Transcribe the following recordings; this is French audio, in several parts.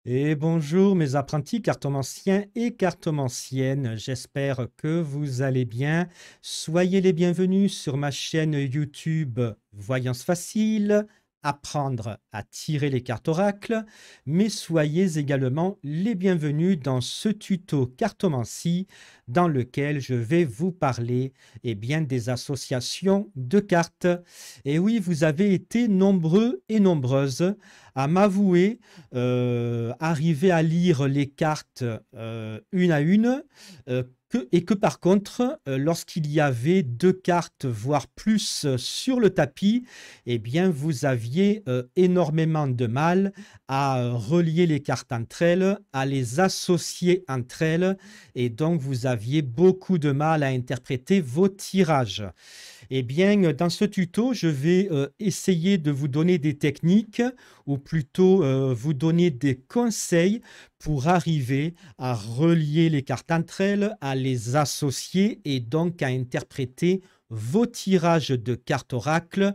Et bonjour mes apprentis cartomanciens et cartomanciennes, j'espère que vous allez bien. Soyez les bienvenus sur ma chaîne YouTube Voyance Facile, apprendre à tirer les cartes oracles, mais soyez également les bienvenus dans ce tuto cartomancie dans lequel je vais vous parler des associations de cartes. Et oui, vous avez été nombreux et nombreuses à m'avouer arriver à lire les cartes une à une, et que par contre, lorsqu'il y avait deux cartes, voire plus, sur le tapis, eh bien, vous aviez énormément de mal à relier les cartes entre elles, à les associer entre elles, et donc vous aviez beaucoup de mal à interpréter vos tirages. Eh bien, dans ce tuto, je vais essayer de vous donner des techniques ou plutôt vous donner des conseils pour arriver à relier les cartes entre elles, à les associer et donc à interpréter vos tirages de cartes oracles,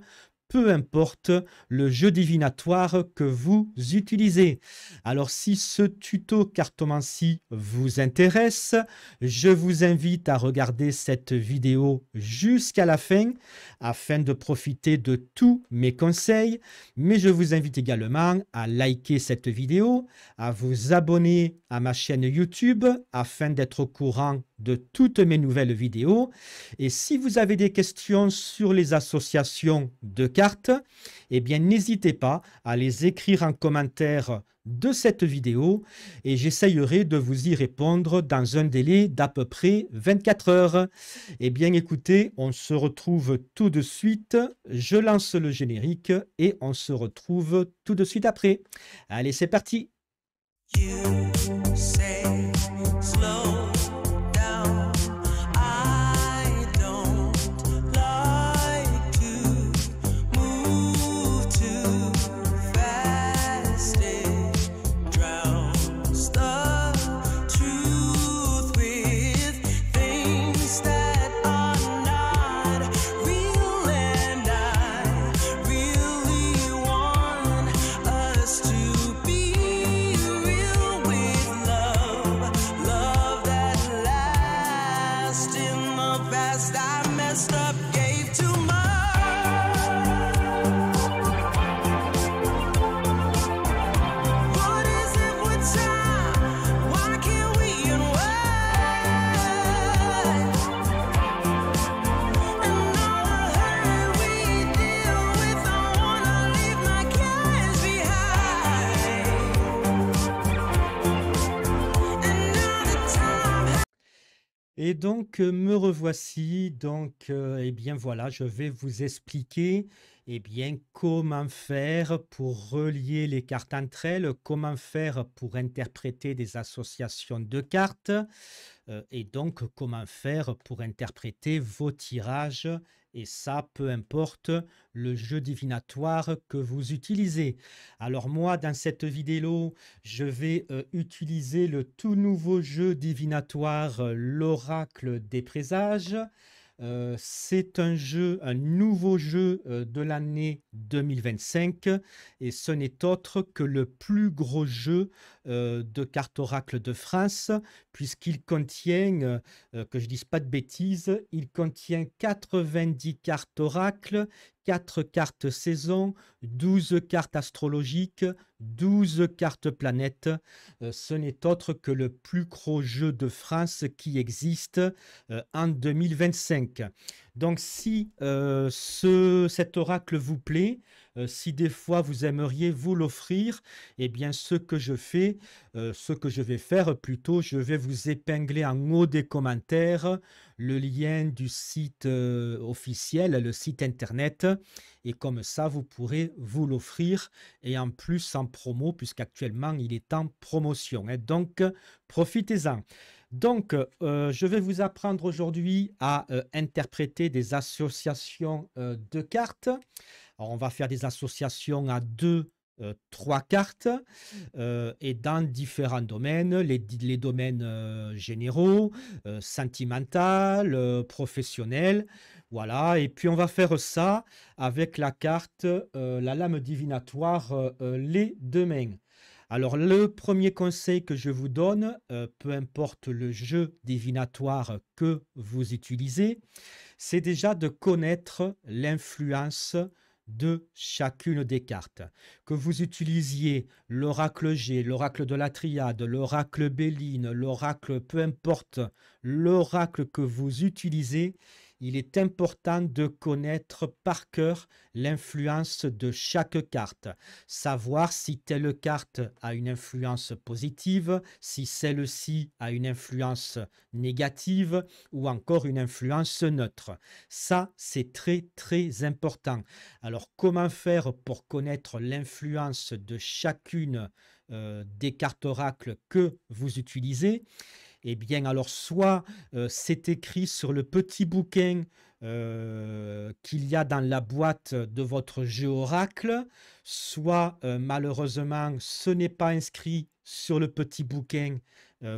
peu importe le jeu divinatoire que vous utilisez. Alors, si ce tuto cartomancie vous intéresse, je vous invite à regarder cette vidéo jusqu'à la fin afin de profiter de tous mes conseils. Mais je vous invite également à liker cette vidéo, à vous abonner à ma chaîne YouTube afin d'être au courant de toutes mes nouvelles vidéos. Et si vous avez des questions sur les associations de cartes, eh bien n'hésitez pas à les écrire en commentaire de cette vidéo et j'essayerai de vous y répondre dans un délai d'à peu près 24 heures. Eh bien écoutez, on se retrouve tout de suite. Je lance le générique et on se retrouve tout de suite après. Allez, c'est parti. You say slow down. I don't like to move too fast. It drowns the truth with things that are not real, and I really want us to be real with love, love that lasts. In the past I messed up, gave too much. What is it with time? Why can't we unwind? And all the hurt we deal with, I wanna leave my cares behind. And now the time. Et donc, me revoici. Donc, eh bien voilà, je vais vous expliquer comment faire pour relier les cartes entre elles, comment faire pour interpréter des associations de cartes, et donc comment faire pour interpréter vos tirages, et ça, peu importe le jeu divinatoire que vous utilisez. Alors moi, dans cette vidéo, je vais utiliser le tout nouveau jeu divinatoire, l'Oracle des Présages. C'est un nouveau jeu de l'année 2025 et ce n'est autre que le plus gros jeu de cartes oracle de France puisqu'il contient, que je dise pas de bêtises, il contient 90 cartes oracles, 4 cartes saison, 12 cartes astrologiques, 12 cartes planètes. Ce n'est autre que le plus gros jeu de France qui existe en 2025. Donc si cet oracle vous plaît, si des fois vous aimeriez vous l'offrir, eh bien ce que je vais faire plutôt, je vais vous épingler en haut des commentaires le lien du site officiel, le site internet, et comme ça vous pourrez vous l'offrir et en plus en promo puisqu'actuellement il est en promotion, hein. Donc profitez-en. Donc, je vais vous apprendre aujourd'hui à interpréter des associations de cartes. Alors, on va faire des associations à deux, trois cartes et dans différents domaines, les domaines généraux, sentimental, professionnel. Voilà, et puis on va faire ça avec la carte, la lame divinatoire, les deux mains. Alors, le premier conseil que je vous donne, peu importe le jeu divinatoire que vous utilisez, c'est déjà de connaître l'influence de chacune des cartes. Que vous utilisiez l'oracle G, l'oracle de la triade, l'oracle Béline, l'oracle, peu importe l'oracle que vous utilisez, il est important de connaître par cœur l'influence de chaque carte. Savoir si telle carte a une influence positive, si celle-ci a une influence négative ou encore une influence neutre. Ça, c'est très, très important. Alors, comment faire pour connaître l'influence de chacune des cartes oracles que vous utilisez? Eh bien, alors, soit c'est écrit sur le petit bouquin qu'il y a dans la boîte de votre jeu oracle, soit malheureusement, ce n'est pas inscrit sur le petit bouquin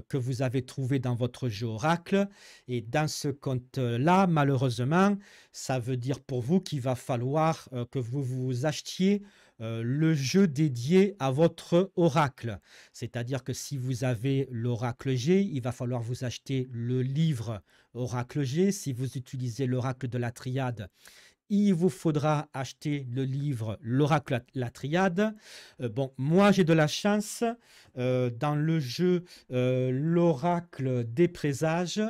que vous avez trouvé dans votre jeu oracle. Et dans ce compte-là, malheureusement, ça veut dire pour vous qu'il va falloir que vous vous achetiez le jeu dédié à votre oracle. C'est-à-dire que si vous avez l'oracle G, il va falloir vous acheter le livre oracle G. Si vous utilisez l'oracle de la triade, il vous faudra acheter le livre l'oracle la triade. Bon, moi j'ai de la chance dans le jeu l'oracle des présages,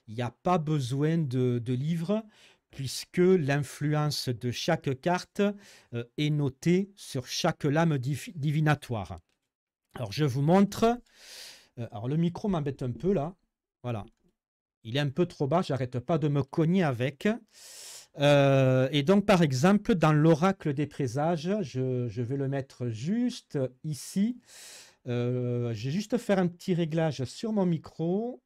il n'y a pas besoin de livre puisque l'influence de chaque carte est notée sur chaque lame divinatoire. Alors, je vous montre. Alors, le micro m'embête un peu là. Voilà. Il est un peu trop bas, j'arrête pas de me cogner avec. Et donc, par exemple, dans l'oracle des présages, je vais le mettre juste ici. Je vais juste faire un petit réglage sur mon micro.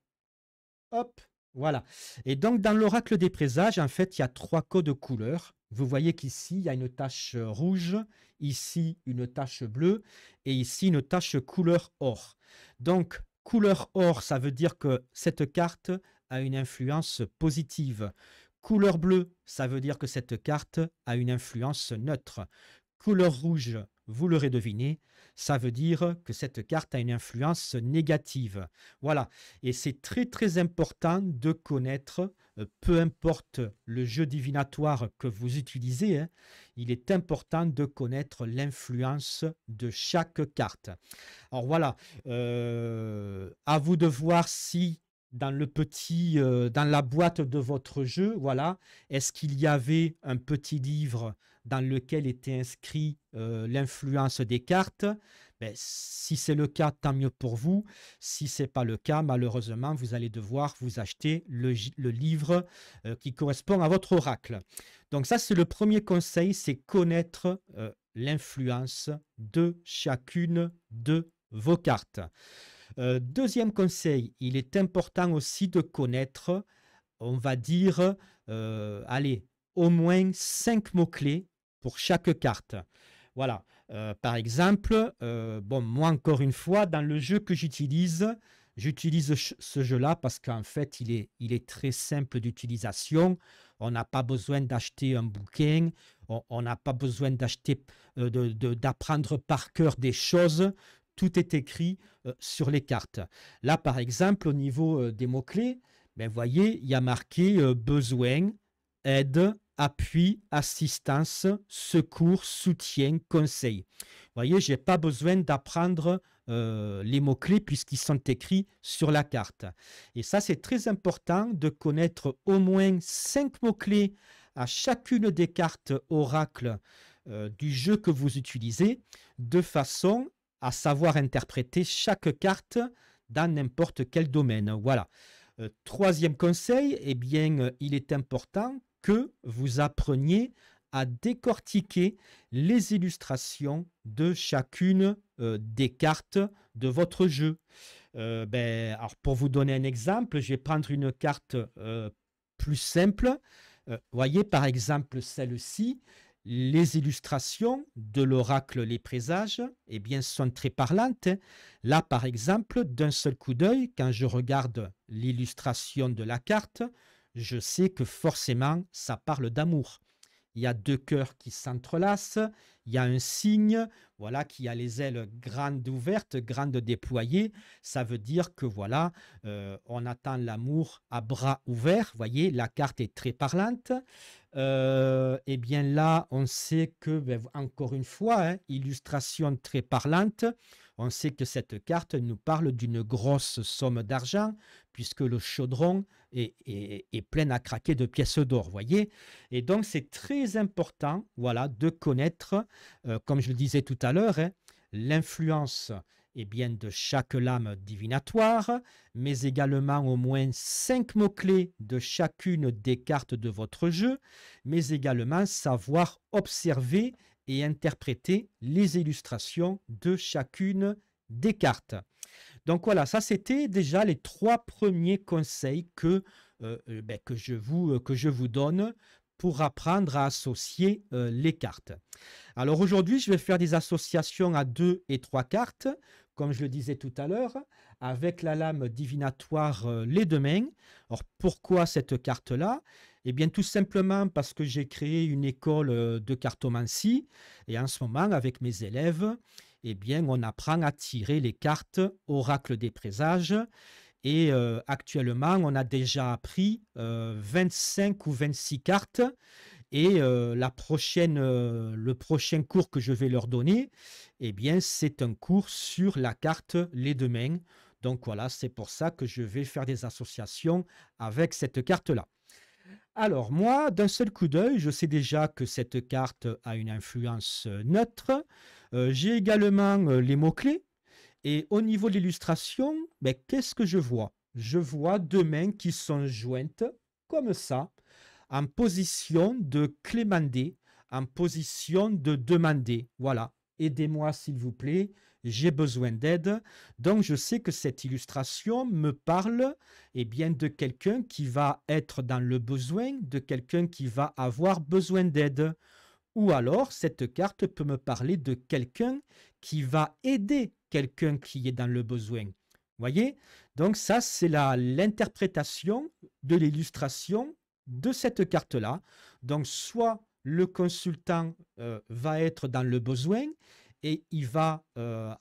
Hop, voilà. Et donc, dans l'oracle des présages, en fait, il y a 3 codes couleurs. Vous voyez qu'ici, il y a une tache rouge, ici, une tache bleue, et ici, une tache couleur or. Donc, couleur or, ça veut dire que cette carte a une influence positive. Couleur bleue, ça veut dire que cette carte a une influence neutre. Couleur rouge, vous l'aurez deviné, ça veut dire que cette carte a une influence négative. Voilà. Et c'est très très important de connaître, peu importe le jeu divinatoire que vous utilisez, hein, il est important de connaître l'influence de chaque carte. Alors voilà, à vous de voir si dans le petit, dans la boîte de votre jeu, voilà, est-ce qu'il y avait un petit livre dans lequel était inscrit l'influence des cartes? Ben, si c'est le cas, tant mieux pour vous. Si ce n'est pas le cas, malheureusement, vous allez devoir vous acheter le livre qui correspond à votre oracle. Donc ça, c'est le premier conseil, c'est connaître l'influence de chacune de vos cartes. Deuxième conseil, il est important aussi de connaître, on va dire, allez, au moins 5 mots-clés pour chaque carte. Voilà. Par exemple, bon, moi encore une fois, dans le jeu que j'utilise ce jeu-là parce qu'en fait, il est très simple d'utilisation. On n'a pas besoin d'acheter un bouquin, on n'a pas besoin d'acheter, d'apprendre par cœur des choses. Tout est écrit sur les cartes. Là, par exemple, au niveau des mots-clés, ben, voyez, il y a marqué besoin, aide, appui, assistance, secours, soutien, conseil. Vous voyez, je n'ai pas besoin d'apprendre les mots-clés puisqu'ils sont écrits sur la carte. Et ça, c'est très important de connaître au moins 5 mots-clés à chacune des cartes oracle du jeu que vous utilisez, de façon à savoir interpréter chaque carte dans n'importe quel domaine. Voilà. Troisième conseil, eh bien, il est important que vous appreniez à décortiquer les illustrations de chacune des cartes de votre jeu. Alors pour vous donner un exemple, je vais prendre une carte plus simple. Voyez par exemple celle-ci. Les illustrations de l'oracle Les Présages eh bien, sont très parlantes. Là, par exemple, d'un seul coup d'œil, quand je regarde l'illustration de la carte, je sais que forcément, ça parle d'amour. il y a deux cœurs qui s'entrelacent, il y a un cygne, voilà, qui a les ailes grandes ouvertes, grandes déployées. Ça veut dire que voilà, on attend l'amour à bras ouverts. Voyez, la carte est très parlante. Et bien là, on sait que, ben, encore une fois, hein, illustration très parlante, on sait que cette carte nous parle d'une grosse somme d'argent, puisque le chaudron est plein à craquer de pièces d'or, voyez. Et donc, c'est très important, voilà, de connaître, comme je le disais tout à l'heure, hein, l'influence bien, de chaque lame divinatoire, mais également au moins 5 mots-clés de chacune des cartes de votre jeu, mais également savoir observer et interpréter les illustrations de chacune des cartes. Donc voilà, ça c'était déjà les 3 premiers conseils ben, que je vous donne pour apprendre à associer les cartes. Alors aujourd'hui, je vais faire des associations à 2 et 3 cartes, comme je le disais tout à l'heure, avec la lame divinatoire les deux mains. Alors pourquoi cette carte-là? Eh bien tout simplement parce que j'ai créé une école de cartomancie et en ce moment, avec mes élèves, eh bien on apprend à tirer les cartes oracle des présages. Et actuellement, on a déjà appris 25 ou 26 cartes. Et le prochain cours que je vais leur donner, eh bien, c'est un cours sur la carte les deux mains. Donc voilà, c'est pour ça que je vais faire des associations avec cette carte-là. Alors moi, d'un seul coup d'œil, je sais déjà que cette carte a une influence neutre. J'ai également les mots-clés. Et au niveau de l'illustration, ben, qu'est-ce que je vois? Je vois deux mains qui sont jointes comme ça, en position de clémander, en position de demander. Voilà, aidez-moi s'il vous plaît, j'ai besoin d'aide. Donc je sais que cette illustration me parle bien, de quelqu'un qui va être dans le besoin, de quelqu'un qui va avoir besoin d'aide. Ou alors, cette carte peut me parler de quelqu'un qui va aider quelqu'un qui est dans le besoin. Voyez? Donc ça, c'est l'interprétation de l'illustration de cette carte-là. Donc soit le consultant va être dans le besoin et il va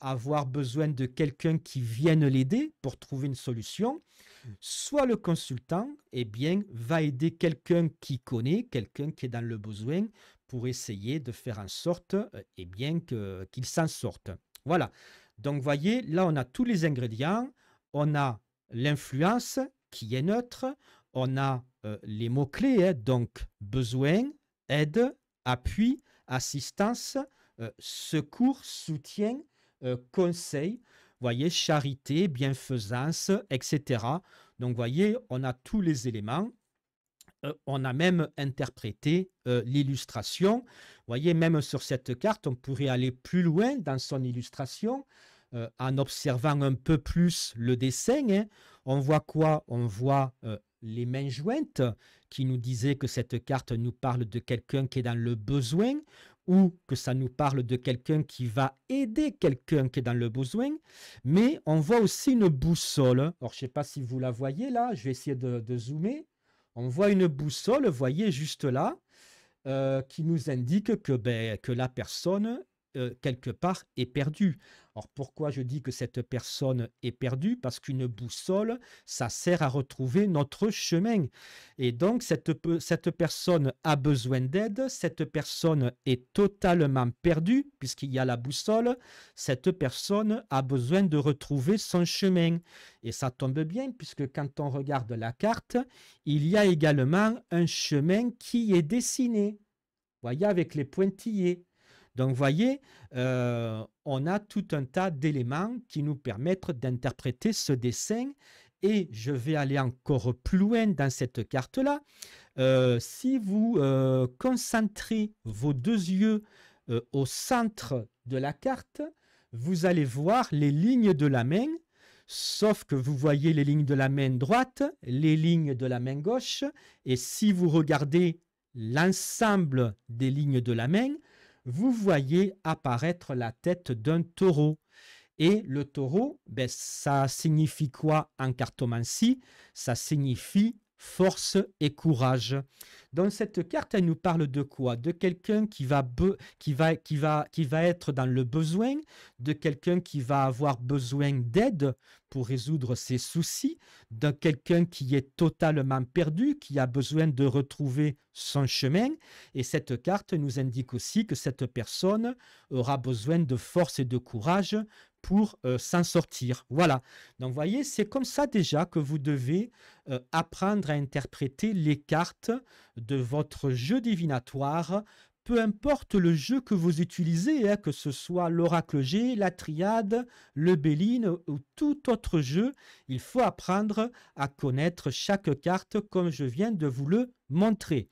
avoir besoin de quelqu'un qui vienne l'aider pour trouver une solution, soit le consultant bien, va aider quelqu'un qui connaît, quelqu'un qui est dans le besoin pour essayer de faire en sorte bien, qu'il s'en sorte. Voilà. Donc, voyez, là, on a tous les ingrédients. On a l'influence qui est neutre. On a les mots-clés, hein, donc besoin, aide, appui, assistance, secours, soutien, conseil. Voyez, charité, bienfaisance, etc. Donc, voyez, on a tous les éléments. On a même interprété l'illustration. Voyez, même sur cette carte, on pourrait aller plus loin dans son illustration en observant un peu plus le dessin. Hein. On voit quoi? On voit les mains jointes qui nous disaient que cette carte nous parle de quelqu'un qui est dans le besoin ou que ça nous parle de quelqu'un qui va aider quelqu'un qui est dans le besoin. Mais on voit aussi une boussole. Alors, je ne sais pas si vous la voyez là. Je vais essayer de zoomer. On voit une boussole, voyez, juste là, qui nous indique que la personne, quelque part, est perdue. Alors, pourquoi je dis que cette personne est perdue? Parce qu'une boussole, ça sert à retrouver notre chemin. Et donc, cette personne a besoin d'aide, cette personne est totalement perdue, puisqu'il y a la boussole, cette personne a besoin de retrouver son chemin. Et ça tombe bien, puisque quand on regarde la carte, il y a également un chemin qui est dessiné. Voyez, avec les pointillés. Donc, voyez, on a tout un tas d'éléments qui nous permettent d'interpréter ce dessin. Et je vais aller encore plus loin dans cette carte-là. Si vous concentrez vos deux yeux au centre de la carte, vous allez voir les lignes de la main, sauf que vous voyez les lignes de la main droite, les lignes de la main gauche. Et si vous regardez l'ensemble des lignes de la main, vous voyez apparaître la tête d'un taureau. Et le taureau, ben, ça signifie quoi en cartomancie? Ça signifie force et courage. Dans cette carte, elle nous parle de quoi? De quelqu'un qui va être dans le besoin, de quelqu'un qui va avoir besoin d'aide pour résoudre ses soucis, de quelqu'un qui est totalement perdu, qui a besoin de retrouver son chemin. Et cette carte nous indique aussi que cette personne aura besoin de force et de courage pour s'en sortir. Voilà. Donc, vous voyez, c'est comme ça déjà que vous devez apprendre à interpréter les cartes de votre jeu divinatoire, peu importe le jeu que vous utilisez, hein, que ce soit l'oracle G, la triade, le Béline ou tout autre jeu, il faut apprendre à connaître chaque carte comme je viens de vous le montrer.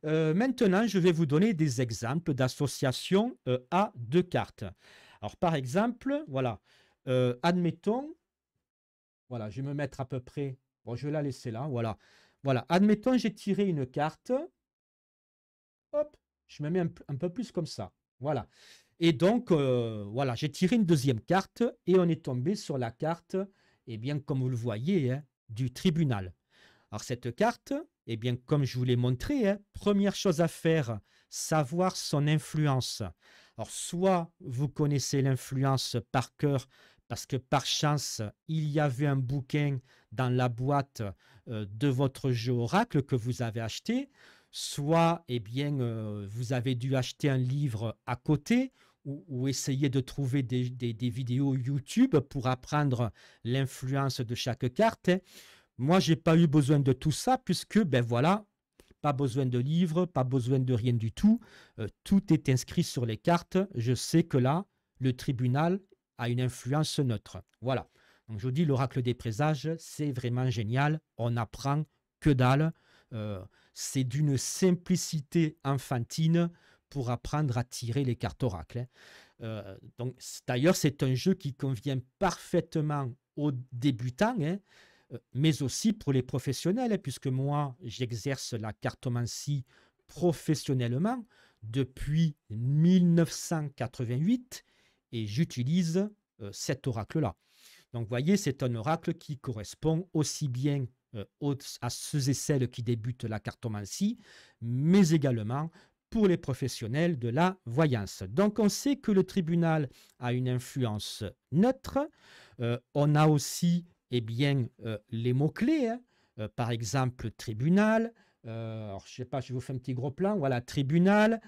Maintenant, je vais vous donner des exemples d'associations à deux cartes. Alors, par exemple, voilà, admettons, voilà, je vais me mettre à peu près, bon, je vais la laisser là, voilà. Voilà, admettons, j'ai tiré une carte, hop, je me mets un peu plus comme ça, voilà. Et donc, voilà, j'ai tiré une deuxième carte et on est tombé sur la carte, eh bien, comme vous le voyez, hein, du tribunal. Alors, cette carte, eh bien, comme je vous l'ai montré, hein, première chose à faire, savoir son influence. Alors, soit vous connaissez l'influence par cœur, parce que par chance, il y avait un bouquin dans la boîte de votre jeu oracle que vous avez acheté, soit, eh bien, vous avez dû acheter un livre à côté, ou essayer de trouver des vidéos YouTube pour apprendre l'influence de chaque carte, hein. Moi, j'ai pas eu besoin de tout ça puisque, ben voilà, pas besoin de livres, pas besoin de rien du tout. Tout est inscrit sur les cartes. Je sais que là, le tribunal a une influence neutre. Voilà. Donc, je vous dis, l'oracle des présages, c'est vraiment génial. On apprend que dalle. C'est d'une simplicité enfantine pour apprendre à tirer les cartes oracles, hein. Donc, d'ailleurs, c'est un jeu qui convient parfaitement aux débutants, hein, mais aussi pour les professionnels, hein, puisque moi, j'exerce la cartomancie professionnellement depuis 1988 et j'utilise cet oracle-là. Donc, vous voyez, c'est un oracle qui correspond aussi bien à ceux et celles qui débutent la cartomancie, mais également pour les professionnels de la voyance. Donc, on sait que le tribunal a une influence neutre. On a aussi, eh bien, les mots-clés, hein. Par exemple, tribunal. Alors, je ne sais pas, je vous fais un petit gros plan. Voilà, tribunal,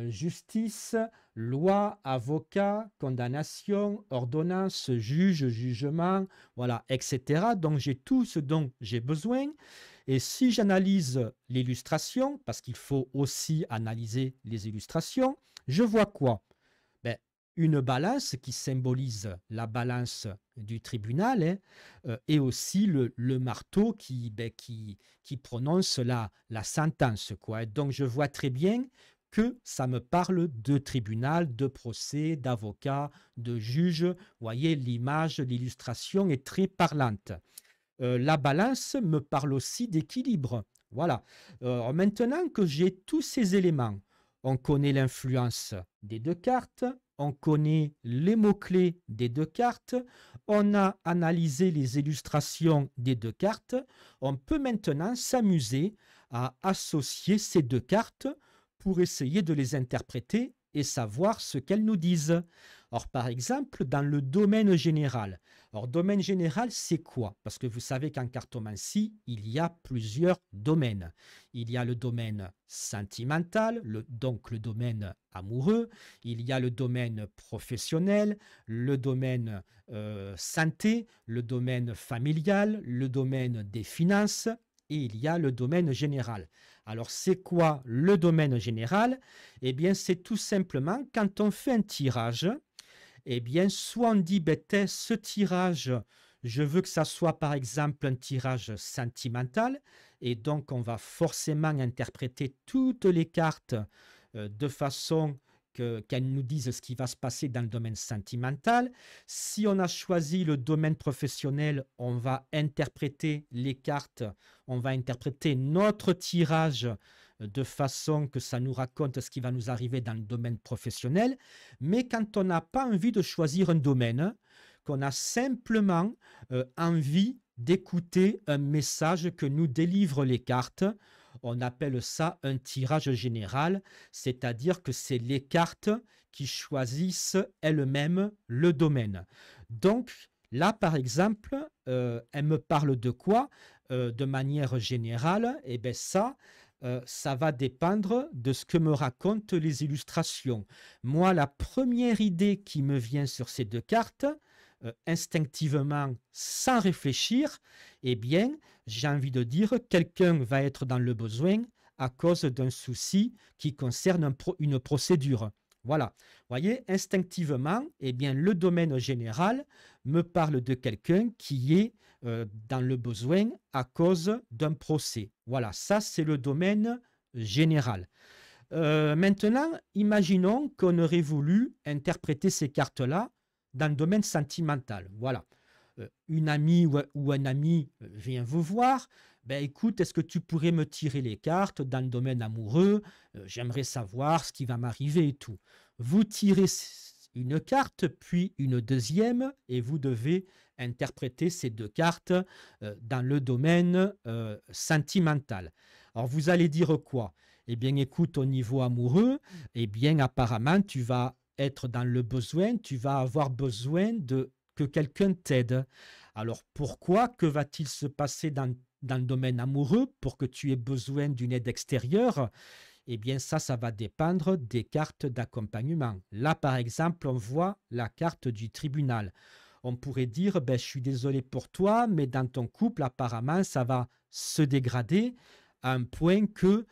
justice, loi, avocat, condamnation, ordonnance, juge, jugement, voilà, etc. Donc, j'ai tout ce dont j'ai besoin. Et si j'analyse l'illustration, parce qu'il faut aussi analyser les illustrations, je vois quoi? Ben, une balance qui symbolise la balance du tribunal, hein, et aussi le marteau qui prononce la sentence, quoi. Donc, je vois très bien que ça me parle de tribunal, de procès, d'avocat, de juge. Vous voyez, l'image, l'illustration est très parlante. La balance me parle aussi d'équilibre. Voilà. Maintenant que j'ai tous ces éléments, on connaît l'influence des deux cartes, on connaît les mots-clés des deux cartes, on a analysé les illustrations des deux cartes, on peut maintenant s'amuser à associer ces deux cartes pour essayer de les interpréter et savoir ce qu'elles nous disent. Alors, par exemple, dans le domaine général. Alors, domaine général, c'est quoi? Parce que vous savez qu'en cartomancie, il y a plusieurs domaines. Il y a le domaine sentimental, donc le domaine amoureux. Il y a le domaine professionnel, le domaine santé, le domaine familial, le domaine des finances et il y a le domaine général. Alors, c'est quoi le domaine général? Eh bien, c'est tout simplement quand on fait un tirage, eh bien, soit on dit, ben, ce tirage, je veux que ça soit par exemple un tirage sentimental, et donc on va forcément interpréter toutes les cartes de façon qu'elles nous disent ce qui va se passer dans le domaine sentimental. Si on a choisi le domaine professionnel, on va interpréter les cartes, on va interpréter notre tirage de façon que ça nous raconte ce qui va nous arriver dans le domaine professionnel. Mais quand on n'a pas envie de choisir un domaine, qu'on a simplement envie d'écouter un message que nous délivrent les cartes. On appelle ça un tirage général, c'est-à-dire que c'est les cartes qui choisissent elles-mêmes le domaine. Donc là, par exemple, elle me parle de quoi? De manière générale, et bien ça va dépendre de ce que me racontent les illustrations. Moi, la première idée qui me vient sur ces deux cartes, instinctivement, sans réfléchir, eh bien, j'ai envie de dire, quelqu'un va être dans le besoin à cause d'un souci qui concerne une procédure. Voilà. Vous voyez, instinctivement, eh bien, le domaine général me parle de quelqu'un qui est dans le besoin à cause d'un procès. Voilà, ça c'est le domaine général. Maintenant, imaginons qu'on aurait voulu interpréter ces cartes-là dans le domaine sentimental. Voilà. Une amie ou un ami vient vous voir. Ben écoute, est-ce que tu pourrais me tirer les cartes dans le domaine amoureux? J'aimerais savoir ce qui va m'arriver et tout. Vous tirez une carte, puis une deuxième, et vous devez interpréter ces deux cartes dans le domaine sentimental. Alors vous allez dire quoi? Eh bien écoute, au niveau amoureux, eh bien apparemment tu vas être dans le besoin, tu vas avoir besoin de que quelqu'un t'aide. Alors pourquoi? Que va-t-il se passer dans le domaine amoureux pour que tu aies besoin d'une aide extérieure? Eh bien ça va dépendre des cartes d'accompagnement. Là, par exemple, on voit la carte du tribunal. On pourrait dire, ben, je suis désolé pour toi, mais dans ton couple, apparemment, ça va se dégrader à un point que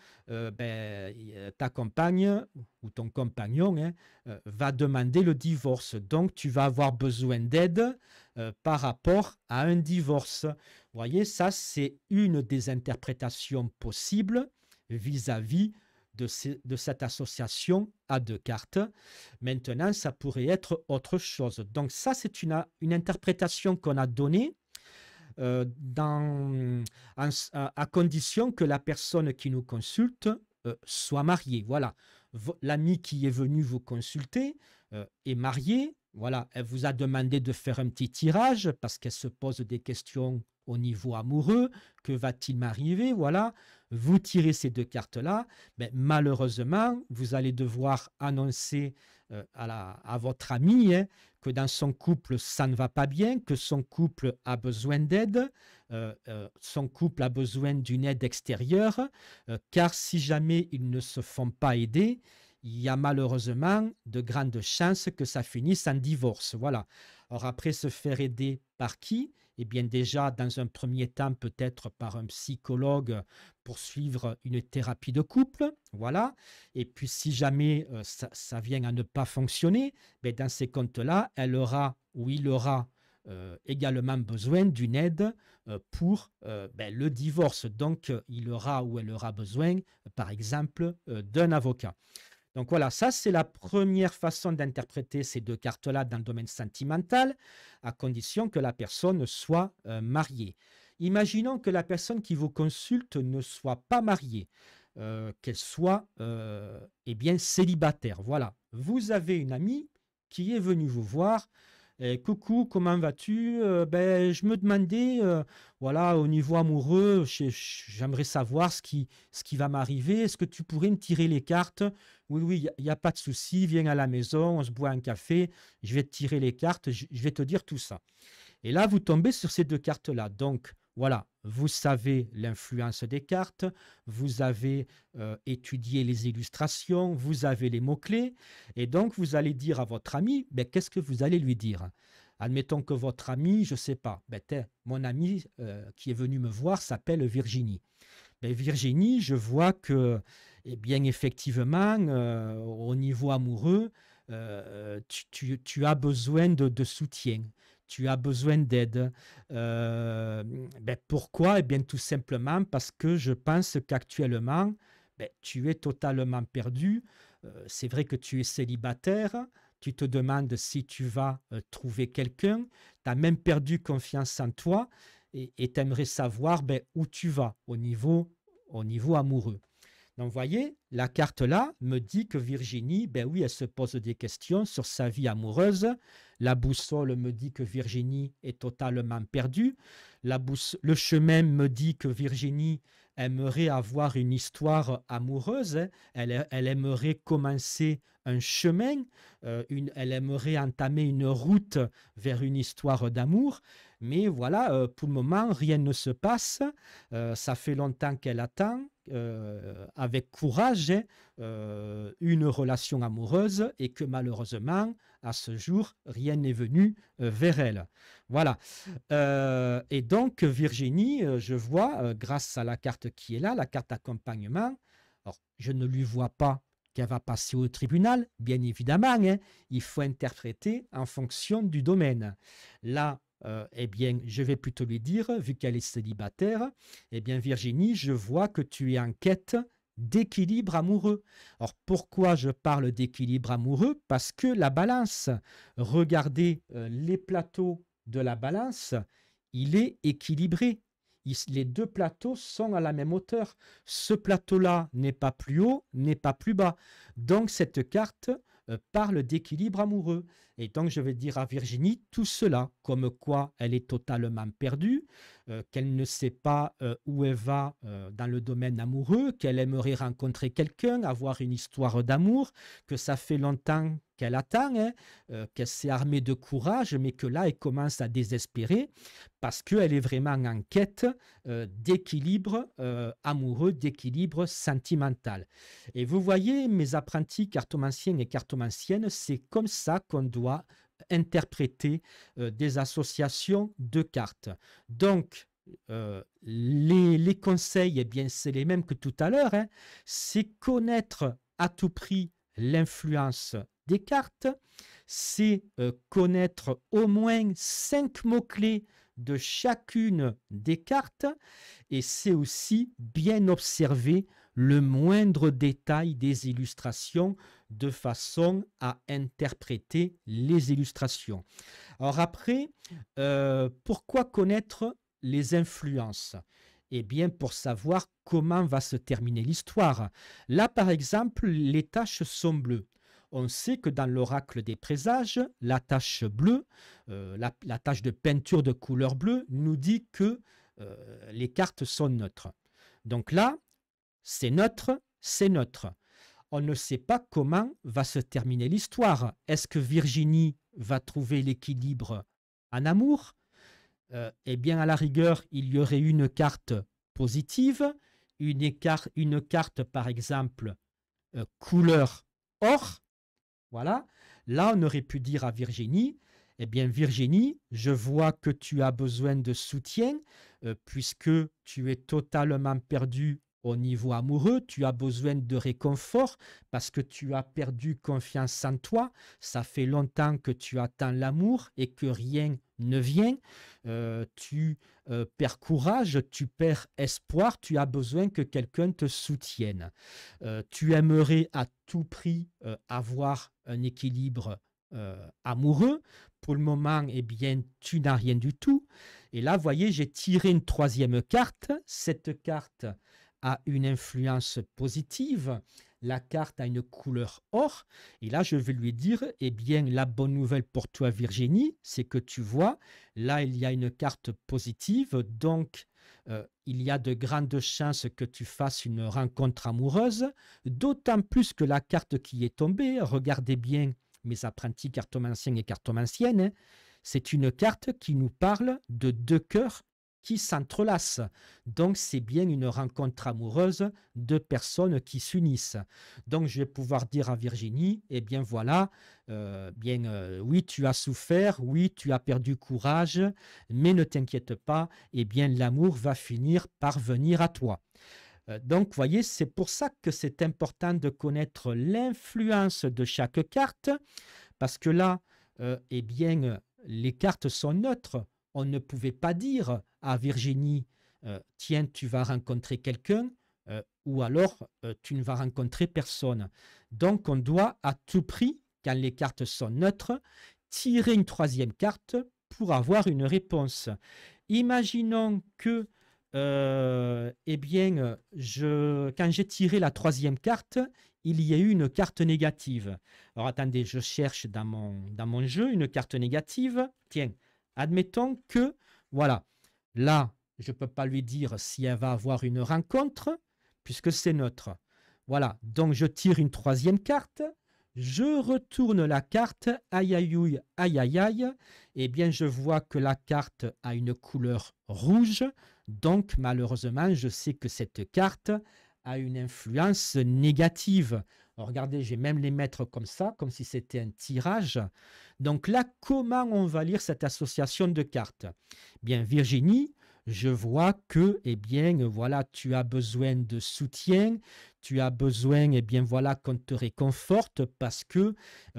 ta compagne ou ton compagnon va demander le divorce. Donc, tu vas avoir besoin d'aide par rapport à un divorce. Vous voyez, ça, c'est une des interprétations possibles vis-à-vis de cette association à deux cartes. Maintenant, ça pourrait être autre chose. Donc ça, c'est une interprétation qu'on a donnée à condition que la personne qui nous consulte soit mariée. Voilà. L'ami qui est venu vous consulter est marié. Voilà. Elle vous a demandé de faire un petit tirage parce qu'elle se pose des questions au niveau amoureux. Que va-t-il m'arriver? Voilà. Vous tirez ces deux cartes-là. Mais malheureusement, vous allez devoir annoncer à votre ami que dans son couple, ça ne va pas bien, que son couple a besoin d'aide, son couple a besoin d'une aide extérieure, car si jamais ils ne se font pas aider, il y a malheureusement de grandes chances que ça finisse en divorce. Voilà. Alors après, se faire aider par qui? Eh bien déjà, dans un premier temps, peut-être par un psychologue pour suivre une thérapie de couple. Voilà. Et puis si jamais ça vient à ne pas fonctionner, ben, dans ces comptes-là, elle aura ou il aura également besoin d'une aide pour le divorce. Donc, il aura ou elle aura besoin, par exemple, d'un avocat. Donc voilà, ça c'est la première façon d'interpréter ces deux cartes-là dans le domaine sentimental, à condition que la personne soit mariée. Imaginons que la personne qui vous consulte ne soit pas mariée, qu'elle soit eh bien célibataire. Voilà, vous avez une amie qui est venue vous voir. Coucou, comment vas-tu? Ben, je me demandais, voilà, au niveau amoureux, j'aimerais savoir ce qui va m'arriver. Est-ce que tu pourrais me tirer les cartes? Oui, oui, il n'y a pas de souci, viens à la maison, on se boit un café, je vais te tirer les cartes, je vais te dire tout ça. Et là, vous tombez sur ces deux cartes-là. Donc, voilà, vous savez l'influence des cartes, vous avez étudié les illustrations, vous avez les mots-clés, et donc vous allez dire à votre ami, ben, qu'est-ce que vous allez lui dire? Admettons que votre ami, je ne sais pas, ben, mon ami qui est venu me voir s'appelle Virginie. Ben, Virginie, je vois que, eh bien, effectivement, au niveau amoureux, tu as besoin de soutien, tu as besoin d'aide. Ben, pourquoi? Eh bien, tout simplement parce que je pense qu'actuellement, ben, tu es totalement perdu. C'est vrai que tu es célibataire, tu te demandes si tu vas trouver quelqu'un, tu as même perdu confiance en toi et tu aimerais savoir ben, où tu vas au niveau amoureux. Donc, vous voyez, la carte là me dit que Virginie, ben oui, elle se pose des questions sur sa vie amoureuse. La boussole me dit que Virginie est totalement perdue. Le chemin me dit que Virginie aimerait avoir une histoire amoureuse, hein. Elle aimerait commencer un chemin, elle aimerait entamer une route vers une histoire d'amour. Mais voilà, pour le moment, rien ne se passe. Ça fait longtemps qu'elle attend, avec courage, hein, une relation amoureuse et que malheureusement, à ce jour, rien n'est venu vers elle. Voilà. Et donc, Virginie, je vois, grâce à la carte qui est là, la carte accompagnement, alors, je ne lui vois pas qu'elle va passer au tribunal, bien évidemment, hein, il faut interpréter en fonction du domaine. Là, eh bien, je vais plutôt lui dire, vu qu'elle est célibataire, eh bien, Virginie, je vois que tu es en quête d'équilibre amoureux. Alors, pourquoi je parle d'équilibre amoureux? Parce que la balance, regardez les plateaux de la balance, il est équilibré. Les deux plateaux sont à la même hauteur. Ce plateau-là n'est pas plus haut, n'est pas plus bas. Donc, cette carte parle d'équilibre amoureux. Et donc, je vais dire à Virginie tout cela, comme quoi elle est totalement perdue, qu'elle ne sait pas où elle va dans le domaine amoureux, qu'elle aimerait rencontrer quelqu'un, avoir une histoire d'amour, que ça fait longtemps qu'elle attend, hein, qu'elle s'est armée de courage, mais que là, elle commence à désespérer parce qu'elle est vraiment en quête d'équilibre amoureux, d'équilibre sentimental. Et vous voyez, mes apprentis cartomanciens et cartomanciennes, c'est comme ça qu'on doit interpréter des associations de cartes. Donc, les conseils, eh bien, c'est les mêmes que tout à l'heure, hein. C'est connaître à tout prix l'influence des cartes, c'est connaître au moins 5 mots-clés de chacune des cartes, et c'est aussi bien observer le moindre détail des illustrations de façon à interpréter les illustrations. Alors après, pourquoi connaître les influences? Eh bien, pour savoir comment va se terminer l'histoire. Là, par exemple, les taches sont bleues. On sait que dans l'oracle des présages, la tache bleue, la tache de peinture de couleur bleue, nous dit que les cartes sont neutres. Donc là, c'est neutre, c'est neutre. On ne sait pas comment va se terminer l'histoire. Est-ce que Virginie va trouver l'équilibre en amour? Eh bien, à la rigueur, il y aurait une carte positive, une carte, par exemple, couleur or. Voilà. Là, on aurait pu dire à Virginie, eh bien, Virginie, je vois que tu as besoin de soutien, puisque tu es totalement perdue au niveau amoureux, tu as besoin de réconfort parce que tu as perdu confiance en toi, ça fait longtemps que tu attends l'amour et que rien ne vient, tu perds courage, tu perds espoir, tu as besoin que quelqu'un te soutienne. Tu aimerais à tout prix avoir un équilibre amoureux. Pour le moment, eh bien, tu n'as rien du tout. Et là, vous voyez, j'ai tiré une troisième carte. Cette carte a une influence positive. La carte a une couleur or. Et là, je vais lui dire, eh bien, la bonne nouvelle pour toi, Virginie, c'est que tu vois, là, il y a une carte positive. Donc, il y a de grandes chances que tu fasses une rencontre amoureuse. D'autant plus que la carte qui est tombée, regardez bien mes apprentis cartomanciens et cartomanciennes, hein, c'est une carte qui nous parle de deux cœurs qui s'entrelacent. Donc, c'est bien une rencontre amoureuse de personnes qui s'unissent. Donc, je vais pouvoir dire à Virginie, eh bien voilà, oui, tu as souffert, oui, tu as perdu courage, mais ne t'inquiète pas, eh bien, l'amour va finir par venir à toi. Donc, vous voyez, c'est pour ça que c'est important de connaître l'influence de chaque carte, parce que là, eh bien, les cartes sont neutres. On ne pouvait pas dire à Virginie, tiens, tu vas rencontrer quelqu'un, ou alors tu ne vas rencontrer personne. Donc, on doit à tout prix, quand les cartes sont neutres, tirer une troisième carte pour avoir une réponse. Imaginons que eh bien, quand j'ai tiré la troisième carte, il y a eu une carte négative. Alors attendez, je cherche dans mon jeu une carte négative. Tiens, admettons que, voilà, là, je ne peux pas lui dire si elle va avoir une rencontre, puisque c'est neutre. Voilà, donc je tire une troisième carte. Je retourne la carte, aïe aïe aïe aïe aïe, eh bien je vois que la carte a une couleur rouge, donc malheureusement je sais que cette carte a une influence négative. Alors, regardez, je vais même les mettre comme ça, comme si c'était un tirage. Donc là, comment on va lire cette association de cartes? Bien, Virginie, je vois que, eh bien, voilà, tu as besoin de soutien, tu as besoin, eh bien, voilà, qu'on te réconforte parce que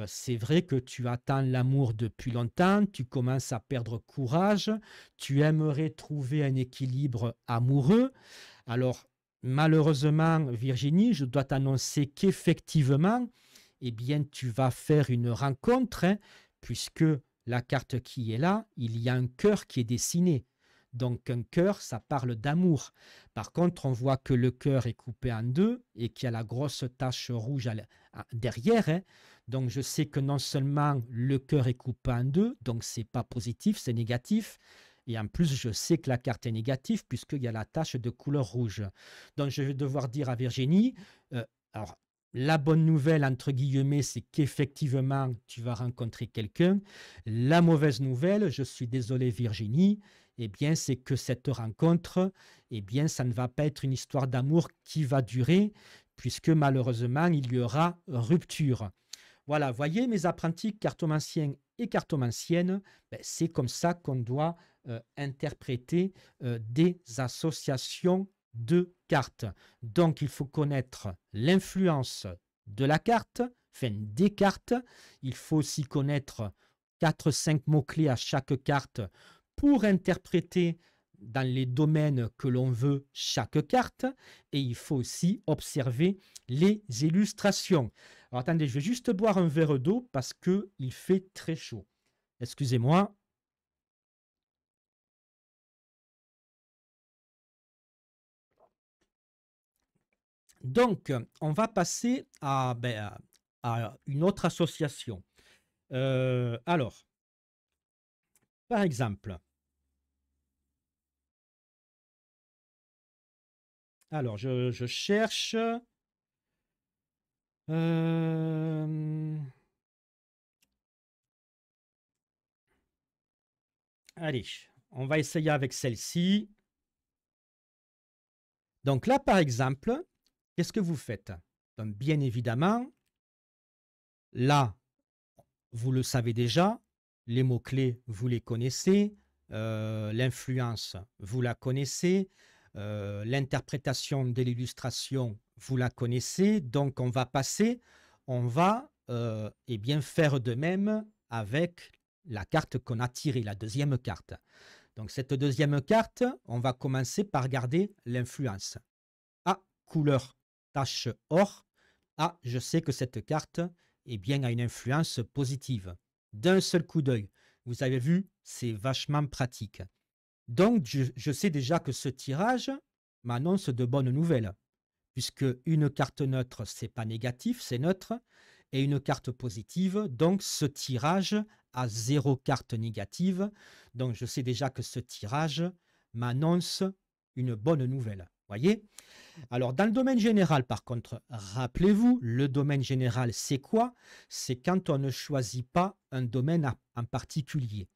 c'est vrai que tu attends l'amour depuis longtemps, tu commences à perdre courage, tu aimerais trouver un équilibre amoureux. Alors, malheureusement, Virginie, je dois t'annoncer qu'effectivement, eh bien, tu vas faire une rencontre, hein, puisque la carte qui est là, il y a un cœur qui est dessiné. Donc un cœur, ça parle d'amour. Par contre, on voit que le cœur est coupé en deux et qu'il y a la grosse tache rouge derrière, hein. Donc je sais que non seulement le cœur est coupé en deux, donc c'est pas positif, c'est négatif. Et en plus, je sais que la carte est négative puisqu'il y a la tache de couleur rouge. Donc je vais devoir dire à Virginie, alors la bonne nouvelle, entre guillemets, c'est qu'effectivement, tu vas rencontrer quelqu'un. La mauvaise nouvelle, je suis désolé Virginie, eh bien, c'est que cette rencontre, eh bien, ça ne va pas être une histoire d'amour qui va durer, puisque malheureusement, il y aura rupture. Voilà, voyez, mes apprentis cartomanciens et cartomanciennes, ben, c'est comme ça qu'on doit interpréter des associations de cartes. Donc, il faut connaître l'influence de la carte, enfin des cartes. Il faut aussi connaître 4-5 mots-clés à chaque carte pour interpréter dans les domaines que l'on veut chaque carte. Et il faut aussi observer les illustrations. Alors attendez, je vais juste boire un verre d'eau parce qu'il fait très chaud. Excusez-moi. Donc, on va passer à une autre association. Alors, par exemple, alors je cherche. Allez, on va essayer avec celle-ci. Donc là, par exemple, qu'est-ce que vous faites? Donc, bien évidemment, là, vous le savez déjà, les mots-clés, vous les connaissez, l'influence, vous la connaissez, l'interprétation de l'illustration, vous la connaissez. Donc, on va passer, on va eh bien faire de même avec la carte qu'on a tirée, la deuxième carte. Donc, cette deuxième carte, on va commencer par regarder l'influence. Ah, couleur tache or. Ah, je sais que cette carte eh bien, a une influence positive. D'un seul coup d'œil. Vous avez vu, c'est vachement pratique. Donc, je sais déjà que ce tirage m'annonce de bonnes nouvelles, puisque une carte neutre, c'est pas négatif, c'est neutre, et une carte positive, donc ce tirage a 0 carte négative. Donc, je sais déjà que ce tirage m'annonce une bonne nouvelle. Voyez? Alors, dans le domaine général, par contre, rappelez-vous, le domaine général, c'est quoi? C'est quand on ne choisit pas un domaine en particulier.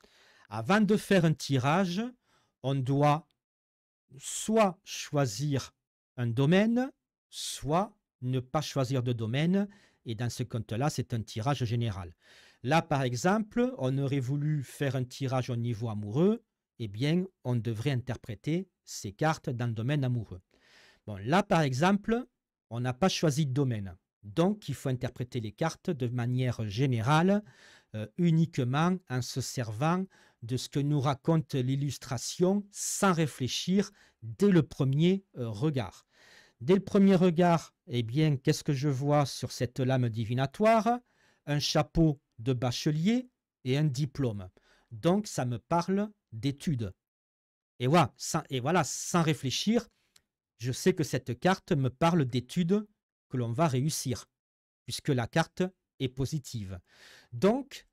Avant de faire un tirage, on doit soit choisir un domaine, soit ne pas choisir de domaine. Et dans ce compte-là, c'est un tirage général. Là, par exemple, on aurait voulu faire un tirage au niveau amoureux. Eh bien, on devrait interpréter ces cartes dans le domaine amoureux. Bon, là, par exemple, on n'a pas choisi de domaine. Donc, il faut interpréter les cartes de manière générale, uniquement en se servant de ce que nous raconte l'illustration sans réfléchir dès le premier regard. Dès le premier regard, eh bien, qu'est-ce que je vois sur cette lame divinatoire? Un chapeau de bachelier et un diplôme. Donc, ça me parle d'études. et voilà, sans réfléchir, je sais que cette carte me parle d'études que l'on va réussir, puisque la carte est positive. Donc,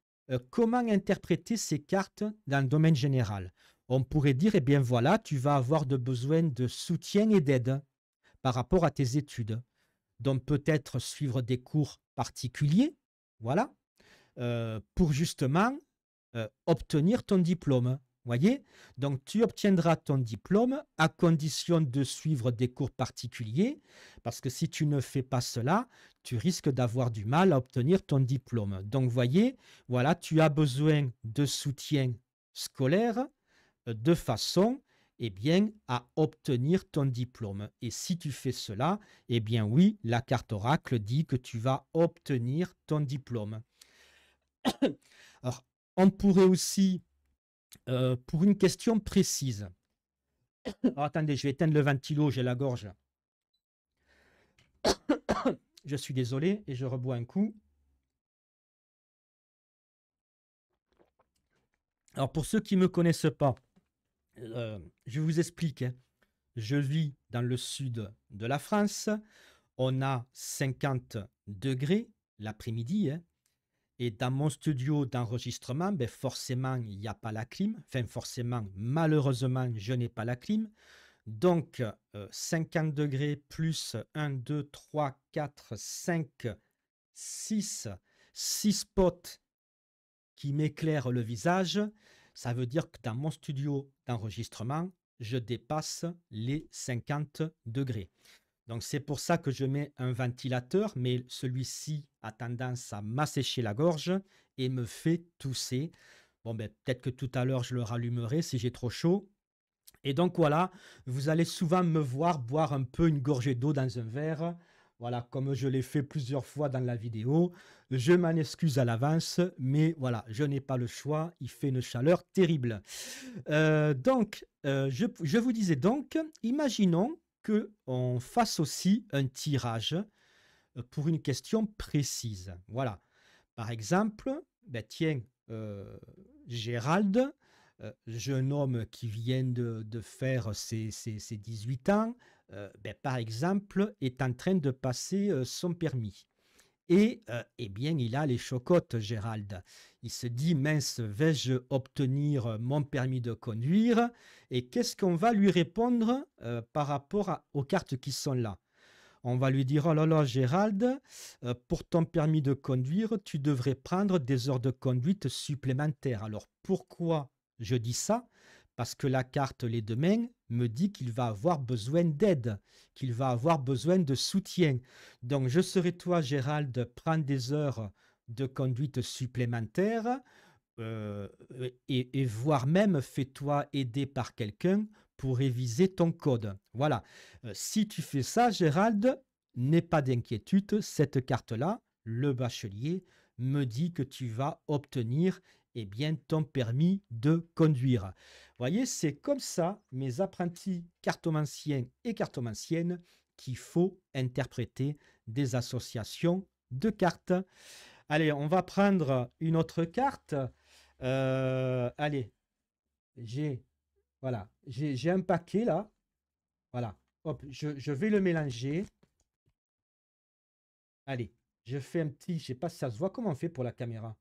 comment interpréter ces cartes dans le domaine général? On pourrait dire, eh bien voilà, tu vas avoir besoin de soutien et d'aide par rapport à tes études. Donc peut-être suivre des cours particuliers, voilà, pour justement obtenir ton diplôme. Voyez? Donc tu obtiendras ton diplôme à condition de suivre des cours particuliers, parce que si tu ne fais pas cela, tu risques d'avoir du mal à obtenir ton diplôme. Donc voyez, voilà, tu as besoin de soutien scolaire de façon eh bien, à obtenir ton diplôme. Et si tu fais cela, eh bien oui, la carte oracle dit que tu vas obtenir ton diplôme. Alors, on pourrait aussi, pour une question précise, alors, attendez, je vais éteindre le ventilo, j'ai la gorge. Je suis désolé et je rebois un coup. Alors, pour ceux qui ne me connaissent pas, je vous explique, hein. Je vis dans le sud de la France. On a 50 degrés l'après-midi, hein. Et dans mon studio d'enregistrement, ben forcément, il n'y a pas la clim. Enfin, forcément, malheureusement, je n'ai pas la clim. Donc, 50 degrés plus 1, 2, 3, 4, 5, 6, 6 spots qui m'éclairent le visage. Ça veut dire que dans mon studio d'enregistrement, je dépasse les 50 degrés. Donc, c'est pour ça que je mets un ventilateur, mais celui-ci a tendance à m'assécher la gorge et me fait tousser. Bon, ben, peut-être que tout à l'heure, je le rallumerai si j'ai trop chaud. Et donc, voilà, vous allez souvent me voir boire un peu une gorgée d'eau dans un verre. Voilà, comme je l'ai fait plusieurs fois dans la vidéo. Je m'en excuse à l'avance, mais voilà, je n'ai pas le choix. Il fait une chaleur terrible. Je vous disais donc, imaginons qu'on fasse aussi un tirage pour une question précise. Voilà. Par exemple, ben tiens, Gérald, jeune homme qui vient de faire ses 18 ans, ben, par exemple, est en train de passer son permis. Et eh bien, il a les chocottes, Gérald. Il se dit, mince, vais-je obtenir mon permis de conduire? Et qu'est-ce qu'on va lui répondre par rapport aux cartes qui sont là? On va lui dire, oh là là, Gérald, pour ton permis de conduire, tu devrais prendre des heures de conduite supplémentaires. Alors pourquoi je dis ça? Parce que la carte Les Deux Mains me dit qu'il va avoir besoin d'aide, qu'il va avoir besoin de soutien. Donc je serai toi, Gérald, prends des heures de conduite supplémentaires et voire même fais-toi aider par quelqu'un pour réviser ton code. Voilà. Si tu fais ça, Gérald, n'aie pas d'inquiétude. Cette carte-là, le bachelier, me dit que tu vas obtenir eh bien, ton permis de conduire. Voyez, c'est comme ça, mes apprentis cartomanciens et cartomanciennes, qu'il faut interpréter des associations de cartes. Allez, on va prendre une autre carte. Allez, voilà, j'ai un paquet là. Voilà, hop, je vais le mélanger. Allez, je fais un petit, je sais pas si ça se voit, comment on fait pour la caméra.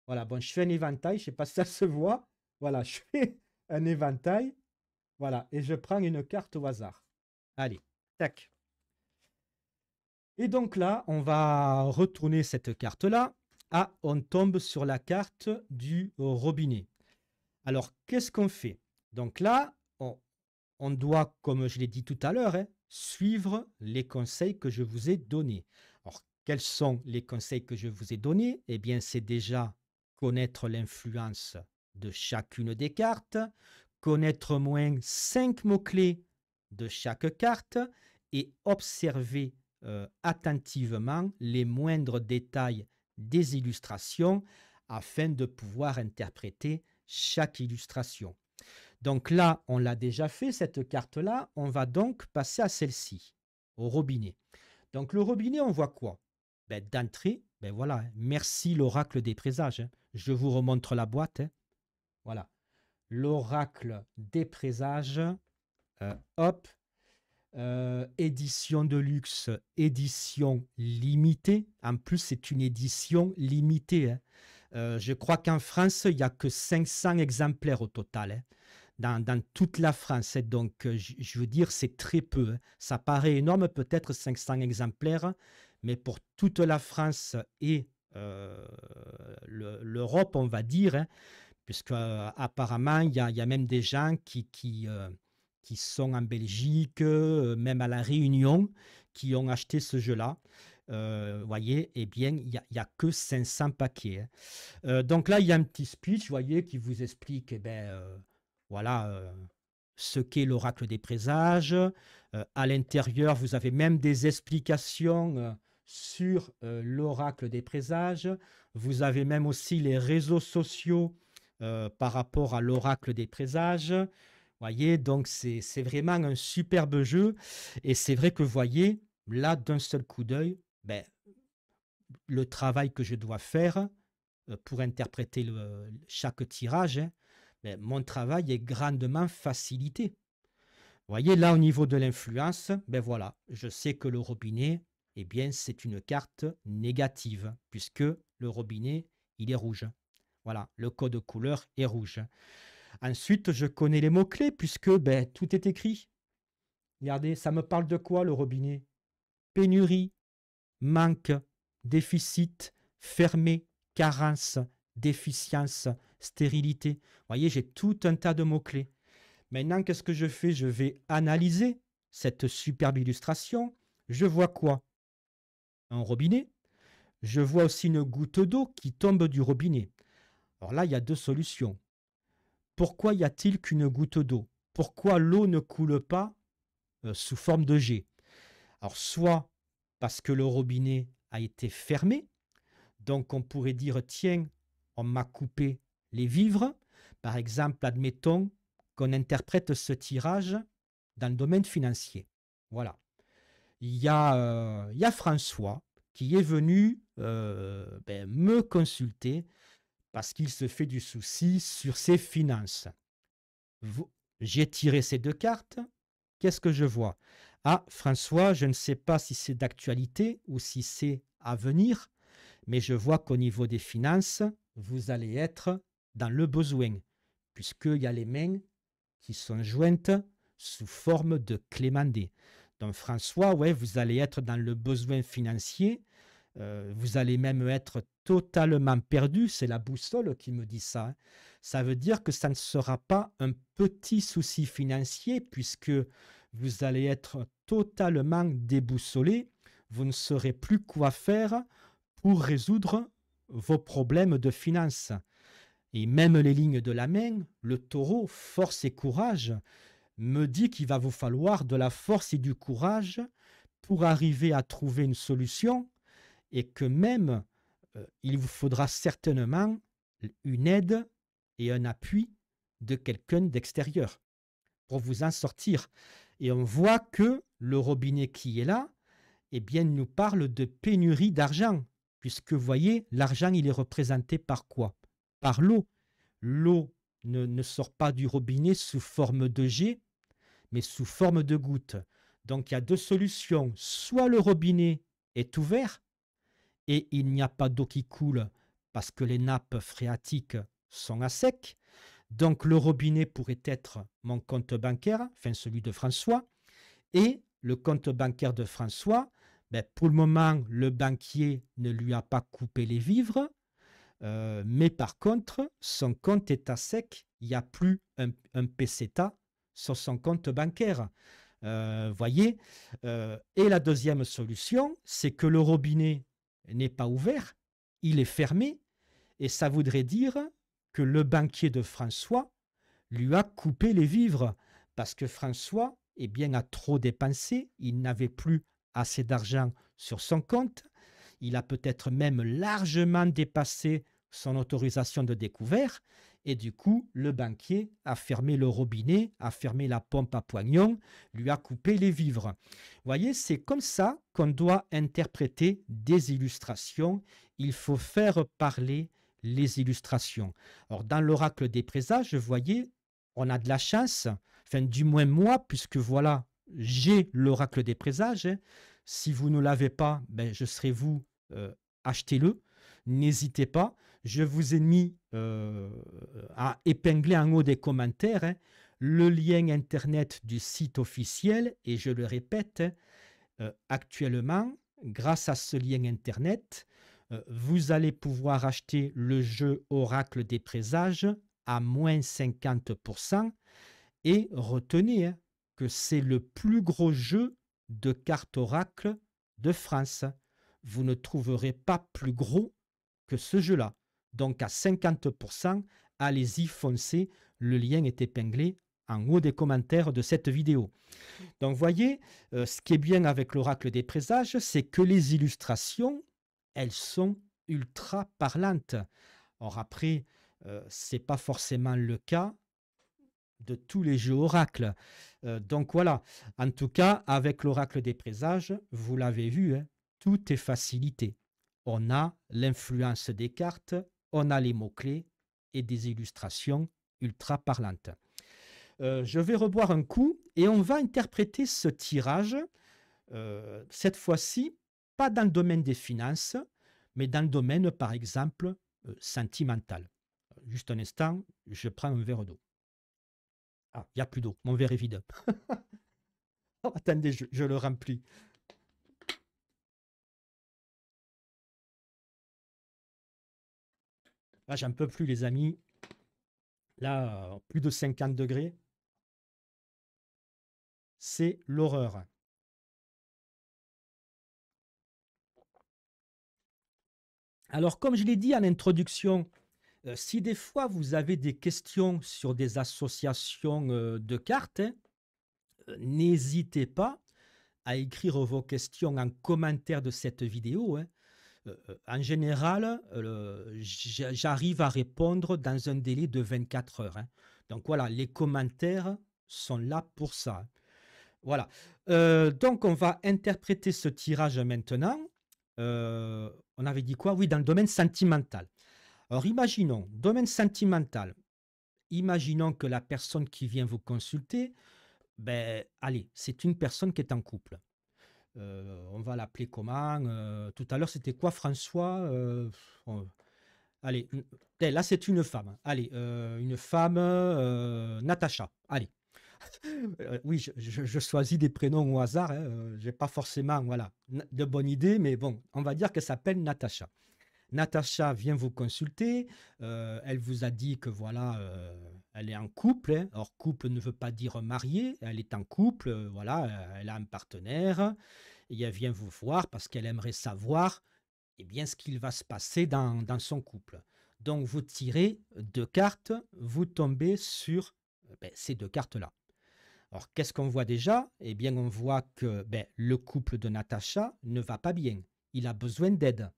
Voilà, bon, je fais un éventail, je sais pas si ça se voit. Voilà, je fais un éventail. Voilà, et je prends une carte au hasard. Allez, tac. Et donc là, on va retourner cette carte-là. Ah, on tombe sur la carte du robinet. Alors, qu'est-ce qu'on fait? Donc là, on doit, comme je l'ai dit tout à l'heure, hein, suivre les conseils que je vous ai donnés. Alors, quels sont les conseils que je vous ai donnés? Eh bien, c'est déjà connaître l'influence de chacune des cartes, connaître au moins 5 mots-clés de chaque carte et observer attentivement les moindres détails des illustrations afin de pouvoir interpréter chaque illustration. Donc là, on l'a déjà fait, cette carte-là. On va donc passer à celle-ci, au robinet. Donc le robinet, on voit quoi? Ben, d'entrée, ben voilà, merci l'oracle des présages, hein. Je vous remontre la boîte, hein. Voilà. l'oracle des présages. Hop, édition de luxe, édition limitée. En plus, c'est une édition limitée, hein. Je crois qu'en France, il n'y a que 500 exemplaires au total, hein, dans toute la France, hein. Donc, je veux dire, c'est très peu, hein. Ça paraît énorme, peut-être 500 exemplaires, mais pour toute la France et l'Europe, on va dire, hein, puisque apparemment, il y a même des gens qui sont en Belgique, même à La Réunion, qui ont acheté ce jeu-là. Vous voyez, eh bien, il y a que 500 paquets, hein. Donc là, il y a un petit speech, vous voyez, qui vous explique, eh ben, voilà, ce qu'est l'oracle des présages. À l'intérieur, vous avez même des explications sur l'oracle des présages. Vous avez même aussi les réseaux sociaux par rapport à l'oracle des présages. Voyez, donc c'est vraiment un superbe jeu. Et c'est vrai que vous voyez, là, d'un seul coup d'œil, ben, le travail que je dois faire pour interpréter chaque tirage, hein, ben, mon travail est grandement facilité. Vous voyez, là, au niveau de l'influence, ben voilà, je sais que le robinet, eh bien, c'est une carte négative, puisque le robinet, il est rouge. Voilà, le code couleur est rouge. Ensuite, je connais les mots-clés, puisque ben, tout est écrit. Regardez, ça me parle de quoi, le robinet? Pénurie, manque, déficit, fermé, carence, déficience, stérilité. Vous voyez, j'ai tout un tas de mots-clés. Maintenant, qu'est-ce que je fais? Je vais analyser cette superbe illustration. Je vois quoi? Un robinet. Je vois aussi une goutte d'eau qui tombe du robinet. Alors là, il y a deux solutions. Pourquoi y a-t-il qu'une goutte d'eau? Pourquoi l'eau ne coule pas sous forme de jet? Alors, soit parce que le robinet a été fermé, donc on pourrait dire, tiens, on m'a coupé les vivres. Par exemple, admettons qu'on interprète ce tirage dans le domaine financier. Voilà. Il y a François qui est venu ben, me consulter parce qu'il se fait du souci sur ses finances. J'ai tiré ces deux cartes. Qu'est-ce que je vois? Ah, François, je ne sais pas si c'est d'actualité ou si c'est à venir, mais je vois qu'au niveau des finances, vous allez être dans le besoin, puisqu'il y a les mains qui sont jointes sous forme de clémendé. Donc François, ouais, vous allez être dans le besoin financier, vous allez même être totalement perdu, c'est la boussole qui me dit ça, hein. Ça veut dire que ça ne sera pas un petit souci financier, puisque vous allez être totalement déboussolé, vous ne saurez plus quoi faire pour résoudre vos problèmes de finances. Et même les lignes de la main, le taureau, force et courage, me dit qu'il va vous falloir de la force et du courage pour arriver à trouver une solution, et que même il vous faudra certainement une aide et un appui de quelqu'un d'extérieur pour vous en sortir. Et on voit que le robinet qui est là, eh bien, nous parle de pénurie d'argent, puisque vous voyez, l'argent, il est représenté par quoi? Par l'eau. L'eau ne sort pas du robinet sous forme de jet, mais sous forme de goutte. Donc, il y a deux solutions. Soit le robinet est ouvert et il n'y a pas d'eau qui coule parce que les nappes phréatiques sont à sec. Donc, le robinet pourrait être mon compte bancaire, enfin celui de François. Et le compte bancaire de François, ben, pour le moment, le banquier ne lui a pas coupé les vivres. Mais par contre, son compte est à sec. Il n'y a plus un peseta sur son compte bancaire. Voyez. Et la deuxième solution, c'est que le robinet n'est pas ouvert, il est fermé, et ça voudrait dire que le banquier de François lui a coupé les vivres, parce que François, eh bien, a trop dépensé, il n'avait plus assez d'argent sur son compte, il a peut-être même largement dépassé son autorisation de découvert, et du coup, le banquier a fermé le robinet, a fermé la pompe à pognon, lui a coupé les vivres. Vous voyez, c'est comme ça qu'on doit interpréter des illustrations. Il faut faire parler les illustrations. Alors, dans l'oracle des présages, vous voyez, on a de la chance, enfin du moins moi, puisque voilà, j'ai l'oracle des présages, hein. Si vous ne l'avez pas, ben, je serai vous, achetez-le. N'hésitez pas. Je vous ai mis à épingler en haut des commentaires, hein, le lien internet du site officiel. Et je le répète, hein, actuellement, grâce à ce lien internet, vous allez pouvoir acheter le jeu Oracle des présages à moins 50%. Et retenez, hein, que c'est le plus gros jeu de cartes Oracle de France. Vous ne trouverez pas plus gros que ce jeu-là. Donc à 50%, allez-y, foncez. Le lien est épinglé en haut des commentaires de cette vidéo. Donc, voyez, ce qui est bien avec l'oracle des présages, c'est que les illustrations, elles sont ultra parlantes. Or, après, ce n'est pas forcément le cas de tous les jeux oracles. Donc, voilà. En tout cas, avec l'oracle des présages, vous l'avez vu, hein, tout est facilité. On a l'influence des cartes, on a les mots-clés et des illustrations ultra parlantes. Je vais reboire un coup et on va interpréter ce tirage, cette fois-ci, pas dans le domaine des finances, mais dans le domaine, par exemple, sentimental. Juste un instant, je prends un verre d'eau. Ah, il n'y a plus d'eau, mon verre est vide. Oh, attendez, je le remplis. Là, j'en peux plus, les amis. Là, plus de 50 degrés. C'est l'horreur. Alors, comme je l'ai dit en introduction, si des fois vous avez des questions sur des associations de cartes, hein, n'hésitez pas à écrire vos questions en commentaire de cette vidéo, hein. En général, j'arrive à répondre dans un délai de 24 heures, hein. Donc voilà, les commentaires sont là pour ça, hein. Voilà. Donc on va interpréter ce tirage maintenant. On avait dit quoi? Oui, dans le domaine sentimental. Alors imaginons, domaine sentimental, imaginons que la personne qui vient vous consulter, ben, allez, c'est une personne qui est en couple. On va l'appeler comment? Tout à l'heure, c'était quoi, François? Allez, là, c'est une femme. Allez, une femme, Natacha. Allez. Oui, je choisis des prénoms au hasard, hein. J'ai pas forcément, voilà, de bonnes idées, mais bon, on va dire qu'elle s'appelle Natacha. Natacha vient vous consulter. Elle vous a dit que voilà, elle est en couple, hein. Or, couple ne veut pas dire marié. Elle est en couple, voilà, elle a un partenaire. Et elle vient vous voir parce qu'elle aimerait savoir, eh bien, ce qu'il va se passer dans son couple. Donc, vous tirez deux cartes, vous tombez sur ben, ces deux cartes-là. Alors, qu'est-ce qu'on voit déjà? Eh bien, on voit que ben, le couple de Natacha ne va pas bien. Il a besoin d'aide.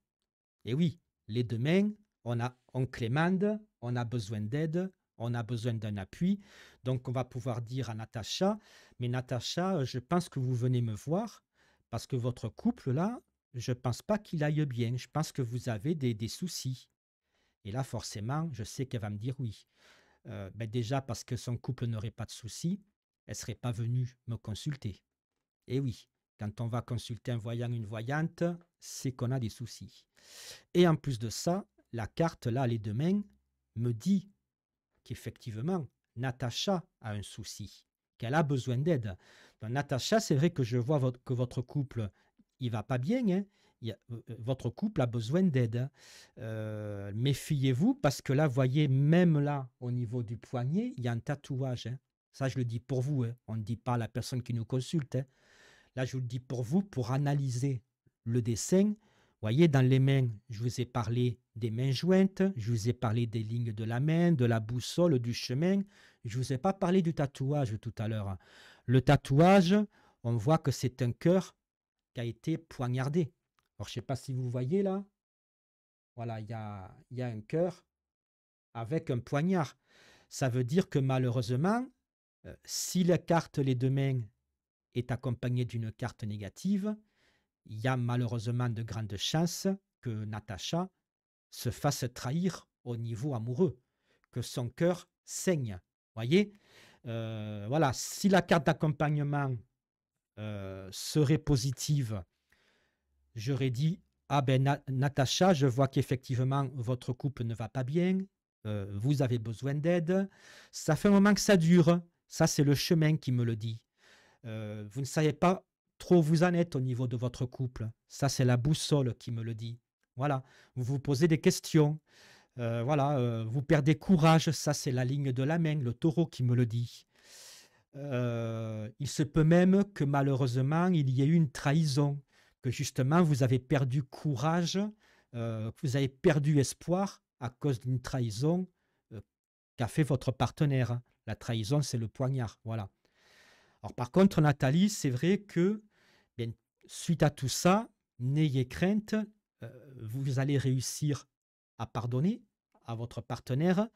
Et oui, les deux mains, on a Clémende, on a besoin d'aide, on a besoin d'un appui. Donc, on va pouvoir dire à Natacha, mais Natacha, je pense que vous venez me voir parce que votre couple, là, je ne pense pas qu'il aille bien. Je pense que vous avez des soucis. Et là, forcément, je sais qu'elle va me dire oui. Ben déjà, parce que son couple n'aurait pas de soucis, elle ne serait pas venue me consulter. Et oui, quand on va consulter un voyant, une voyante, c'est qu'on a des soucis. Et en plus de ça, la carte, là, les deux mains, me dit qu'effectivement, Natacha a un souci, qu'elle a besoin d'aide. Donc, Natacha, c'est vrai que je vois que votre couple, il va pas bien, hein. Votre couple a besoin d'aide, hein. Méfiez-vous parce que là, voyez, même là, au niveau du poignet, il y a un tatouage, hein. Ça, je le dis pour vous, hein. On ne dit pas à la personne qui nous consulte, hein. Là, je vous le dis pour vous, pour analyser le dessin. Vous voyez, dans les mains, je vous ai parlé des mains jointes, je vous ai parlé des lignes de la main, de la boussole, du chemin. Je ne vous ai pas parlé du tatouage tout à l'heure. Le tatouage, on voit que c'est un cœur qui a été poignardé. Alors, je ne sais pas si vous voyez là. Voilà, il y a un cœur avec un poignard. Ça veut dire que malheureusement, si la carte les deux mains est accompagnée d'une carte négative, il y a malheureusement de grandes chances que Natacha se fasse trahir au niveau amoureux, que son cœur saigne. Voyez? Voilà, si la carte d'accompagnement serait positive, j'aurais dit: «Ah ben Natacha, je vois qu'effectivement votre couple ne va pas bien, vous avez besoin d'aide. Ça fait un moment que ça dure. Ça, c'est le chemin qui me le dit. Vous ne savez pas trop où vous en êtes au niveau de votre couple. Ça, c'est la boussole qui me le dit. Voilà, vous vous posez des questions. Voilà, vous perdez courage. Ça, c'est la ligne de la main, le taureau qui me le dit. Il se peut même que malheureusement, il y ait eu une trahison, que justement vous avez perdu courage, que vous avez perdu espoir à cause d'une trahison qu'a fait votre partenaire. La trahison, c'est le poignard. Voilà. Alors par contre, Nathalie, c'est vrai que bien, suite à tout ça, n'ayez crainte, vous allez réussir à pardonner à votre partenaire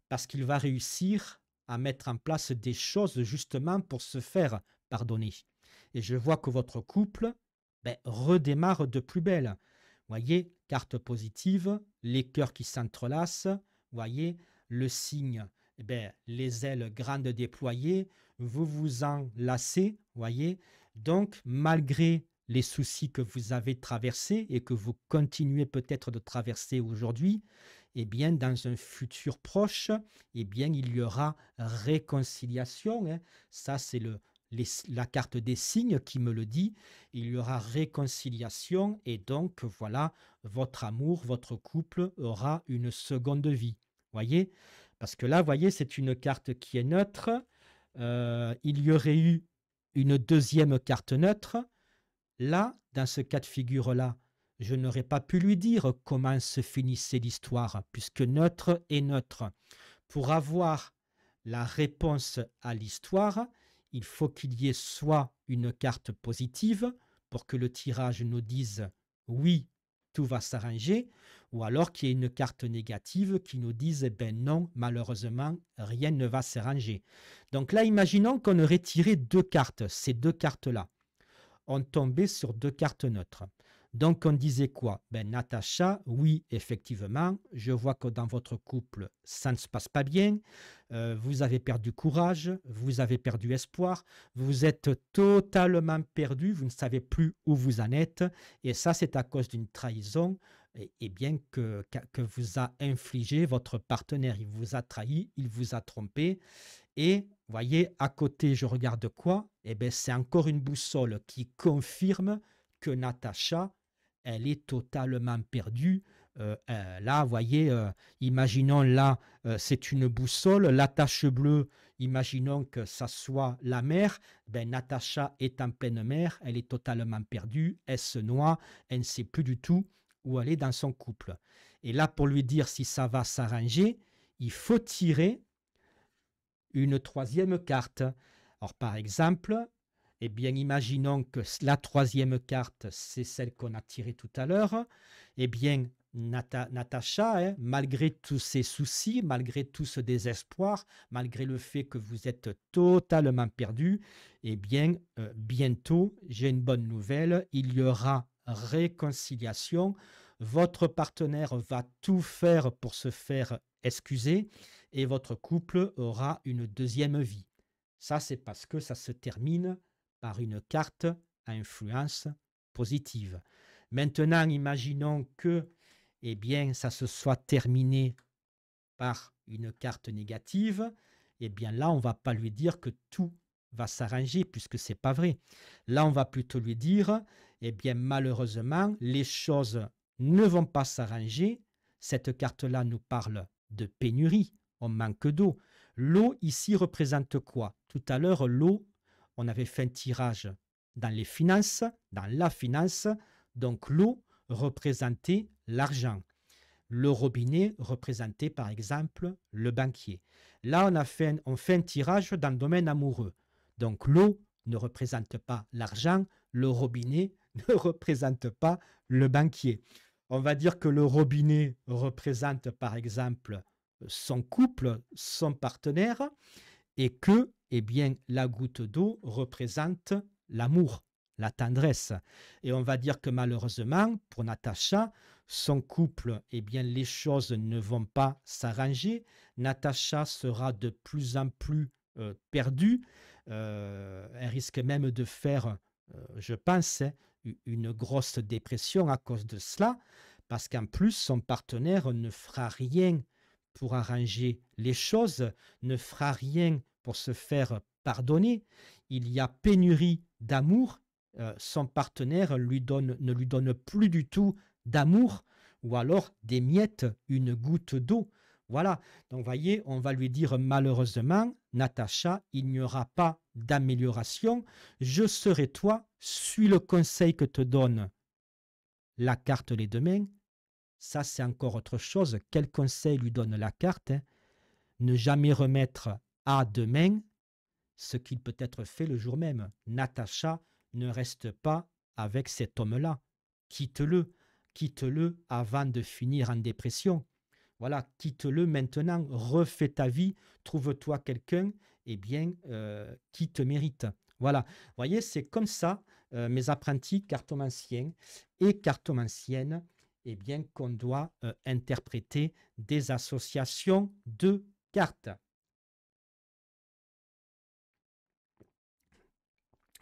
parce qu'il va réussir à mettre en place des choses justement pour se faire pardonner. Et je vois que votre couple redémarre de plus belle. Voyez, carte positive, les cœurs qui s'entrelacent, voyez, le signe, les ailes grandes déployées, vous vous enlacez, voyez. Donc, malgré les soucis que vous avez traversés et que vous continuez peut-être de traverser aujourd'hui, eh bien, dans un futur proche, eh bien, il y aura réconciliation, hein. Ça, c'est la carte des signes qui me le dit. Il y aura réconciliation et donc, voilà, votre amour, votre couple aura une seconde vie. Voyez? Parce que là, voyez, c'est une carte qui est neutre. Il y aurait eu une deuxième carte neutre. Là, dans ce cas de figure-là, je n'aurais pas pu lui dire comment se finissait l'histoire, puisque neutre est neutre. Pour avoir la réponse à l'histoire, il faut qu'il y ait soit une carte positive pour que le tirage nous dise oui, tout va s'arranger, ou alors qu'il y ait une carte négative qui nous dise ben non, malheureusement, rien ne va s'arranger. Donc là, imaginons qu'on aurait tiré deux cartes, ces deux cartes-là. On tombait sur deux cartes neutres. Donc on disait quoi? Ben Natacha, oui, effectivement, je vois que dans votre couple, ça ne se passe pas bien. Vous avez perdu courage, vous avez perdu espoir, vous êtes totalement perdu, vous ne savez plus où vous en êtes. Et ça, c'est à cause d'une trahison bien que vous a infligé votre partenaire. Il vous a trahi, il vous a trompé. Et voyez, à côté, je regarde quoi? Eh bien, c'est encore une boussole qui confirme que Natacha, elle est totalement perdue. Là, voyez, imaginons là, c'est une boussole. La tache bleue, imaginons que ça soit la mer. Ben, Natacha est en pleine mer, elle est totalement perdue, elle se noie, elle ne sait plus du tout où elle est dans son couple. Et là, pour lui dire si ça va s'arranger, il faut tirer une troisième carte. Alors, par exemple, eh bien, imaginons que la troisième carte, c'est celle qu'on a tirée tout à l'heure. Eh bien, Natacha, hein, malgré tous ces soucis, malgré tout ce désespoir, malgré le fait que vous êtes totalement perdu, eh bien, bientôt, j'ai une bonne nouvelle, il y aura réconciliation. Votre partenaire va tout faire pour se faire excuser et votre couple aura une deuxième vie. Ça, c'est parce que ça se termine par une carte à influence positive. Maintenant, imaginons que eh bien, ça se soit terminé par une carte négative. Eh bien, là, on ne va pas lui dire que tout va s'arranger puisque ce n'est pas vrai. Là, on va plutôt lui dire, eh bien, malheureusement, les choses ne vont pas s'arranger. Cette carte-là nous parle de pénurie. On manque d'eau. L'eau ici représente quoi? Tout à l'heure, l'eau, on avait fait un tirage dans les finances, dans la finance. Donc l'eau représentait l'argent. Le robinet représentait par exemple le banquier. Là, on fait un tirage dans le domaine amoureux. Donc l'eau ne représente pas l'argent, le robinet ne représente pas le banquier. On va dire que le robinet représente par exemple son couple, son partenaire, et que eh bien, la goutte d'eau représente l'amour, la tendresse. Et on va dire que malheureusement, pour Natacha, son couple, eh bien, les choses ne vont pas s'arranger. Natacha sera de plus en plus perdue. Elle risque même de faire, je pense, hein, une grosse dépression à cause de cela, parce qu'en plus, son partenaire ne fera rien pour arranger les choses, ne fera rien pour se faire pardonner. Il y a pénurie d'amour. Son partenaire ne lui donne plus du tout d'amour, ou alors des miettes, une goutte d'eau. Voilà, donc voyez, on va lui dire malheureusement, Natacha, il n'y aura pas d'amélioration, je serai toi, suis le conseil que te donne la carte les deux mains. Ça, c'est encore autre chose. Quel conseil lui donne la carte, hein? Ne jamais remettre à demain ce qu'il peut être fait le jour même. Natacha, ne reste pas avec cet homme-là. Quitte-le. Quitte-le avant de finir en dépression. Voilà, quitte-le maintenant, refais ta vie, trouve-toi quelqu'un, eh bien, qui te mérite. Voilà, vous voyez, c'est comme ça, mes apprentis cartomanciens et cartomanciennes, eh bien, qu'on doit interpréter des associations de cartes.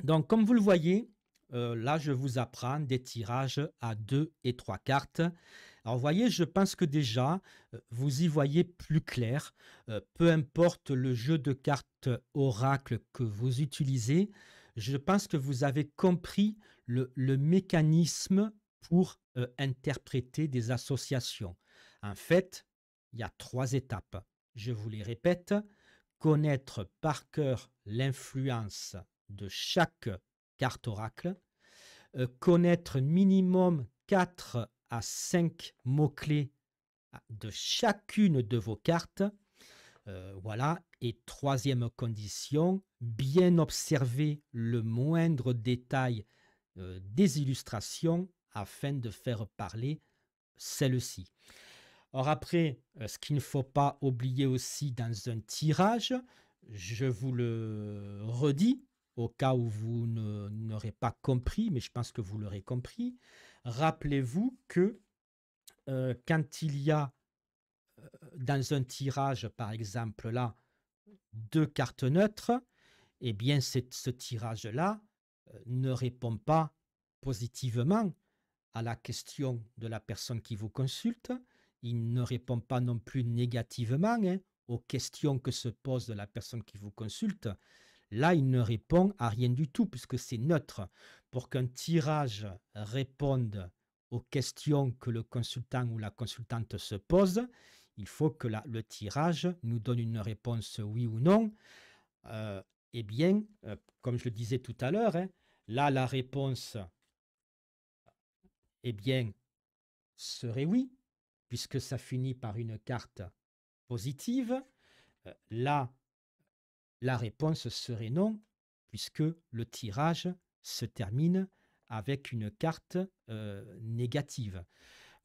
Donc, comme vous le voyez, là, je vous apprends des tirages à 2 et 3 cartes. Alors, vous voyez, je pense que déjà, vous y voyez plus clair. Peu importe le jeu de cartes oracle que vous utilisez, je pense que vous avez compris le mécanisme pour interpréter des associations. En fait, il y a 3 étapes. Je vous les répète. Connaître par cœur l'influence de chaque carte oracle, connaître minimum 4 à 5 mots-clés de chacune de vos cartes. Voilà. Et troisième condition, bien observer le moindre détail des illustrations afin de faire parler celle-ci. Or après, ce qu'il ne faut pas oublier aussi dans un tirage, je vous le redis, au cas où vous n'aurez pas compris, mais je pense que vous l'aurez compris, rappelez-vous que quand il y a dans un tirage, par exemple là, 2 cartes neutres, eh bien ce tirage-là ne répond pas positivement à la question de la personne qui vous consulte. Il ne répond pas non plus négativement aux questions que se pose la personne qui vous consulte. Là, il ne répond à rien du tout puisque c'est neutre. Pour qu'un tirage réponde aux questions que le consultant ou la consultante se pose, il faut que le tirage nous donne une réponse oui ou non. Eh bien, comme je le disais tout à l'heure, là, la réponse, eh bien, serait oui, puisque ça finit par une carte positive. Là, la réponse serait non, puisque le tirage se termine avec une carte négative.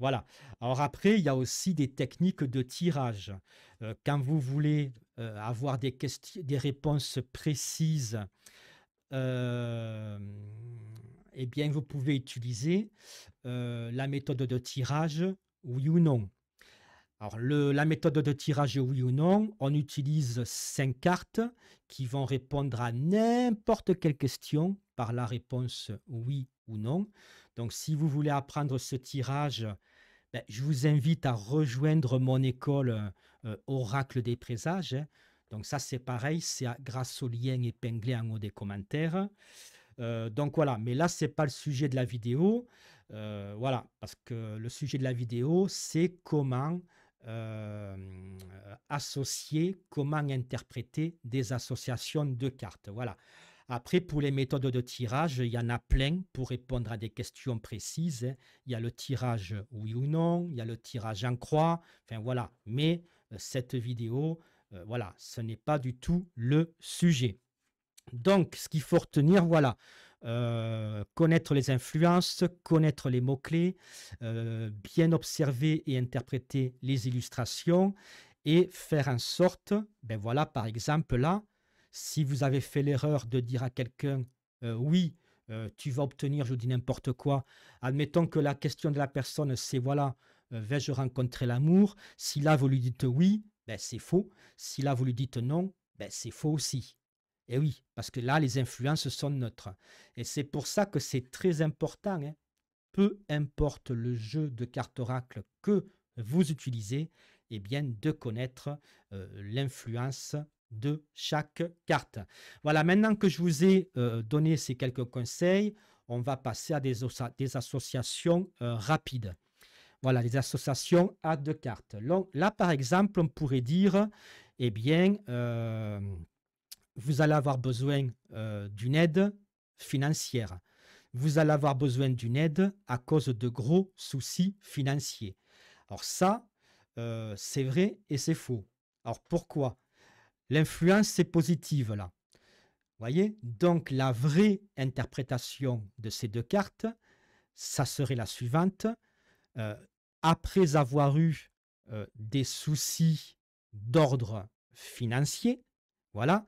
Voilà. Alors après, il y a aussi des techniques de tirage. Quand vous voulez avoir des réponses précises, eh bien, vous pouvez utiliser la méthode de tirage oui ou non. Alors, la méthode de tirage oui ou non, on utilise 5 cartes qui vont répondre à n'importe quelle question par la réponse oui ou non. Donc, si vous voulez apprendre ce tirage, ben, je vous invite à rejoindre mon école Oracle des Présages. Donc, ça, c'est pareil, c'est grâce au lien épinglé en haut des commentaires. Donc voilà, mais là, ce n'est pas le sujet de la vidéo. Voilà, parce que le sujet de la vidéo, c'est comment associer, comment interpréter des associations de cartes. Voilà. Après, pour les méthodes de tirage, il y en a plein pour répondre à des questions précises. Il y a le tirage oui ou non, il y a le tirage en croix. Enfin voilà, mais cette vidéo, voilà, ce n'est pas du tout le sujet. Donc, ce qu'il faut retenir, voilà, connaître les influences, connaître les mots-clés, bien observer et interpréter les illustrations et faire en sorte, ben voilà, par exemple là, si vous avez fait l'erreur de dire à quelqu'un oui, tu vas obtenir, je dis n'importe quoi. Admettons que la question de la personne, c'est voilà, vais-je rencontrer l'amour? Si là, vous lui dites oui, ben, c'est faux. Si là, vous lui dites non, ben, c'est faux aussi. Et oui, parce que là, les influences sont neutres. Et c'est pour ça que c'est très important, hein, peu importe le jeu de cartes oracle que vous utilisez, eh bien, de connaître l'influence de chaque carte. Voilà, maintenant que je vous ai donné ces quelques conseils, on va passer à des associations rapides. Voilà, les associations à deux cartes. Là, par exemple, on pourrait dire, eh bien, vous allez avoir besoin d'une aide financière. Vous allez avoir besoin d'une aide à cause de gros soucis financiers. Alors ça, c'est vrai et c'est faux. Alors pourquoi? L'influence, c'est positive là. Voyez? Donc la vraie interprétation de ces deux cartes, ça serait la suivante. Euh, Après avoir eu des soucis d'ordre financier, voilà,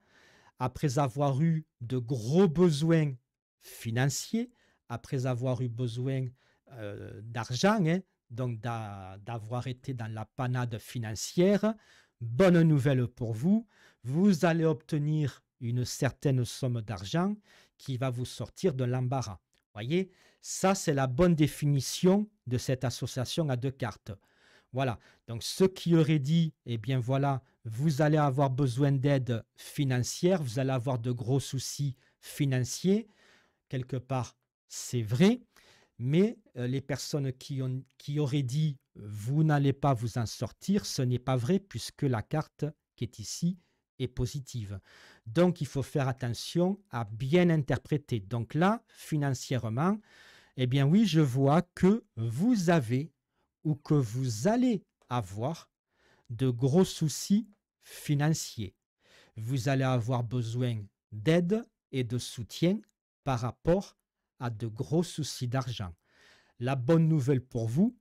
après avoir eu de gros besoins financiers, après avoir eu besoin d'argent, hein, donc d'avoir été dans la panade financière, bonne nouvelle pour vous, vous allez obtenir une certaine somme d'argent qui va vous sortir de l'embarras. Voyez, ça c'est la bonne définition de cette association à deux cartes. Voilà, donc ce qui aurait dit, eh bien voilà, vous allez avoir besoin d'aide financière, vous allez avoir de gros soucis financiers, quelque part c'est vrai, mais les personnes qui auraient dit vous n'allez pas vous en sortir, ce n'est pas vrai puisque la carte qui est ici est positive. Donc il faut faire attention à bien interpréter. Donc là, financièrement, eh bien oui, je vois que vous avez ou que vous allez avoir de gros soucis financiers. Vous allez avoir besoin d'aide et de soutien par rapport à de gros soucis d'argent. La bonne nouvelle pour vous,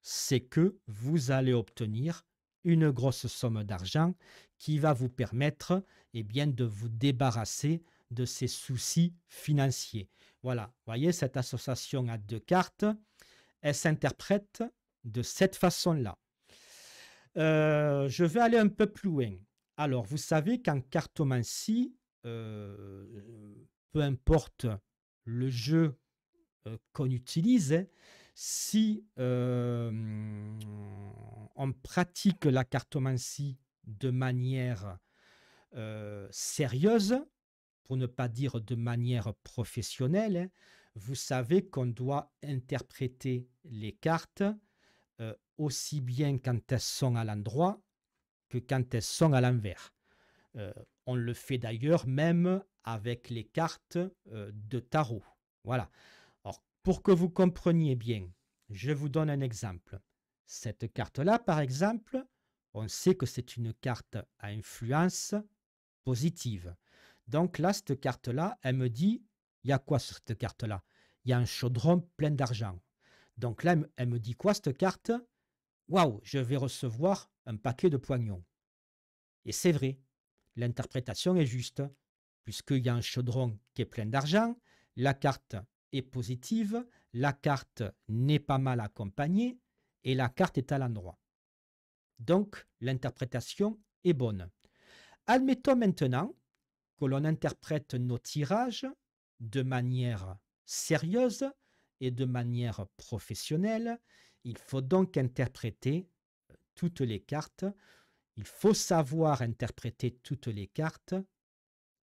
c'est que vous allez obtenir une grosse somme d'argent qui va vous permettre eh bien, de vous débarrasser de ces soucis financiers. Voilà, vous voyez, cette association à deux cartes, elle s'interprète de cette façon-là. Je vais aller un peu plus loin. Alors, vous savez qu'en cartomancie, peu importe le jeu qu'on utilise, hein, si on pratique la cartomancie de manière sérieuse, pour ne pas dire de manière professionnelle, hein, vous savez qu'on doit interpréter les cartes aussi bien quand elles sont à l'endroit que quand elles sont à l'envers. On le fait d'ailleurs même avec les cartes de tarot. Voilà. Alors, pour que vous compreniez bien, je vous donne un exemple. Cette carte-là, par exemple, on sait que c'est une carte à influence positive. Donc là, cette carte-là, elle me dit, il y a quoi sur cette carte-là? Il y a un chaudron plein d'argent. Donc là, elle me dit quoi, cette carte? Waouh, je vais recevoir un paquet de poignons. Et c'est vrai, l'interprétation est juste, puisqu'il y a un chaudron qui est plein d'argent, la carte est positive, la carte n'est pas mal accompagnée et la carte est à l'endroit. Donc, l'interprétation est bonne. Admettons maintenant que l'on interprète nos tirages de manière sérieuse et de manière professionnelle. Il faut donc interpréter toutes les cartes. Il faut savoir interpréter toutes les cartes,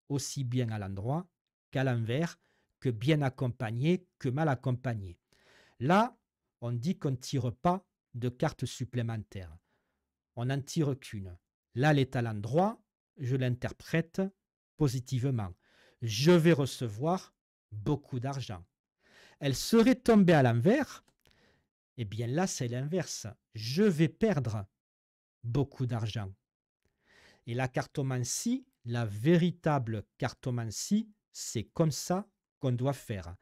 aussi bien à l'endroit qu'à l'envers, que bien accompagnées que mal accompagnées. Là, on dit qu'on ne tire pas de cartes supplémentaires. On n'en tire qu'une. Là, elle est à l'endroit, je l'interprète positivement. Je vais recevoir beaucoup d'argent. Elle serait tombée à l'envers, eh bien là, c'est l'inverse. Je vais perdre beaucoup d'argent. Et la cartomancie, la véritable cartomancie, c'est comme ça qu'on doit faire.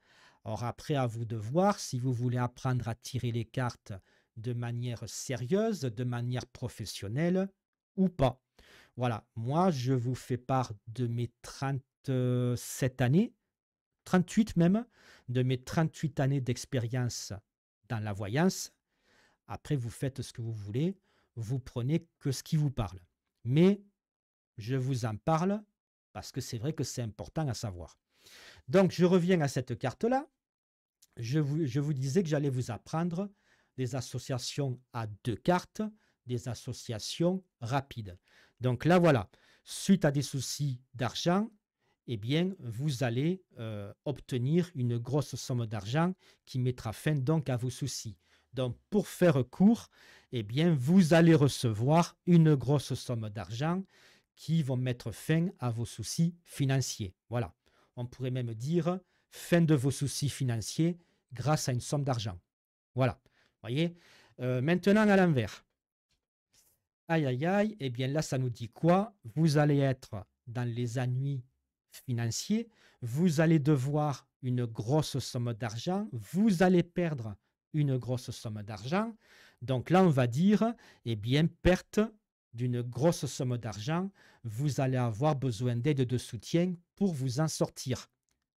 Alors après, à vous de voir si vous voulez apprendre à tirer les cartes de manière sérieuse, de manière professionnelle ou pas. Voilà, moi je vous fais part de mes 37 années, 38 même, de mes 38 années d'expérience dans la voyance. Après, vous faites ce que vous voulez, vous prenez que ce qui vous parle. Mais je vous en parle parce que c'est vrai que c'est important à savoir. Donc, je reviens à cette carte-là. Je vous disais que j'allais vous apprendre des associations à 2 cartes, des associations rapides. Donc là, voilà, suite à des soucis d'argent, eh bien, vous allez obtenir une grosse somme d'argent qui mettra fin donc à vos soucis. Donc, pour faire court, eh bien, vous allez recevoir une grosse somme d'argent qui vont mettre fin à vos soucis financiers. Voilà. On pourrait même dire fin de vos soucis financiers grâce à une somme d'argent. Voilà. Voyez. Maintenant, à l'envers. Aïe, aïe, aïe. Eh bien, là, ça nous dit quoi? Vous allez être dans les ennuis financiers. Vous allez devoir une grosse somme d'argent. Vous allez perdre une grosse somme d'argent. Donc là, on va dire, eh bien, perte d'une grosse somme d'argent. Vous allez avoir besoin d'aide, de soutien pour vous en sortir.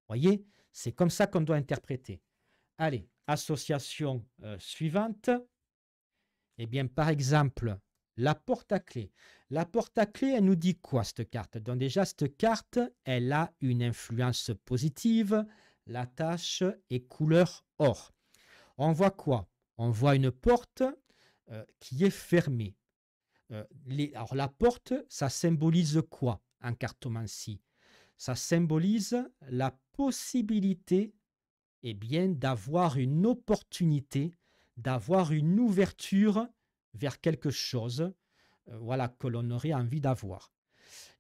Voyez, c'est comme ça qu'on doit interpréter. Allez, association suivante. Eh bien, par exemple, la porte à clé. La porte à clé, elle nous dit quoi, cette carte? Donc déjà, cette carte, elle a une influence positive. La tâche est couleur or. On voit quoi? On voit une porte qui est fermée. Alors, la porte, ça symbolise quoi en cartomancie? Ça symbolise la possibilité, eh bien, d'avoir une opportunité, d'avoir une ouverture vers quelque chose voilà, que l'on aurait envie d'avoir.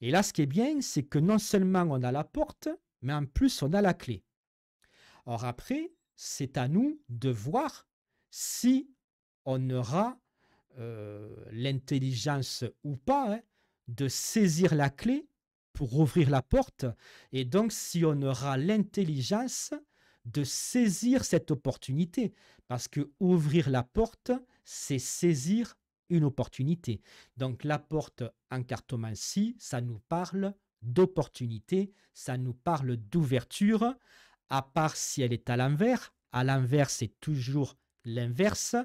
Et là, ce qui est bien, c'est que non seulement on a la porte, mais en plus on a la clé. Or après, c'est à nous de voir si on aura l'intelligence ou pas de saisir la clé pour ouvrir la porte, et donc si on aura l'intelligence de saisir cette opportunité, parce que ouvrir la porte, c'est saisir une opportunité. Donc la porte en cartomancie, ça nous parle d'opportunité, ça nous parle d'ouverture, à part si elle est à l'envers. À l'envers, c'est toujours l'inverse.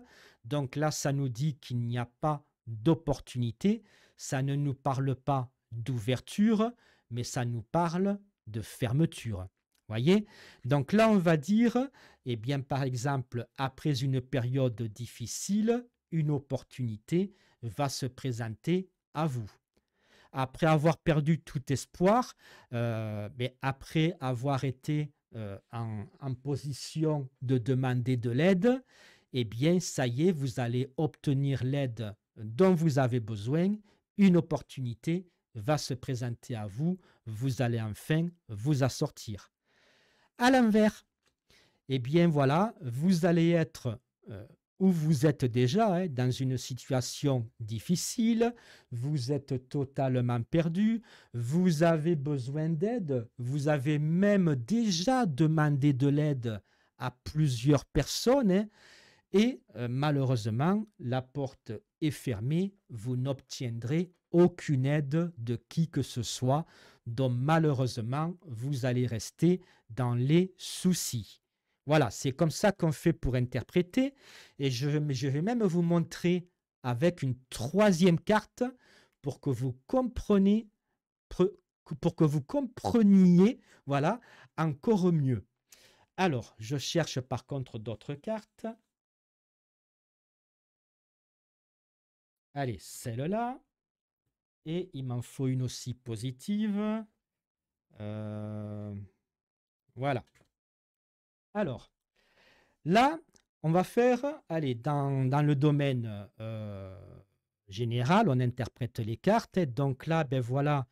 Donc là, ça nous dit qu'il n'y a pas d'opportunité, ça ne nous parle pas d'ouverture, mais ça nous parle de fermeture. Voyez? Donc là, on va dire, eh bien, par exemple, après une période difficile, une opportunité va se présenter à vous. Après avoir perdu tout espoir, mais après avoir été en position de demander de l'aide, eh bien, ça y est, vous allez obtenir l'aide dont vous avez besoin. Une opportunité va se présenter à vous. Vous allez enfin vous en sortir. À l'inverse, eh bien voilà, vous allez être où vous êtes déjà dans une situation difficile, vous êtes totalement perdu, vous avez besoin d'aide, vous avez même déjà demandé de l'aide à plusieurs personnes et malheureusement, la porte est fermée, vous n'obtiendrez aucune aide de qui que ce soit, donc malheureusement, vous allez rester dans les soucis. Voilà, c'est comme ça qu'on fait pour interpréter. Et je vais même vous montrer avec une troisième carte pour que vous compreniez, voilà, encore mieux. Alors, je cherche par contre d'autres cartes. Allez, celle-là. Et il m'en faut une aussi positive. Voilà. Alors, là, on va faire, allez, dans le domaine général, on interprète les cartes. Donc là, ben voilà,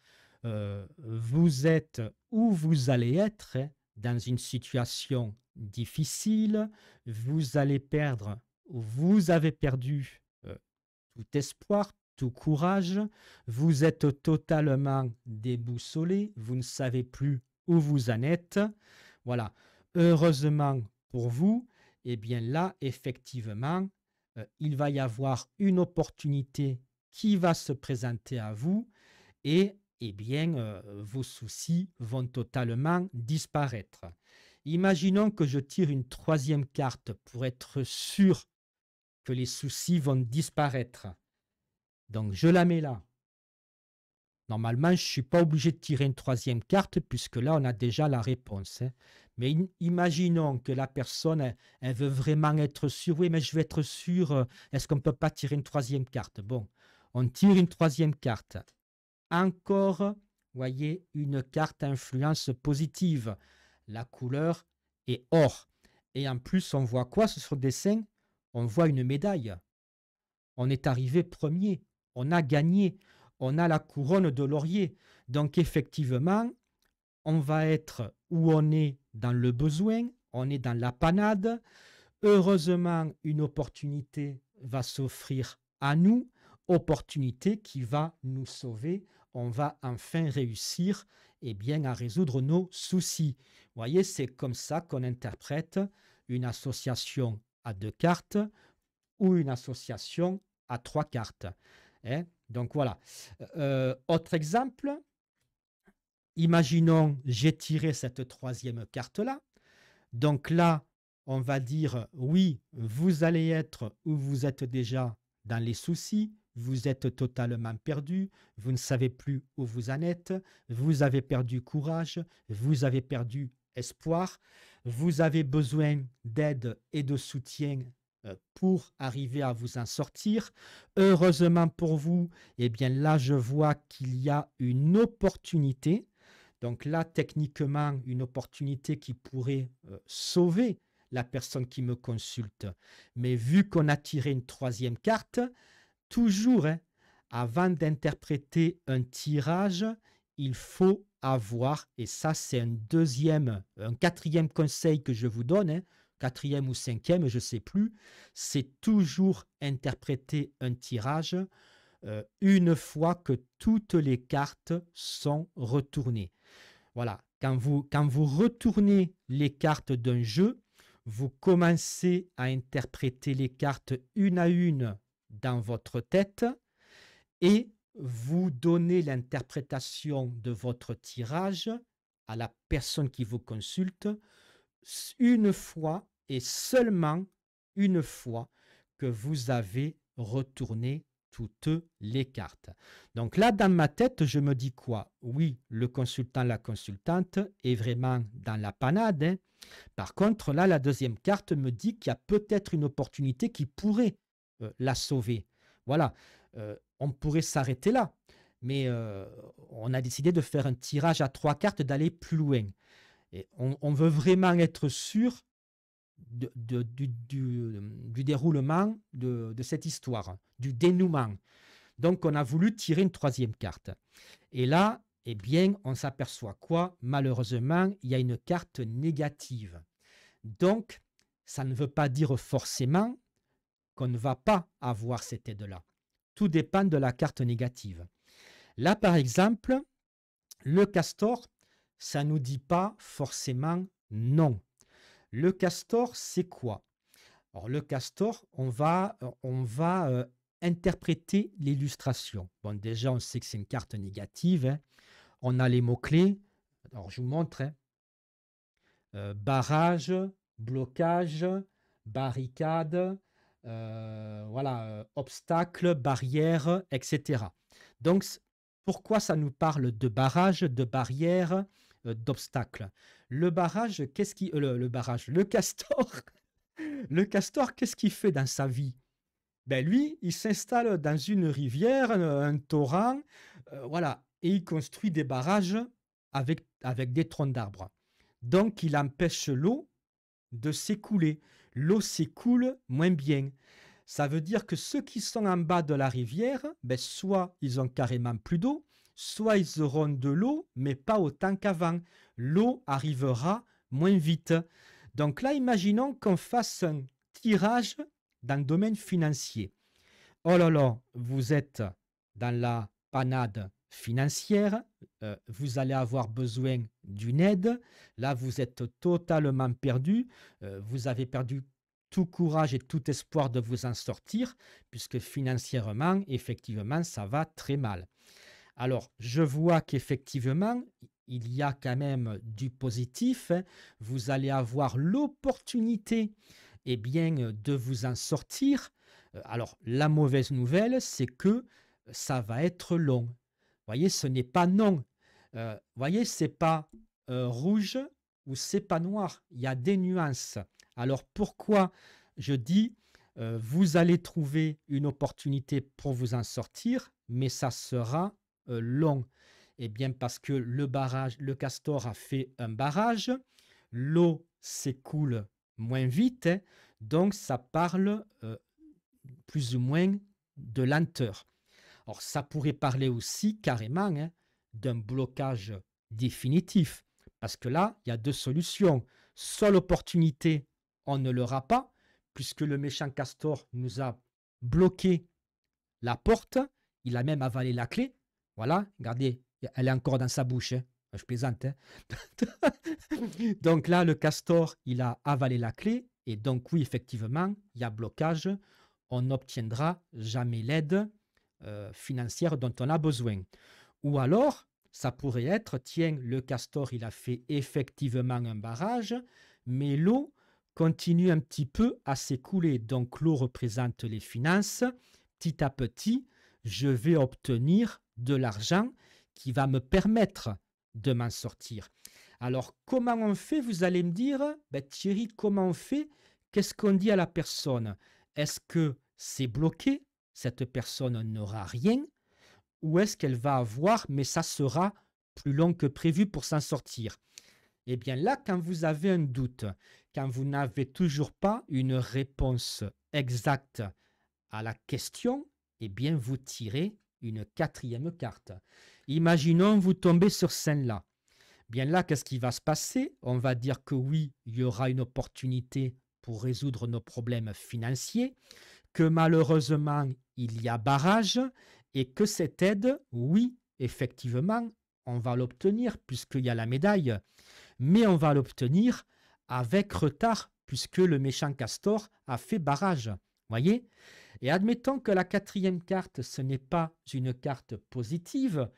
vous êtes où vous allez être dans une situation difficile. Vous allez perdre, ou vous avez perdu tout espoir, tout courage. Vous êtes totalement déboussolé. Vous ne savez plus où vous en êtes. Voilà. Heureusement pour vous, eh bien là, effectivement, il va y avoir une opportunité qui va se présenter à vous et eh bien, vos soucis vont totalement disparaître. Imaginons que je tire une troisième carte pour être sûr que les soucis vont disparaître. Donc, je la mets là. Normalement, je ne suis pas obligé de tirer une troisième carte puisque là, on a déjà la réponse, hein. Mais imaginons que la personne, elle veut vraiment être sûre. Oui, mais je veux être sûr. Est-ce qu'on ne peut pas tirer une troisième carte? Bon, on tire une troisième carte. Encore, voyez, une carte à influence positive. La couleur est or. Et en plus, on voit quoi sur le dessin? On voit une médaille. On est arrivé premier. On a gagné. On a la couronne de laurier. Donc effectivement, on va être où on est dans le besoin, on est dans la panade. Heureusement, une opportunité va s'offrir à nous, opportunité qui va nous sauver. On va enfin réussir bien, à résoudre nos soucis. Vous voyez, c'est comme ça qu'on interprète une association à 2 cartes ou une association à 3 cartes, hein. Donc voilà. Autre exemple, imaginons j'ai tiré cette troisième carte-là. Donc là, on va dire oui, vous allez être où vous êtes déjà dans les soucis, vous êtes totalement perdu, vous ne savez plus où vous en êtes, vous avez perdu courage, vous avez perdu espoir, vous avez besoin d'aide et de soutien pour arriver à vous en sortir. Heureusement pour vous, eh bien là, je vois qu'il y a une opportunité. Donc là, techniquement, une opportunité qui pourrait sauver la personne qui me consulte. Mais vu qu'on a tiré une troisième carte, toujours, hein, avant d'interpréter un tirage, il faut avoir, et ça c'est un quatrième conseil que je vous donne, hein, quatrième ou cinquième, je ne sais plus, c'est toujours interpréter un tirage une fois que toutes les cartes sont retournées. Voilà, quand vous retournez les cartes d'un jeu, vous commencez à interpréter les cartes une à une dans votre tête et vous donnez l'interprétation de votre tirage à la personne qui vous consulte une fois et seulement une fois que vous avez retourné toutes les cartes. Donc là, dans ma tête, je me dis quoi? Oui, le consultant, la consultante est vraiment dans la panade, hein. Par contre, là, la deuxième carte me dit qu'il y a peut-être une opportunité qui pourrait la sauver. Voilà, on pourrait s'arrêter là, mais on a décidé de faire un tirage à 3 cartes, d'aller plus loin. Et on veut vraiment être sûr du déroulement de cette histoire, du dénouement. Donc, on a voulu tirer une troisième carte. Et là, eh bien, on s'aperçoit quoi? Malheureusement, il y a une carte négative. Donc, ça ne veut pas dire forcément qu'on ne va pas avoir cette aide-là. Tout dépend de la carte négative. Là, par exemple, le castor, ça ne nous dit pas forcément non. Le castor, c'est quoi? Alors, le castor, on va interpréter l'illustration. Bon, déjà, on sait que c'est une carte négative, hein. On a les mots-clés. Alors, je vous montre, hein. Barrage, blocage, barricade, voilà, obstacle, barrière, etc. Donc, pourquoi ça nous parle de barrage, de barrière, d'obstacle? Le barrage, qu'est-ce qui... le barrage, le castor, le castor, qu'est-ce qu'il fait dans sa vie? Ben lui, il s'installe dans une rivière, un torrent, voilà, et il construit des barrages avec des troncs d'arbres. Donc, il empêche l'eau de s'écouler. L'eau s'écoule moins bien. Ça veut dire que ceux qui sont en bas de la rivière, ben, soit ils ont carrément plus d'eau, soit ils auront de l'eau, mais pas autant qu'avant. L'eau arrivera moins vite. Donc là, imaginons qu'on fasse un tirage dans le domaine financier. Oh là là, vous êtes dans la panade financière, vous allez avoir besoin d'une aide. Là, vous êtes totalement perdu. Vous avez perdu tout courage et tout espoir de vous en sortir, puisque financièrement, effectivement, ça va très mal. Alors, je vois qu'effectivement, il y a quand même du positif, hein. Vous allez avoir l'opportunité, eh bien, de vous en sortir. Alors, la mauvaise nouvelle, c'est que ça va être long. Vous voyez, ce n'est pas non. Vous voyez, c'est pas rouge ou c'est pas noir. Il y a des nuances. Alors, pourquoi je dis vous allez trouver une opportunité pour vous en sortir, mais ça sera long? Eh bien, parce que le castor a fait un barrage, l'eau s'écoule moins vite, hein, donc ça parle plus ou moins de lenteur. Alors, ça pourrait parler aussi carrément, hein, d'un blocage définitif, parce que là, il y a deux solutions. Soit l'opportunité, on ne l'aura pas, puisque le méchant castor nous a bloqué la porte, il a même avalé la clé. Voilà, regardez, elle est encore dans sa bouche, hein. Je plaisante, hein. Donc là, le castor, il a avalé la clé, et donc oui, effectivement, il y a blocage. On n'obtiendra jamais l'aide financière dont on a besoin. Ou alors, ça pourrait être, tiens, le castor, il a fait effectivement un barrage, mais l'eau continue un petit peu à s'écouler. Donc l'eau représente les finances. Petit à petit, je vais obtenir de l'argent qui va me permettre de m'en sortir. Alors, comment on fait? Vous allez me dire, ben, Thierry, comment on fait? Qu'est-ce qu'on dit à la personne? Est-ce que c'est bloqué? Cette personne n'aura rien? Ou est-ce qu'elle va avoir, mais ça sera plus long que prévu pour s'en sortir? Eh bien là, quand vous avez un doute, quand vous n'avez toujours pas une réponse exacte à la question, eh bien vous tirez une quatrième carte. Imaginons vous tombez sur celle-là. Bien là, qu'est-ce qui va se passer? On va dire que oui, il y aura une opportunité pour résoudre nos problèmes financiers, que malheureusement, il y a barrage et que cette aide, oui, effectivement, on va l'obtenir puisqu'il y a la médaille, mais on va l'obtenir avec retard puisque le méchant castor a fait barrage. Voyez? Et admettons que la quatrième carte, ce n'est pas une carte positive,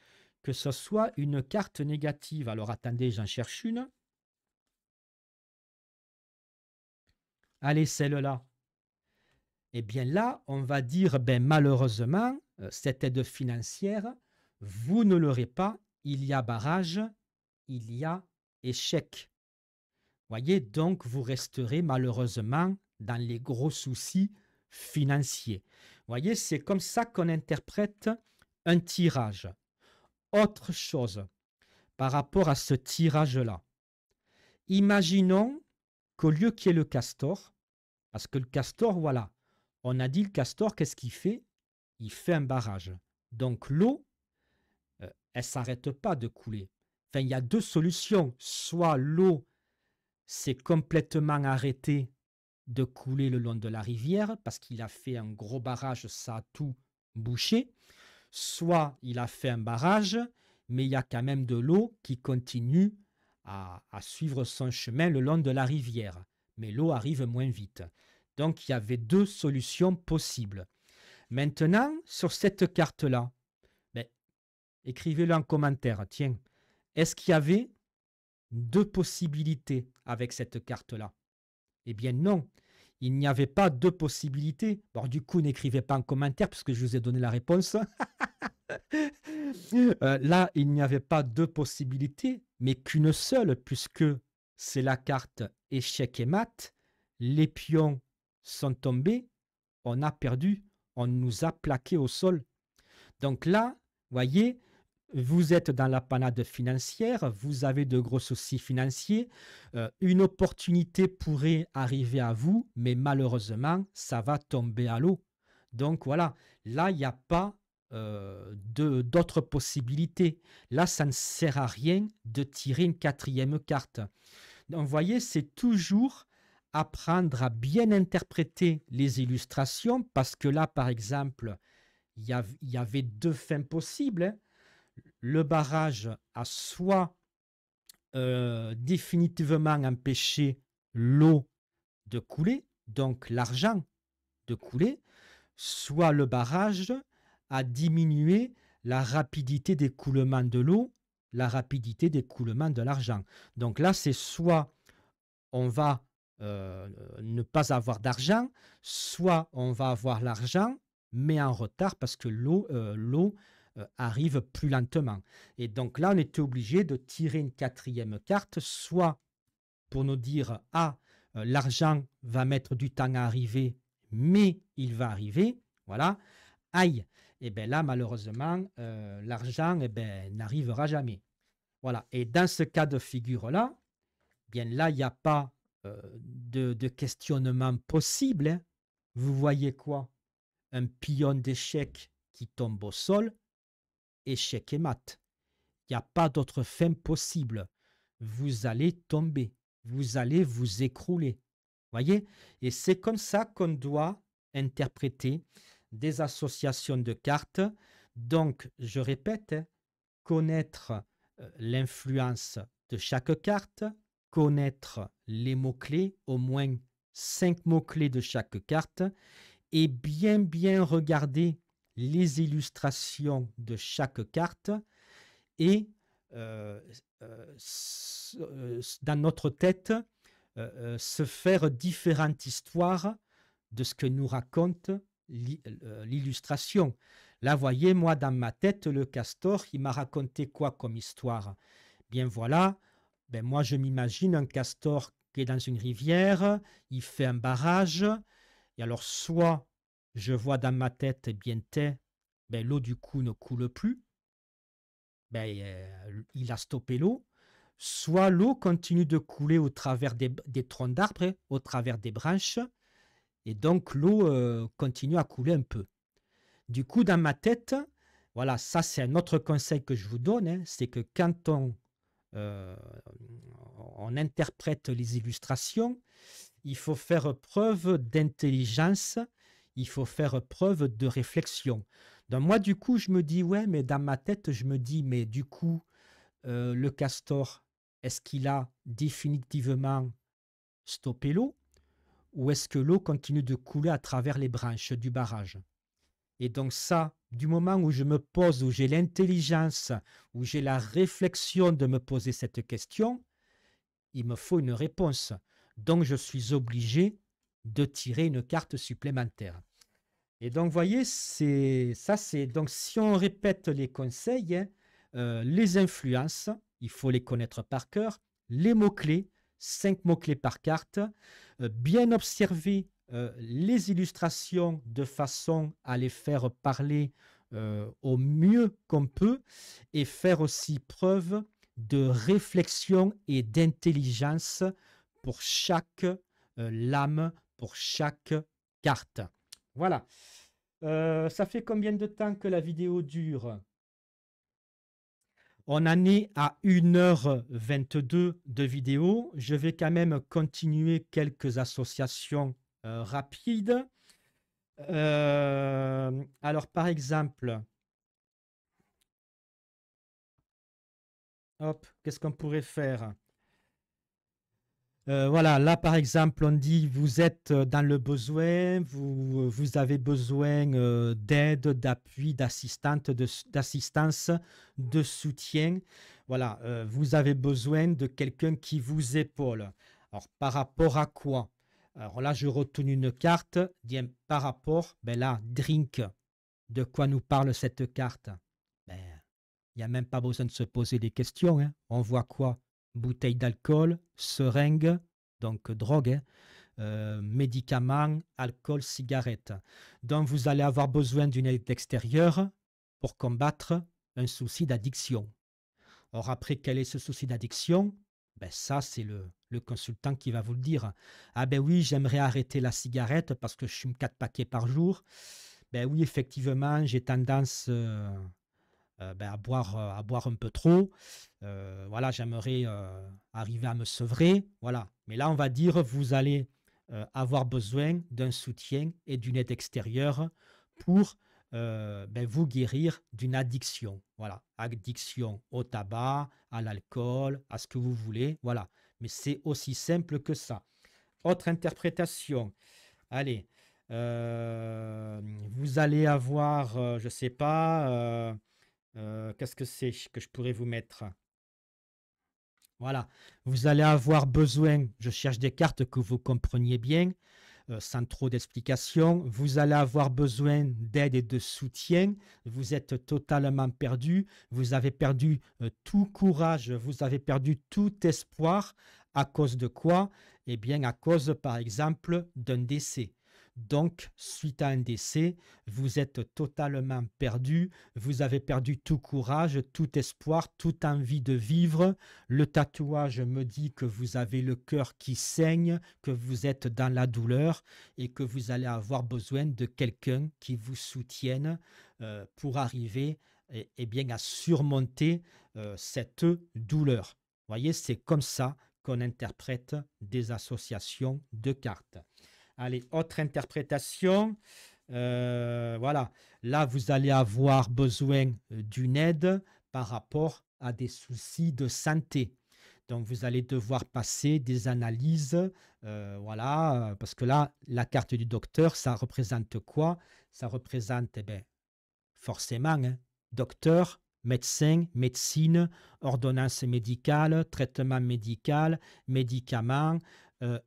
que ce soit une carte négative. Alors attendez, j'en cherche une. Allez, celle-là. Eh bien là, on va dire, ben, malheureusement, cette aide financière, vous ne l'aurez pas. Il y a barrage, il y a échec. Voyez, donc vous resterez malheureusement dans les gros soucis financiers. Voyez, c'est comme ça qu'on interprète un tirage. Autre chose par rapport à ce tirage-là. Imaginons qu'au lieu qu'il y ait le castor, parce que le castor, voilà, on a dit le castor, qu'est-ce qu'il fait? Il fait un barrage. Donc l'eau, elle ne s'arrête pas de couler. Enfin, il y a deux solutions. Soit l'eau s'est complètement arrêtée de couler le long de la rivière parce qu'il a fait un gros barrage, ça a tout bouché. Soit il a fait un barrage, mais il y a quand même de l'eau qui continue à suivre son chemin le long de la rivière. Mais l'eau arrive moins vite. Donc il y avait deux solutions possibles. Maintenant, sur cette carte-là, ben, écrivez-le en commentaire. Tiens, est-ce qu'il y avait deux possibilités avec cette carte-là? Eh bien non, il n'y avait pas deux possibilités. Bon, du coup, n'écrivez pas en commentaire puisque je vous ai donné la réponse. Là, il n'y avait pas deux possibilités, mais qu'une seule, puisque c'est la carte échec et mat. Les pions sont tombés, on a perdu, on nous a plaqué au sol. Donc là, voyez, vous êtes dans la panade financière, vous avez de gros soucis financiers, une opportunité pourrait arriver à vous, mais malheureusement, ça va tomber à l'eau. Donc voilà, là, il n'y a pas d'autres possibilités. Là, ça ne sert à rien de tirer une quatrième carte. Donc, vous voyez, c'est toujours apprendre à bien interpréter les illustrations, parce que là, par exemple, il y avait deux fins possibles, hein. Le barrage a soit définitivement empêché l'eau de couler, donc l'argent de couler, soit le barrage a diminué la rapidité d'écoulement de l'eau, la rapidité d'écoulement de l'argent. Donc là, c'est soit on va ne pas avoir d'argent, soit on va avoir l'argent, mais en retard parce que l'eau arrive plus lentement. Et donc là, on était obligé de tirer une quatrième carte, soit pour nous dire, ah, l'argent va mettre du temps à arriver, mais il va arriver. Voilà. Aïe. Et bien là, malheureusement, l'argent n'arrivera jamais. Voilà. Et dans ce cas de figure-là, bien là, il n'y a pas de questionnement possible, hein. Vous voyez quoi? Un pion d'échec qui tombe au sol, échec et mat. Il n'y a pas d'autre fin possible. Vous allez tomber, vous allez vous écrouler. Voyez? Et c'est comme ça qu'on doit interpréter des associations de cartes. Donc, je répète, hein, connaître l'influence de chaque carte, connaître les mots-clés, au moins 5 mots-clés de chaque carte, et bien regarder les illustrations de chaque carte et dans notre tête se faire différentes histoires de ce que nous raconte l'illustration. Là, voyez, moi, dans ma tête, le castor, il m'a raconté quoi comme histoire? Bien voilà, ben moi, je m'imagine un castor qui est dans une rivière, il fait un barrage, et alors soit je vois dans ma tête, bien, ben, l'eau du coup ne coule plus, ben, il a stoppé l'eau, soit l'eau continue de couler au travers des troncs d'arbres, au travers des branches, et donc l'eau continue à couler un peu. Du coup, dans ma tête, voilà, ça c'est un autre conseil que je vous donne, hein, c'est que quand on interprète les illustrations, il faut faire preuve d'intelligence, il faut faire preuve de réflexion. Donc moi, du coup, je me dis, ouais, mais dans ma tête, je me dis, mais du coup, le castor, est-ce qu'il a définitivement stoppé l'eau ou est-ce que l'eau continue de couler à travers les branches du barrage? Et donc ça, du moment où je me pose, où j'ai l'intelligence, où j'ai la réflexion de me poser cette question, il me faut une réponse. Donc je suis obligé de tirer une carte supplémentaire. Et donc, vous voyez, c'est donc si on répète les conseils, hein, les influences, il faut les connaître par cœur, les mots-clés, 5 mots-clés par carte, bien observer les illustrations de façon à les faire parler au mieux qu'on peut et faire aussi preuve de réflexion et d'intelligence pour chaque lame, pour chaque carte. Voilà. Ça fait combien de temps que la vidéo dure? On en est à 1h22 de vidéo. Je vais quand même continuer quelques associations rapides. Alors, par exemple, hop, qu'est-ce qu'on pourrait faire? Voilà, là par exemple, on dit vous êtes dans le besoin, vous avez besoin d'aide, d'appui, d'assistance, de soutien. Voilà, vous avez besoin de quelqu'un qui vous épaule. Alors, par rapport à quoi? Alors là, je retourne une carte. Bien, par rapport, ben là, drink. De quoi nous parle cette carte? Ben, il n'y a même pas besoin de se poser des questions, hein. On voit quoi? Bouteille d'alcool, seringue, donc drogue, hein, médicaments, alcool, cigarettes. Donc vous allez avoir besoin d'une aide extérieure pour combattre un souci d'addiction. Or après, quel est ce souci d'addiction? Ben ça, c'est le consultant qui va vous le dire. Ah ben oui, j'aimerais arrêter la cigarette parce que je fume 4 paquets par jour. Ben oui, effectivement, j'ai tendance ben, à boire un peu trop. Voilà, j'aimerais arriver à me sevrer. Voilà. Mais là, on va dire, vous allez avoir besoin d'un soutien et d'une aide extérieure pour ben, vous guérir d'une addiction. Voilà. Addiction au tabac, à l'alcool, à ce que vous voulez. Voilà. Mais c'est aussi simple que ça. Autre interprétation. Allez. Vous allez avoir, je ne sais pas, qu'est-ce que c'est que je pourrais vous mettre? Voilà. Vous allez avoir besoin, je cherche des cartes que vous compreniez bien, sans trop d'explications. Vous allez avoir besoin d'aide et de soutien. Vous êtes totalement perdu. Vous avez perdu tout courage. Vous avez perdu tout espoir. À cause de quoi? Eh bien, à cause, par exemple, d'un décès. Donc, suite à un décès, vous êtes totalement perdu. Vous avez perdu tout courage, tout espoir, toute envie de vivre. Le tatouage me dit que vous avez le cœur qui saigne, que vous êtes dans la douleur et que vous allez avoir besoin de quelqu'un qui vous soutienne pour arriver bien, à surmonter cette douleur. Vous voyez, c'est comme ça qu'on interprète des associations de cartes. Allez, autre interprétation. Voilà, là, vous allez avoir besoin d'une aide par rapport à des soucis de santé. Donc, vous allez devoir passer des analyses, voilà, parce que là, la carte du docteur, ça représente quoi? Ça représente, eh bien, forcément, hein, docteur, médecin, médecine, ordonnance médicale, traitement médical, médicaments,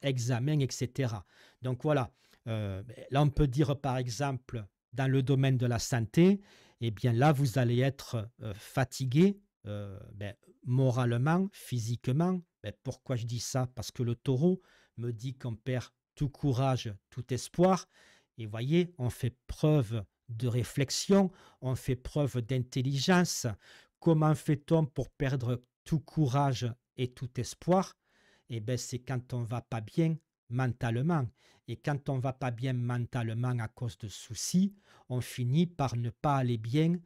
examen, etc. Donc voilà, là on peut dire par exemple dans le domaine de la santé, eh bien là vous allez être fatigué moralement, physiquement. Pourquoi je dis ça? Parce que le taureau me dit qu'on perd tout courage, tout espoir. Et voyez, on fait preuve de réflexion, on fait preuve d'intelligence. Comment fait-on pour perdre tout courage et tout espoir? Eh bien, c'est quand on ne va pas bien mentalement. Et quand on ne va pas bien mentalement à cause de soucis, on finit par ne pas aller bien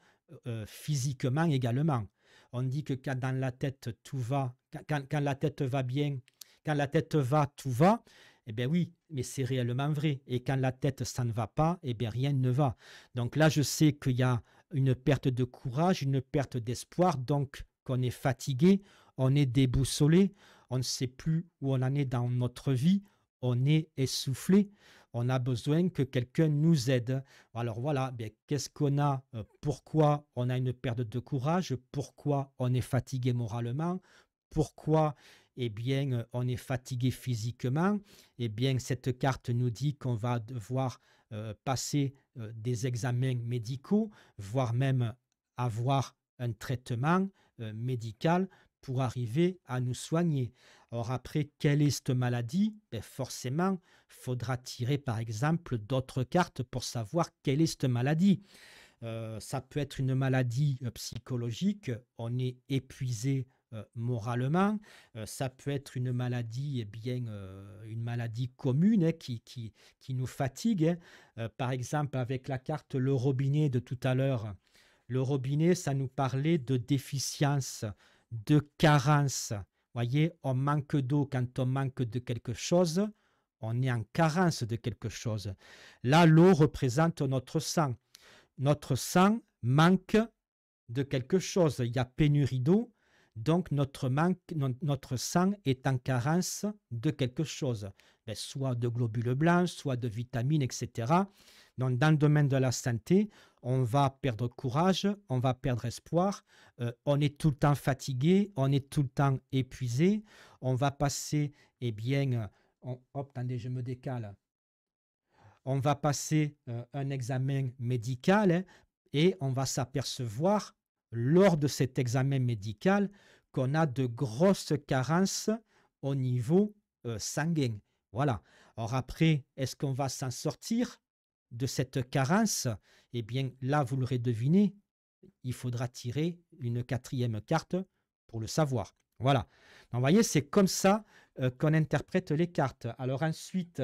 physiquement également. On dit que quand dans la tête tout va, quand la tête va bien, quand la tête va, tout va. Eh bien oui, mais c'est réellement vrai. Et quand la tête, ça ne va pas, eh bien rien ne va. Donc là, je sais qu'il y a une perte de courage, une perte d'espoir, donc qu'on est fatigué, on est déboussolé, on ne sait plus où on en est dans notre vie, on est essoufflé, on a besoin que quelqu'un nous aide. Alors voilà, bien, qu'est-ce qu'on a? Pourquoi on a une perte de courage? Pourquoi on est fatigué moralement? Pourquoi on est fatigué physiquement? Eh bien, cette carte nous dit qu'on va devoir passer des examens médicaux, voire même avoir un traitement médical pour arriver à nous soigner. Or, après, quelle est cette maladie? Forcément, il faudra tirer par exemple d'autres cartes pour savoir quelle est cette maladie. Ça peut être une maladie psychologique, on est épuisé moralement. Ça peut être une maladie, une maladie commune qui nous fatigue, hein. Par exemple, avec la carte le robinet de tout à l'heure, le robinet, ça nous parlait de déficience, de carence. Voyez, on manque d'eau quand on manque de quelque chose, on est en carence de quelque chose. Là, l'eau représente notre sang. Notre sang manque de quelque chose. Il y a pénurie d'eau, donc notre sang est en carence de quelque chose, soit de globules blancs, soit de vitamines, etc. Donc, dans le domaine de la santé, on va perdre courage, on va perdre espoir, on est tout le temps fatigué, on est tout le temps épuisé, on va passer, attendez, je me décale, on va passer un examen médical, hein, et on va s'apercevoir lors de cet examen médical qu'on a de grosses carences au niveau sanguin. Voilà. Alors après, est-ce qu'on va s'en sortir de cette carence? Eh bien, là, vous l'aurez deviné, il faudra tirer une quatrième carte pour le savoir. Voilà. Donc, vous voyez, c'est comme ça qu'on interprète les cartes. Alors ensuite,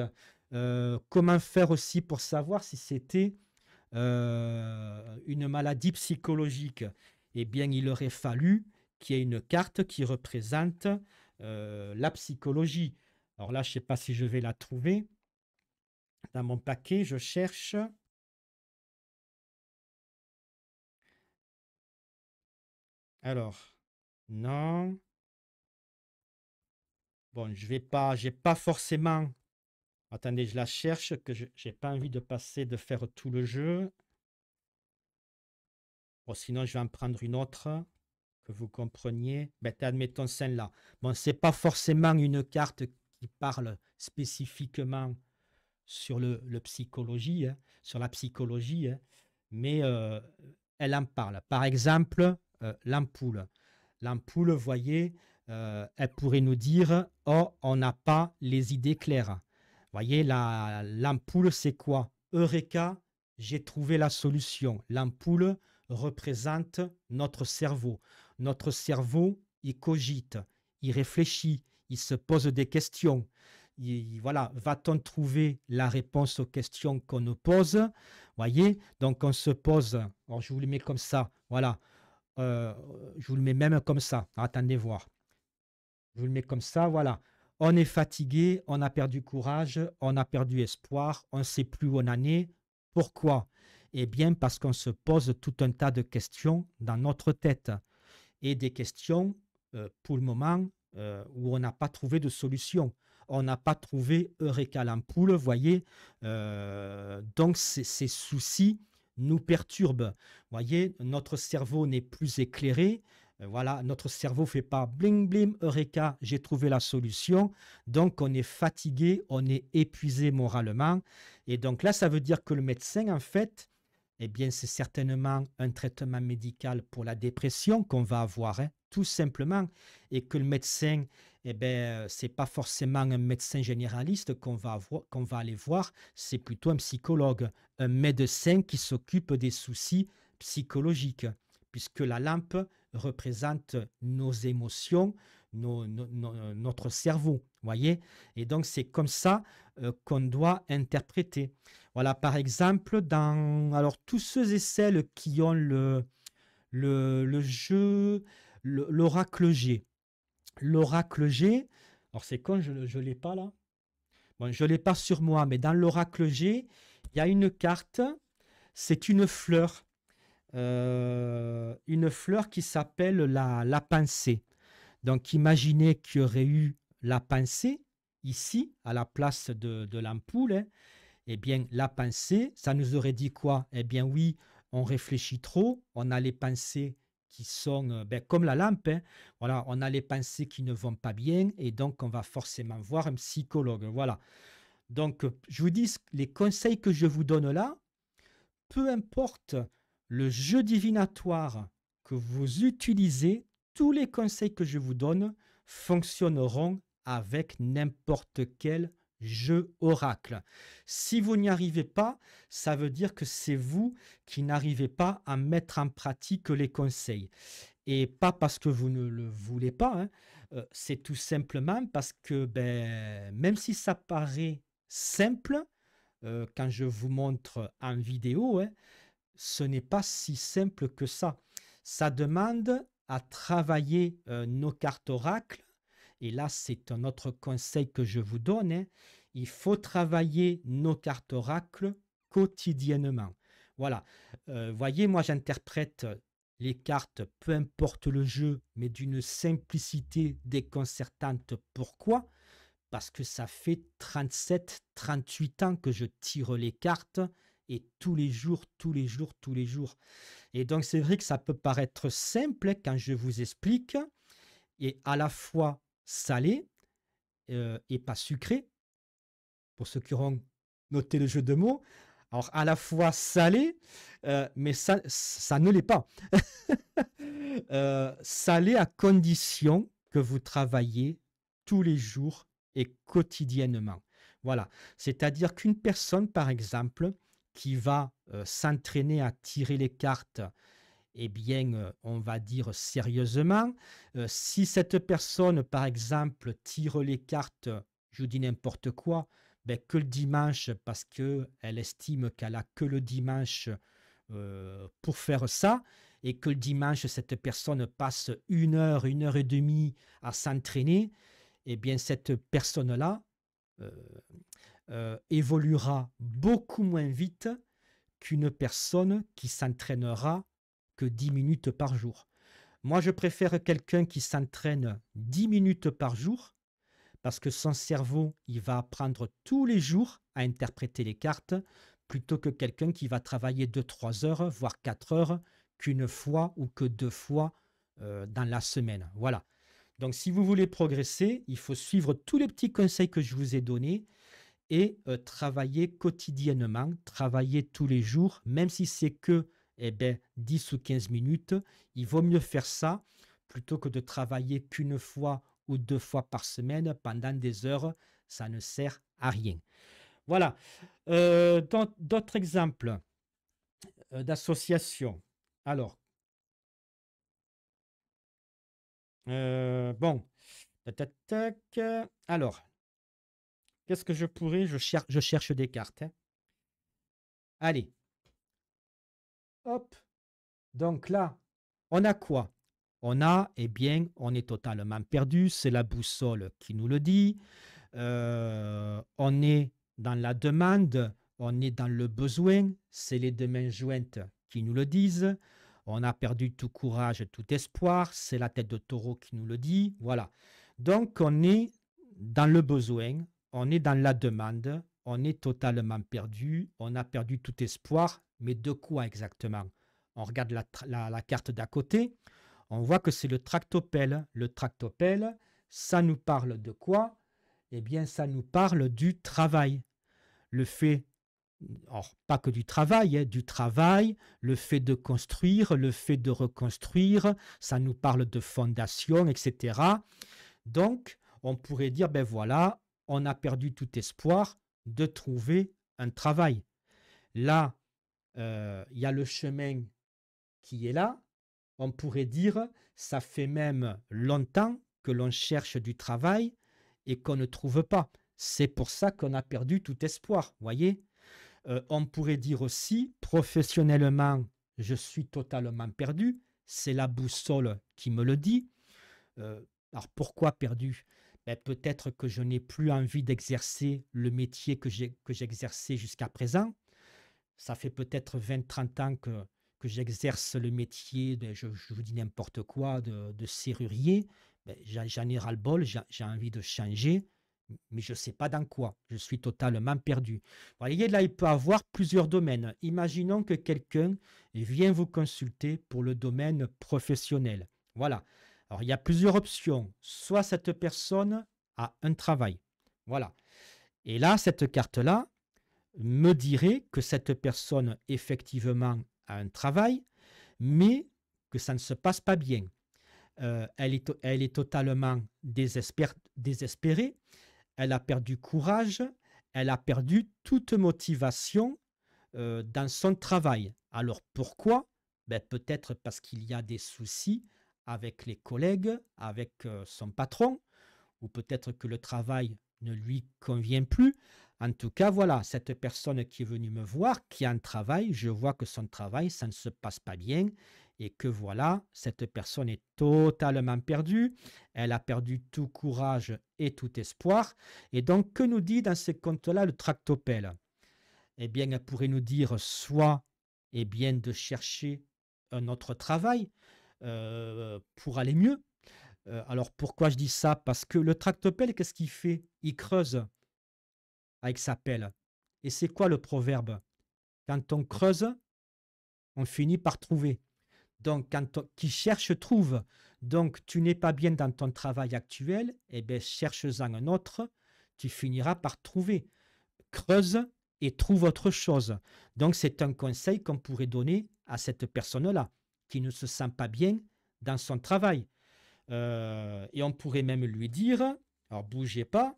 comment faire aussi pour savoir si c'était une maladie psychologique? Eh bien, il aurait fallu qu'il y ait une carte qui représente la psychologie. Alors là, je ne sais pas si je vais la trouver. Dans mon paquet, je cherche. Alors, non. Bon, je vais pas, j'ai pas forcément. Attendez, je la cherche, que je n'ai pas envie de passer, de faire tout le jeu. Bon, sinon, je vais en prendre une autre que vous compreniez, ben, admettons celle-là. Bon, c'est pas forcément une carte qui parle spécifiquement sur le psychologie, hein, sur la psychologie, hein, mais elle en parle. Par exemple, l'ampoule. L'ampoule, vous voyez, elle pourrait nous dire, oh, on n'a pas les idées claires. Vous voyez, l'ampoule, c'est quoi? Eureka, j'ai trouvé la solution. L'ampoule représente notre cerveau. Notre cerveau, il cogite, il réfléchit, il se pose des questions. Voilà, va-t-on trouver la réponse aux questions qu'on nous pose? Voyez, donc on se pose, alors je vous le mets comme ça, voilà, euh, je vous le mets même comme ça, attendez voir, je vous le mets comme ça, voilà. On est fatigué, on a perdu courage, on a perdu espoir, on ne sait plus où on en est. Pourquoi? Eh bien, parce qu'on se pose tout un tas de questions dans notre tête et des questions, pour le moment, où on n'a pas trouvé de solution. On n'a pas trouvé Eureka l'ampoule, vous voyez. Donc, ces soucis nous perturbent. Vous voyez, notre cerveau n'est plus éclairé. Voilà, notre cerveau ne fait pas bling bling, Eureka, j'ai trouvé la solution. Donc, on est fatigué, on est épuisé moralement. Et donc là, ça veut dire que le médecin, en fait, eh bien, c'est certainement un traitement médical pour la dépression qu'on va avoir, hein, tout simplement, et que le médecin, eh bien, c'est pas forcément un médecin généraliste qu'on va aller voir, c'est plutôt un psychologue, un médecin qui s'occupe des soucis psychologiques, puisque la lampe représente nos émotions, notre cerveau, voyez? Et donc, c'est comme ça qu'on doit interpréter. Voilà, par exemple, dans alors tous ceux et celles qui ont le jeu, l'oracle G. L'oracle G, alors c'est con, je ne l'ai pas là. Bon, je ne l'ai pas sur moi, mais dans l'oracle G, il y a une carte, c'est une fleur qui s'appelle la pensée. Donc imaginez qu'il y aurait eu la pensée ici, à la place de l'ampoule, hein. Eh bien, la pensée, ça nous aurait dit quoi? Eh bien, oui, on réfléchit trop, on a les pensées qui sont ben, comme la lampe, hein. Voilà, on a les pensées qui ne vont pas bien et donc on va forcément voir un psychologue. Voilà. Donc, je vous dis, les conseils que je vous donne là, peu importe le jeu divinatoire que vous utilisez, tous les conseils que je vous donne fonctionneront avec n'importe quel jeu oracle. Si vous n'y arrivez pas, ça veut dire que c'est vous qui n'arrivez pas à mettre en pratique les conseils. Et pas parce que vous ne le voulez pas, hein, c'est tout simplement parce que ben, même si ça paraît simple, quand je vous montre en vidéo, hein, ce n'est pas si simple que ça. Ça demande à travailler nos cartes oracles. Et là, c'est un autre conseil que je vous donne, hein. Il faut travailler nos cartes oracles quotidiennement. Voilà. Voyez, moi, j'interprète les cartes, peu importe le jeu, mais d'une simplicité déconcertante. Pourquoi? Parce que ça fait 37, 38 ans que je tire les cartes et tous les jours, tous les jours, tous les jours. Et donc, c'est vrai que ça peut paraître simple quand je vous explique, et à la fois salé et pas sucré, pour ceux qui auront noté le jeu de mots. Alors, à la fois salé, mais ça ne l'est pas. Salé à condition que vous travaillez tous les jours et quotidiennement. Voilà. C'est-à-dire qu'une personne, par exemple, qui va s'entraîner à tirer les cartes, eh bien, on va dire sérieusement, si cette personne, par exemple, tire les cartes, je vous dis n'importe quoi, ben, que le dimanche, parce qu'elle estime qu'elle a que le dimanche pour faire ça, et que le dimanche, cette personne passe 1 heure et demie à s'entraîner, eh bien, cette personne-là euh, évoluera beaucoup moins vite qu'une personne qui s'entraînera que 10 minutes par jour. Moi, je préfère quelqu'un qui s'entraîne 10 minutes par jour parce que son cerveau, il va apprendre tous les jours à interpréter les cartes plutôt que quelqu'un qui va travailler 2, 3 heures, voire 4 heures, qu'une fois ou que 2 fois dans la semaine. Voilà. Donc, si vous voulez progresser, il faut suivre tous les petits conseils que je vous ai donnés et travailler quotidiennement, travailler tous les jours, même si c'est que 10 ou 15 minutes. Il vaut mieux faire ça plutôt que de travailler qu'une fois ou 2 fois par semaine pendant des heures. Ça ne sert à rien. Voilà. D'autres exemples d'associations. Alors, bon. Tac, tac, tac. Alors, qu'est-ce que je pourrais... je cherche des cartes, hein. Allez, hop. Donc là, on a quoi? On a, eh bien, on est totalement perdu. C'est la boussole qui nous le dit. On est dans la demande, on est dans le besoin. C'est les deux mains jointes qui nous le disent. On a perdu tout courage, tout espoir. C'est la tête de taureau qui nous le dit. Voilà. Donc, on est dans le besoin, on est dans la demande, on est totalement perdu, on a perdu tout espoir. Mais de quoi exactement? On regarde la carte d'à côté, on voit que c'est le tractopelle. Le tractopelle, ça nous parle de quoi? Eh bien, ça nous parle du travail. Le fait, alors pas que du travail, hein, du travail, le fait de construire, le fait de reconstruire, ça nous parle de fondation, etc. Donc, on pourrait dire, ben voilà, on a perdu tout espoir de trouver un travail. Là, il y a le chemin qui est là. On pourrait dire, ça fait même longtemps que l'on cherche du travail et qu'on ne trouve pas. C'est pour ça qu'on a perdu tout espoir, voyez. On pourrait dire aussi, professionnellement, je suis totalement perdu. C'est la boussole qui me le dit. Alors pourquoi perdu? Ben, peut-être que je n'ai plus envie d'exercer le métier que j'exerçais jusqu'à présent. Ça fait peut-être 20-30 ans que j'exerce le métier, je vous dis n'importe quoi, de serrurier. Ben, j'en ai ras-le-bol, j'ai envie de changer, mais je ne sais pas dans quoi. Je suis totalement perdu. Vous voyez, là, il peut y avoir plusieurs domaines. Imaginons que quelqu'un vient vous consulter pour le domaine professionnel. Voilà. Alors, il y a plusieurs options. Soit cette personne a un travail. Voilà. Et là, cette carte-là me dirait que cette personne, effectivement, a un travail, mais que ça ne se passe pas bien. Elle est totalement désespérée. Elle a perdu courage. Elle a perdu toute motivation dans son travail. Alors pourquoi? Ben, peut-être parce qu'il y a des soucis avec les collègues, avec son patron, ou peut-être que le travail ne lui convient plus. En tout cas, voilà, cette personne qui est venue me voir, qui a un travail, je vois que son travail, ça ne se passe pas bien et que voilà, cette personne est totalement perdue. Elle a perdu tout courage et tout espoir. Et donc, que nous dit dans ces comptes-là le tractopelle? Eh bien, elle pourrait nous dire soit eh bien, de chercher un autre travail pour aller mieux. Alors, pourquoi je dis ça? Parce que le tractopelle, qu'est-ce qu'il fait? Il creuse avec sa pelle. Et c'est quoi le proverbe? Quand on creuse, on finit par trouver. Donc, qui cherche, trouve. Donc, tu n'es pas bien dans ton travail actuel, eh bien, cherche-en un autre, tu finiras par trouver. Creuse et trouve autre chose. Donc, c'est un conseil qu'on pourrait donner à cette personne-là, qui ne se sent pas bien dans son travail. Et on pourrait même lui dire, alors bougez pas,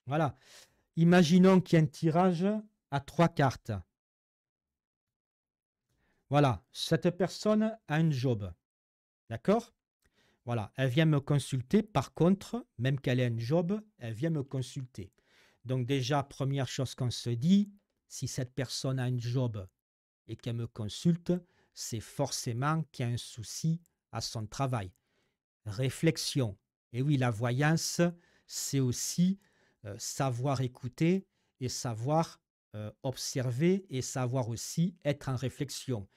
voilà, imaginons qu'il y a un tirage à 3 cartes. Voilà, cette personne a un job, d'accord? Voilà, elle vient me consulter. Par contre, même qu'elle ait un job, elle vient me consulter. Donc déjà, première chose qu'on se dit, si cette personne a un job et qu'elle me consulte, c'est forcément qu'il y a un souci à son travail. Réflexion. Et oui, la voyance, c'est aussi savoir écouter et savoir observer et savoir aussi être en réflexion.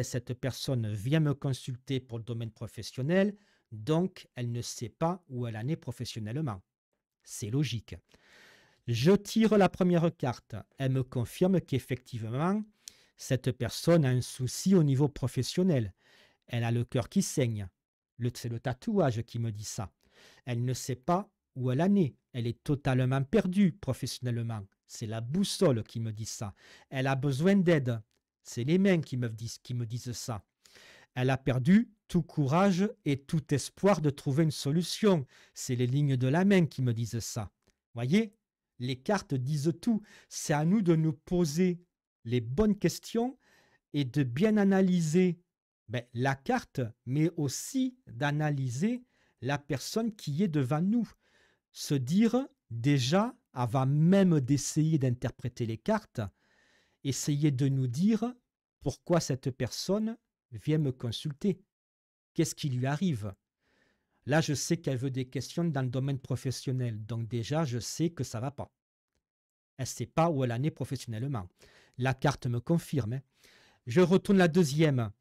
Cette personne vient me consulter pour le domaine professionnel, donc elle ne sait pas où elle en est professionnellement. C'est logique. Je tire la première carte. Elle me confirme qu'effectivement, Cette personne a un souci au niveau professionnel. Elle a le cœur qui saigne. C'est le tatouage qui me dit ça. Elle ne sait pas où elle en est. Elle est totalement perdue professionnellement. C'est la boussole qui me dit ça. Elle a besoin d'aide. C'est les mains qui me disent ça. Elle a perdu tout courage et tout espoir de trouver une solution. C'est les lignes de la main qui me disent ça. Voyez, les cartes disent tout. C'est à nous de nous poser les bonnes questions et de bien analyser la carte, mais aussi d'analyser la personne qui est devant nous. Se dire déjà, avant même d'essayer d'interpréter les cartes, essayer de nous dire pourquoi cette personne vient me consulter. Qu'est-ce qui lui arrive? Là, je sais qu'elle veut des questions dans le domaine professionnel. Donc déjà, je sais que ça ne va pas. Elle ne sait pas où elle en est professionnellement. La carte me confirme. Hein. Je retourne la deuxième.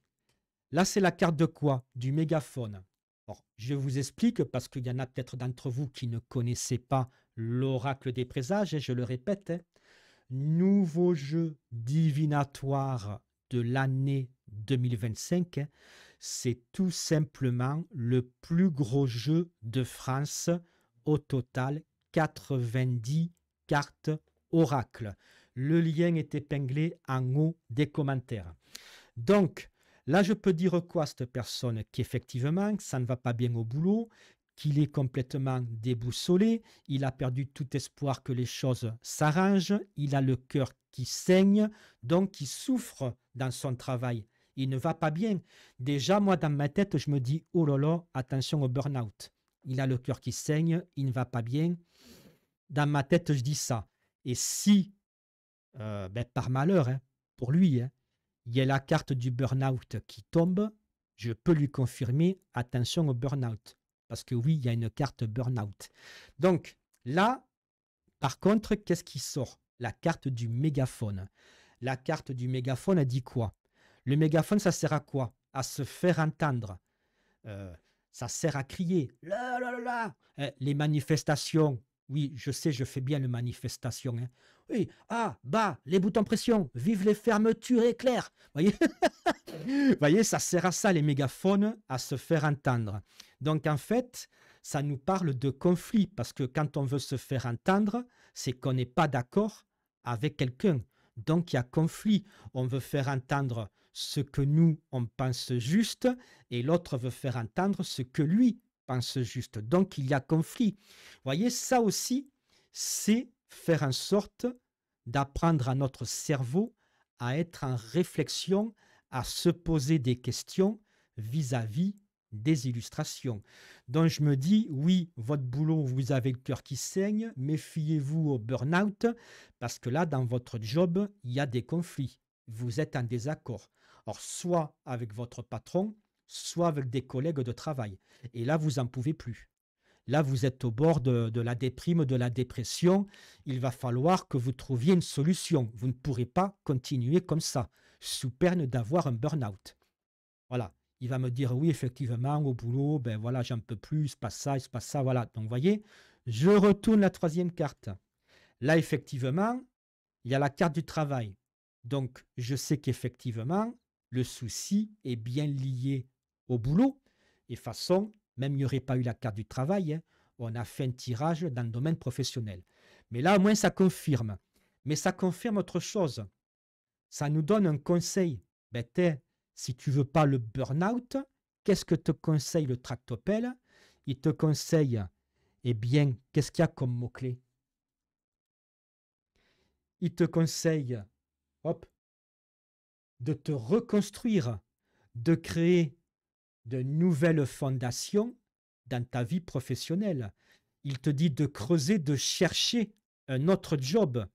Là, c'est la carte de quoi? Du mégaphone. Bon, je vous explique parce qu'il y en a peut-être d'entre vous qui ne connaissaient pas l'oracle des présages. Et je le répète, hein. Nouveau jeu divinatoire de l'année 2025. Hein. C'est tout simplement le plus gros jeu de France. Au total, 90 cartes oracle. Le lien est épinglé en haut des commentaires. Donc, là, je peux dire quoi à cette personne? Qu'effectivement, ça ne va pas bien au boulot, qu'il est complètement déboussolé, il a perdu tout espoir que les choses s'arrangent, il a le cœur qui saigne, donc il souffre dans son travail. Il ne va pas bien. Déjà, moi, dans ma tête, je me dis, oh là là, attention au burn-out. Il a le cœur qui saigne, il ne va pas bien. Dans ma tête, je dis ça. Et si, par malheur, hein, pour lui, hein, il y a la carte du burn-out qui tombe, je peux lui confirmer, attention au burn-out. Parce que oui, il y a une carte burn-out. Donc là, par contre, qu'est-ce qui sort? La carte du mégaphone. La carte du mégaphone, elle dit quoi? Le mégaphone, ça sert à quoi? À se faire entendre. Ça sert à crier. Là, là, là, là. Les manifestations. Oui, je sais, je fais bien les manifestations. Hein. Oui, les boutons pression. Vive les fermetures éclairs. Voyez, voyez, ça sert à ça, les mégaphones, à se faire entendre. Donc, en fait, ça nous parle de conflit, parce que quand on veut se faire entendre, c'est qu'on n'est pas d'accord avec quelqu'un. Donc, il y a conflit. On veut faire entendre ce que nous, on pense juste, et l'autre veut faire entendre ce que lui pense juste. Donc, il y a conflit. Vous voyez, ça aussi, c'est faire en sorte d'apprendre à notre cerveau à être en réflexion, à se poser des questions vis-à-vis des illustrations. Donc je me dis, oui, votre boulot, vous avez le cœur qui saigne, méfiez-vous au burn-out, parce que là, dans votre job, il y a des conflits. Vous êtes en désaccord. Or, soit avec votre patron, soit avec des collègues de travail. Et là, vous n'en pouvez plus. Là, vous êtes au bord de la déprime, de la dépression. Il va falloir que vous trouviez une solution. Vous ne pourrez pas continuer comme ça, sous peine d'avoir un burn-out. Voilà. Il va me dire, oui, effectivement, au boulot, ben voilà, j'en peux plus, il se passe ça, il se passe ça, voilà. Donc, vous voyez, je retourne la troisième carte. Là, effectivement, il y a la carte du travail. Donc, je sais qu'effectivement, le souci est bien lié au boulot. Et de toute façon, même il n'y aurait pas eu la carte du travail, hein, on a fait un tirage dans le domaine professionnel. Mais là, au moins, ça confirme. Mais ça confirme autre chose. Ça nous donne un conseil. Si tu veux pas le burn-out, qu'est-ce que te conseille le tractopelle? Il te conseille, eh bien, qu'est-ce qu'il y a comme mot-clé? Il te conseille, hop, de te reconstruire, de créer de nouvelles fondations dans ta vie professionnelle. Il te dit de creuser, de chercher un autre job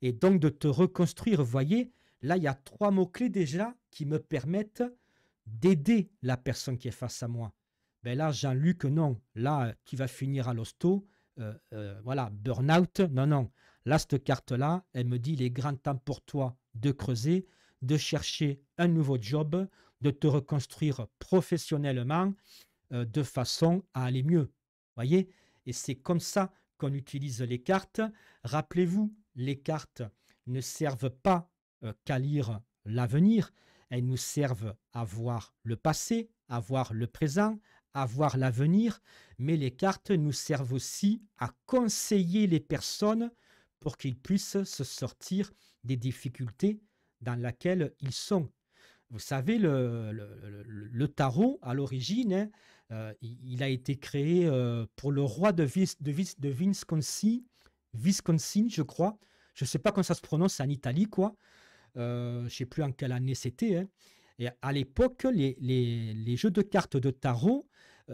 et donc de te reconstruire. Vous voyez, là, il y a 3 mots-clés déjà qui me permettent d'aider la personne qui est face à moi. Ben là, Jean-Luc, non. Là, qui va finir à l'hosto, voilà, burn-out, non, non. Là, cette carte-là, elle me dit, il est grand temps pour toi de creuser, de chercher un nouveau job, de te reconstruire professionnellement de façon à aller mieux. Voyez? Et c'est comme ça qu'on utilise les cartes. Rappelez-vous, les cartes ne servent pas qu'à lire l'avenir, elles nous servent à voir le passé, à voir le présent, à voir l'avenir, mais les cartes nous servent aussi à conseiller les personnes pour qu'ils puissent se sortir des difficultés dans lesquelles ils sont. Vous savez, le tarot, à l'origine, hein, il a été créé pour le roi de Wisconsin, Wisconsin, je crois. Je ne sais pas comment ça se prononce, c'est en Italie, quoi. Je ne sais plus en quelle année c'était, hein. Et à l'époque, les jeux de cartes de tarot,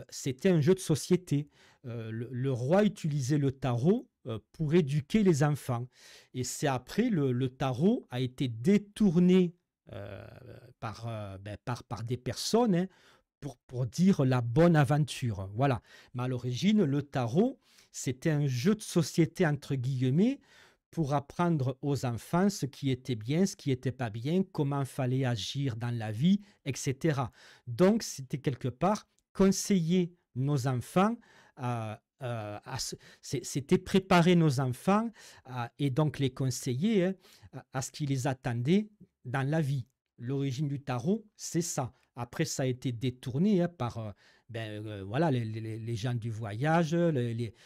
c'était un jeu de société. Le roi utilisait le tarot pour éduquer les enfants. Et c'est après, le tarot a été détourné euh, par des personnes, hein, pour dire la bonne aventure. Voilà. Mais à l'origine, le tarot, c'était un jeu de société, entre guillemets, pour apprendre aux enfants ce qui était bien, ce qui n'était pas bien, comment fallait agir dans la vie, etc. Donc, c'était quelque part conseiller nos enfants c'était préparer nos enfants et donc les conseiller, hein, à ce qui les attendait dans la vie. L'origine du tarot, c'est ça. Après, ça a été détourné, hein, par voilà, les gens du voyage,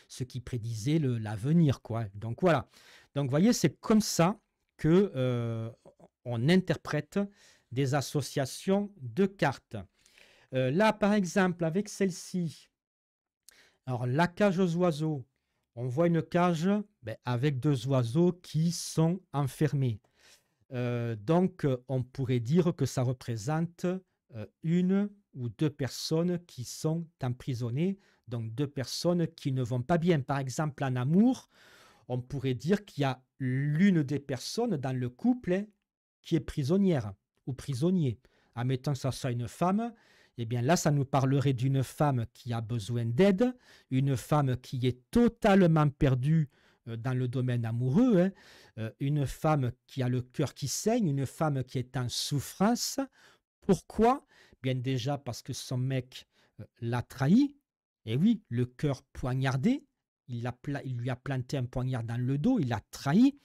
ceux qui prédisaient l'avenir, quoi. Donc voilà. Donc, vous voyez, c'est comme ça que on interprète des associations de cartes. Là, par exemple, avec celle-ci, alors la cage aux oiseaux, on voit une cage avec deux oiseaux qui sont enfermés. Donc, on pourrait dire que ça représente une ou deux personnes qui sont emprisonnées, donc deux personnes qui ne vont pas bien. Par exemple, en amour, on pourrait dire qu'il y a l'une des personnes dans le couple, hein, qui est prisonnière ou prisonnier. Admettons que ça soit une femme, eh bien là, ça nous parlerait d'une femme qui a besoin d'aide, une femme qui est totalement perdue dans le domaine amoureux, hein, une femme qui a le cœur qui saigne, une femme qui est en souffrance. Pourquoi? Bien déjà parce que son mec l'a trahi, et oui, le cœur poignardé, il lui a planté un poignard dans le dos, il l'a trahi,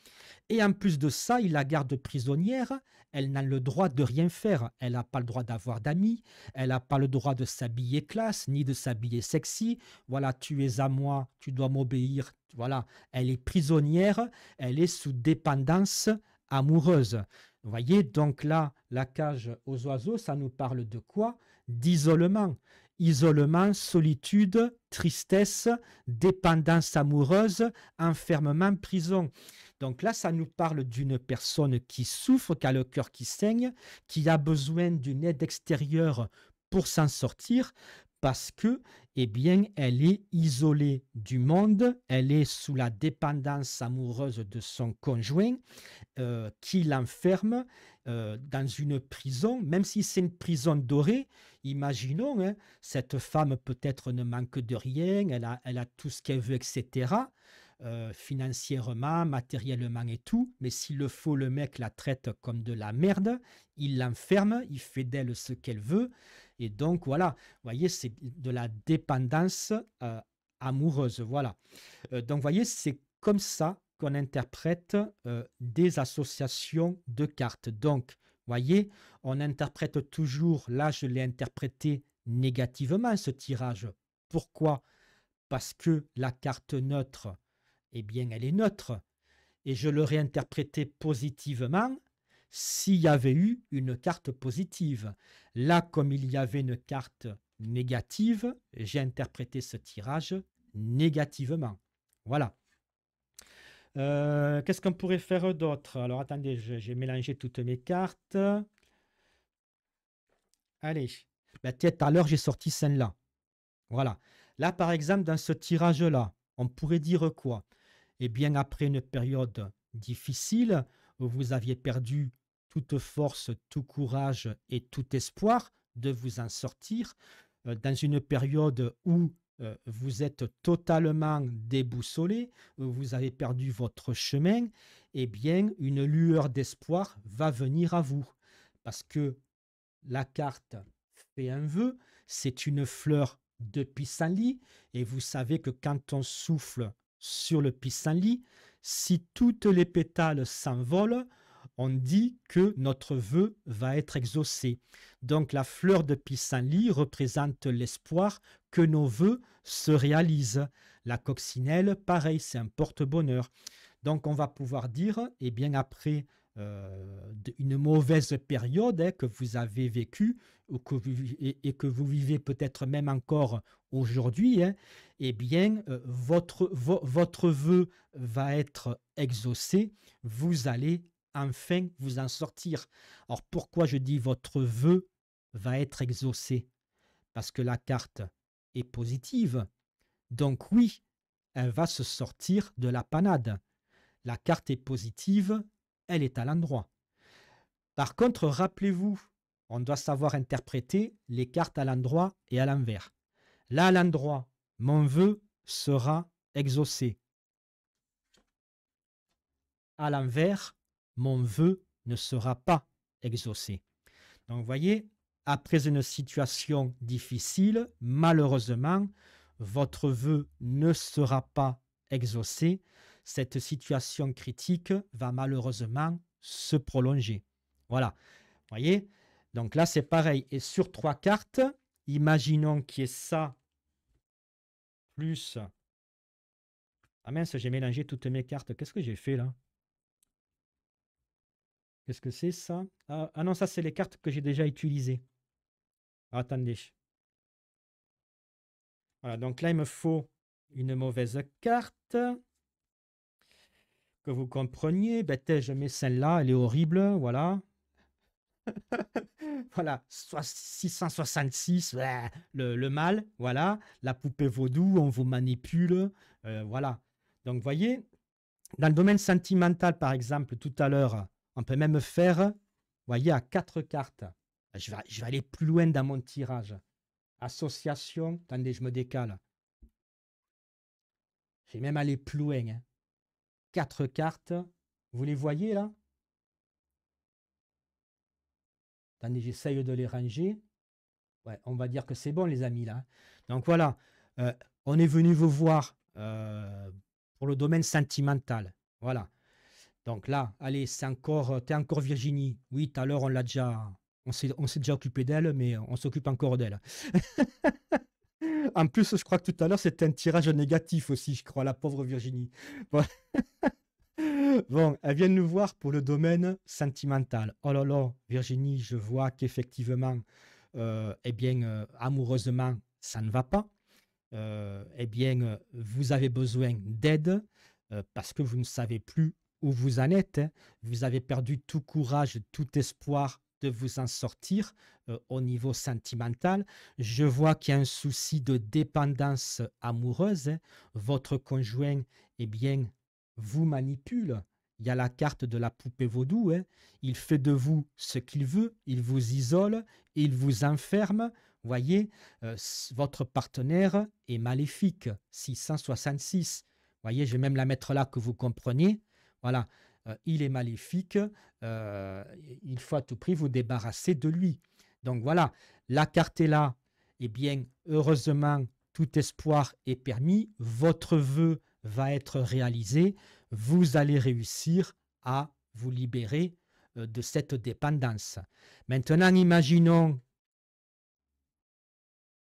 et en plus de ça, il la garde prisonnière, elle n'a le droit de rien faire, elle n'a pas le droit d'avoir d'amis, elle n'a pas le droit de s'habiller classe, ni de s'habiller sexy, voilà, tu es à moi, tu dois m'obéir, voilà, elle est prisonnière, elle est sous dépendance amoureuse. Vous voyez, donc là, la cage aux oiseaux, ça nous parle de quoi? D'isolement. Isolement, solitude, tristesse, dépendance amoureuse, enfermement, prison. Donc là, ça nous parle d'une personne qui souffre, qui a le cœur qui saigne, qui a besoin d'une aide extérieure pour s'en sortir, parce que, eh bien, elle est isolée du monde, elle est sous la dépendance amoureuse de son conjoint, qui l'enferme dans une prison, même si c'est une prison dorée. Imaginons, hein, cette femme peut-être ne manque de rien, elle a tout ce qu'elle veut, etc. Financièrement, matériellement et tout, mais s'il le faut, le mec la traite comme de la merde, il l'enferme, il fait d'elle ce qu'elle veut, et donc voilà, vous voyez, c'est de la dépendance amoureuse, voilà. Donc vous voyez, c'est comme ça qu'on interprète des associations de cartes. Donc, vous voyez, on interprète toujours, là je l'ai interprété négativement ce tirage. Pourquoi? Parce que la carte neutre, eh bien, elle est neutre. Et je l'aurais interprété positivement s'il y avait eu une carte positive. Là, comme il y avait une carte négative, j'ai interprété ce tirage négativement. Voilà. Qu'est-ce qu'on pourrait faire d'autre? Alors, attendez, j'ai mélangé toutes mes cartes. Allez. Ben, tout à l'heure, j'ai sorti celle-là. Voilà. Là, par exemple, dans ce tirage-là, on pourrait dire quoi? Eh bien, après une période difficile, où vous aviez perdu toute force, tout courage et tout espoir de vous en sortir, dans une période où vous êtes totalement déboussolé, où vous avez perdu votre chemin, eh bien, une lueur d'espoir va venir à vous. Parce que la carte fait un vœu, c'est une fleur de pissenlit, et vous savez que quand on souffle sur le pissenlit, si toutes les pétales s'envolent, on dit que notre vœu va être exaucé. Donc la fleur de pissenlit représente l'espoir que nos vœux se réalisent. La coccinelle, pareil, c'est un porte-bonheur. Donc on va pouvoir dire, eh bien après une mauvaise période que vous avez vécue ou et que vous vivez peut-être même encore aujourd'hui, eh bien votre vœu va être exaucé, vous allez enfin vous en sortir. Alors pourquoi je dis votre vœu va être exaucé? Parce que la carte est positive. Donc oui, elle va se sortir de la panade. La carte est positive, elle est à l'endroit. Par contre, rappelez-vous, on doit savoir interpréter les cartes à l'endroit et à l'envers. Là, à l'endroit, mon vœu sera exaucé. À l'envers, mon vœu ne sera pas exaucé. Donc, vous voyez, après une situation difficile, malheureusement, votre vœu ne sera pas exaucé. Cette situation critique va malheureusement se prolonger. Voilà, vous voyez. Donc là, c'est pareil. Et sur 3 cartes, imaginons qu'il y ait ça plus... Ah mince, j'ai mélangé toutes mes cartes. Qu'est-ce que j'ai fait là? Qu'est-ce que c'est ça? Ah non, ça c'est les cartes que j'ai déjà utilisées. Attendez. Voilà, donc là, il me faut une mauvaise carte. Que vous compreniez. Ben, je mets celle-là, elle est horrible. Voilà. Voilà, 666, le mal, voilà, la poupée vaudou, on vous manipule, voilà. Donc, vous voyez, dans le domaine sentimental, par exemple, tout à l'heure, on peut même faire, vous voyez, à 4 cartes. Je vais aller plus loin dans mon tirage. Association, attendez, je me décale. Je vais même aller plus loin. 4 cartes, vous les voyez là? Attendez, j'essaye de les ranger. Ouais, on va dire que c'est bon, les amis, là. Donc voilà, on est venu vous voir pour le domaine sentimental. Voilà. Donc là, allez, t'es encore Virginie. Oui, tout à l'heure, on s'est déjà occupé d'elle, mais on s'occupe encore d'elle. En plus, je crois que tout à l'heure, c'était un tirage négatif aussi, je crois, la pauvre Virginie. Bon. Bon, elle vient nous voir pour le domaine sentimental. Oh là là, Virginie, je vois qu'effectivement, eh bien, amoureusement, ça ne va pas. Eh bien, vous avez besoin d'aide parce que vous ne savez plus où vous en êtes. Vous avez perdu tout courage, tout espoir de vous en sortir au niveau sentimental. Je vois qu'il y a un souci de dépendance amoureuse. Votre conjoint, eh bien, vous manipule. Il y a la carte de la poupée vaudou. Il fait de vous ce qu'il veut. Il vous isole. Il vous enferme. Voyez, votre partenaire est maléfique. 666. Voyez, je vais même la mettre là que vous compreniez. Voilà, il est maléfique. Il faut à tout prix vous débarrasser de lui. Donc voilà, la carte est là. Eh bien, heureusement, tout espoir est permis. Votre vœu va être réalisé. Vous allez réussir à vous libérer de cette dépendance. Maintenant, imaginons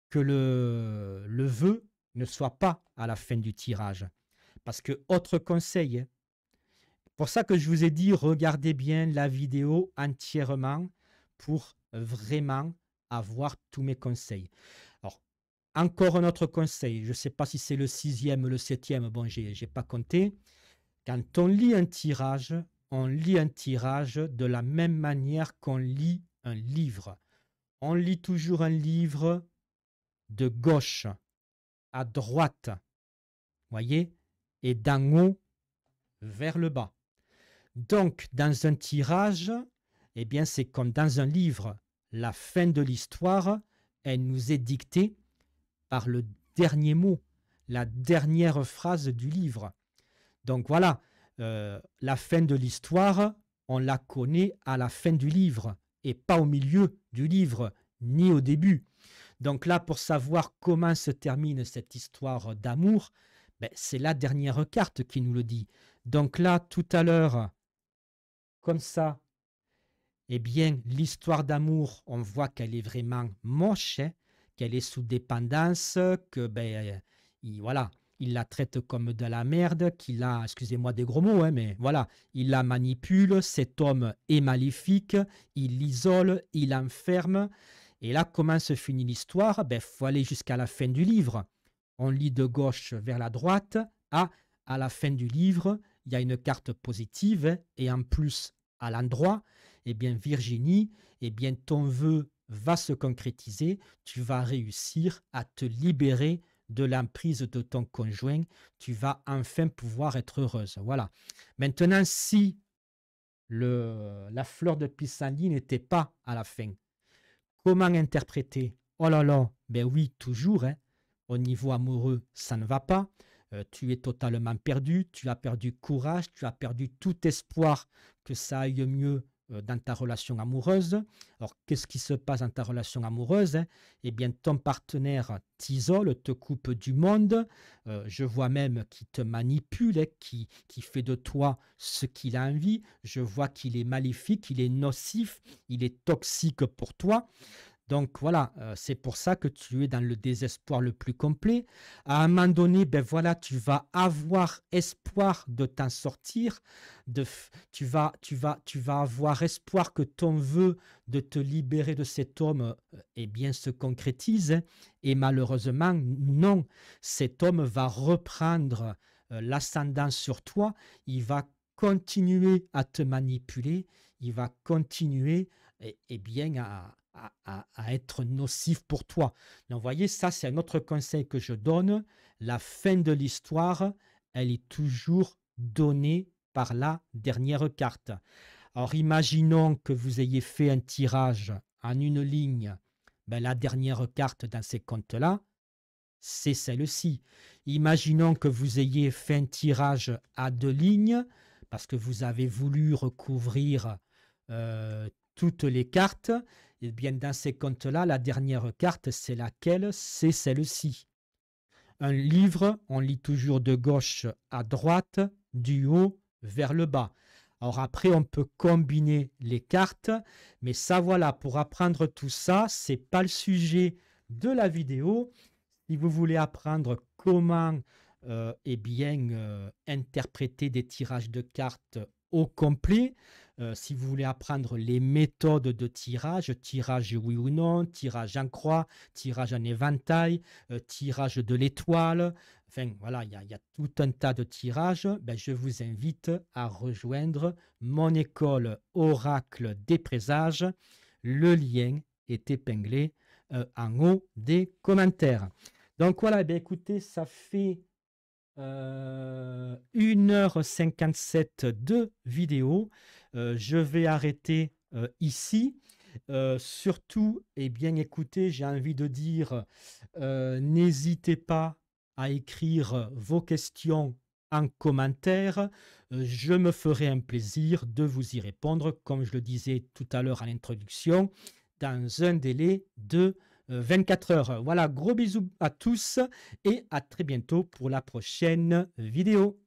que le vœu ne soit pas à la fin du tirage. Parce que, autre conseil, pour ça que je vous ai dit, regardez bien la vidéo entièrement pour vraiment avoir tous mes conseils. Alors, encore un autre conseil, je ne sais pas si c'est le 6e, le 7e, bon, je n'ai pas compté. Quand on lit un tirage de la même manière qu'on lit un livre. On lit toujours un livre de gauche à droite, voyez, et d'en haut vers le bas. Donc, dans un tirage, eh bien, c'est comme dans un livre. La fin de l'histoire, elle nous est dictée par le dernier mot, la dernière phrase du livre. Donc voilà, la fin de l'histoire, on la connaît à la fin du livre et pas au milieu du livre, ni au début. Donc là, pour savoir comment se termine cette histoire d'amour, ben, c'est la dernière carte qui nous le dit. Donc là, tout à l'heure, comme ça, eh bien, l'histoire d'amour, on voit qu'elle est vraiment moche, hein, qu'elle est sous dépendance, que ben, voilà, il la traite comme de la merde, qu'il a, excusez-moi des gros mots, hein, mais voilà, il la manipule, cet homme est maléfique, il l'isole, il l'enferme. Et là, comment se finit l'histoire? Ben, faut aller jusqu'à la fin du livre. On lit de gauche vers la droite. Ah, à la fin du livre, il y a une carte positive, hein, et en plus, à l'endroit, eh bien, Virginie, eh bien, ton vœu va se concrétiser. Tu vas réussir à te libérer de l'emprise de ton conjoint. Tu vas enfin pouvoir être heureuse. Voilà. Maintenant, si la fleur de pissenlit n'était pas à la fin, comment interpréter? Oh là là, ben oui, toujours, hein. Au niveau amoureux, ça ne va pas. Tu es totalement perdu, tu as perdu courage, tu as perdu tout espoir que ça aille mieux dans ta relation amoureuse. Alors, qu'est-ce qui se passe dans ta relation amoureuse, hein? Eh bien, ton partenaire t'isole, te coupe du monde. Je vois même qu'il te manipule, hein, qui fait de toi ce qu'il a envie. Je vois qu'il est maléfique, il est nocif, il est toxique pour toi. Donc voilà, c'est pour ça que tu es dans le désespoir le plus complet. À un moment donné, ben voilà, tu vas avoir espoir de t'en sortir, tu vas avoir espoir que ton vœu de te libérer de cet homme, eh bien, se concrétise, hein. Et malheureusement, non, cet homme va reprendre l'ascendant sur toi, il va continuer à te manipuler, il va continuer, eh bien, à être nocif pour toi. Donc, vous voyez, ça, c'est un autre conseil que je donne. La fin de l'histoire, elle est toujours donnée par la dernière carte. Alors, imaginons que vous ayez fait un tirage en une ligne. Ben, la dernière carte dans ces comptes-là, c'est celle-ci. Imaginons que vous ayez fait un tirage à 2 lignes parce que vous avez voulu recouvrir toutes les cartes. Et bien, dans ces comptes-là, la dernière carte, c'est laquelle? C'est celle-ci. Un livre, on lit toujours de gauche à droite, du haut vers le bas. Alors après, on peut combiner les cartes, mais ça, voilà, pour apprendre tout ça, c'est pas le sujet de la vidéo. Si vous voulez apprendre comment eh bien, interpréter des tirages de cartes au complet, si vous voulez apprendre les méthodes de tirage, tirage oui ou non, tirage en croix, tirage en éventail, tirage de l'étoile, enfin voilà, il y a tout un tas de tirages, ben, je vous invite à rejoindre mon école Oracle des présages. Le lien est épinglé en haut des commentaires. Donc voilà, eh bien, écoutez, ça fait 1h57 de vidéo. Je vais arrêter ici. Surtout, eh bien, écoutez, j'ai envie de dire, n'hésitez pas à écrire vos questions en commentaire. Je me ferai un plaisir de vous y répondre, comme je le disais tout à l'heure en introduction, dans un délai de 24 heures. Voilà, gros bisous à tous et à très bientôt pour la prochaine vidéo.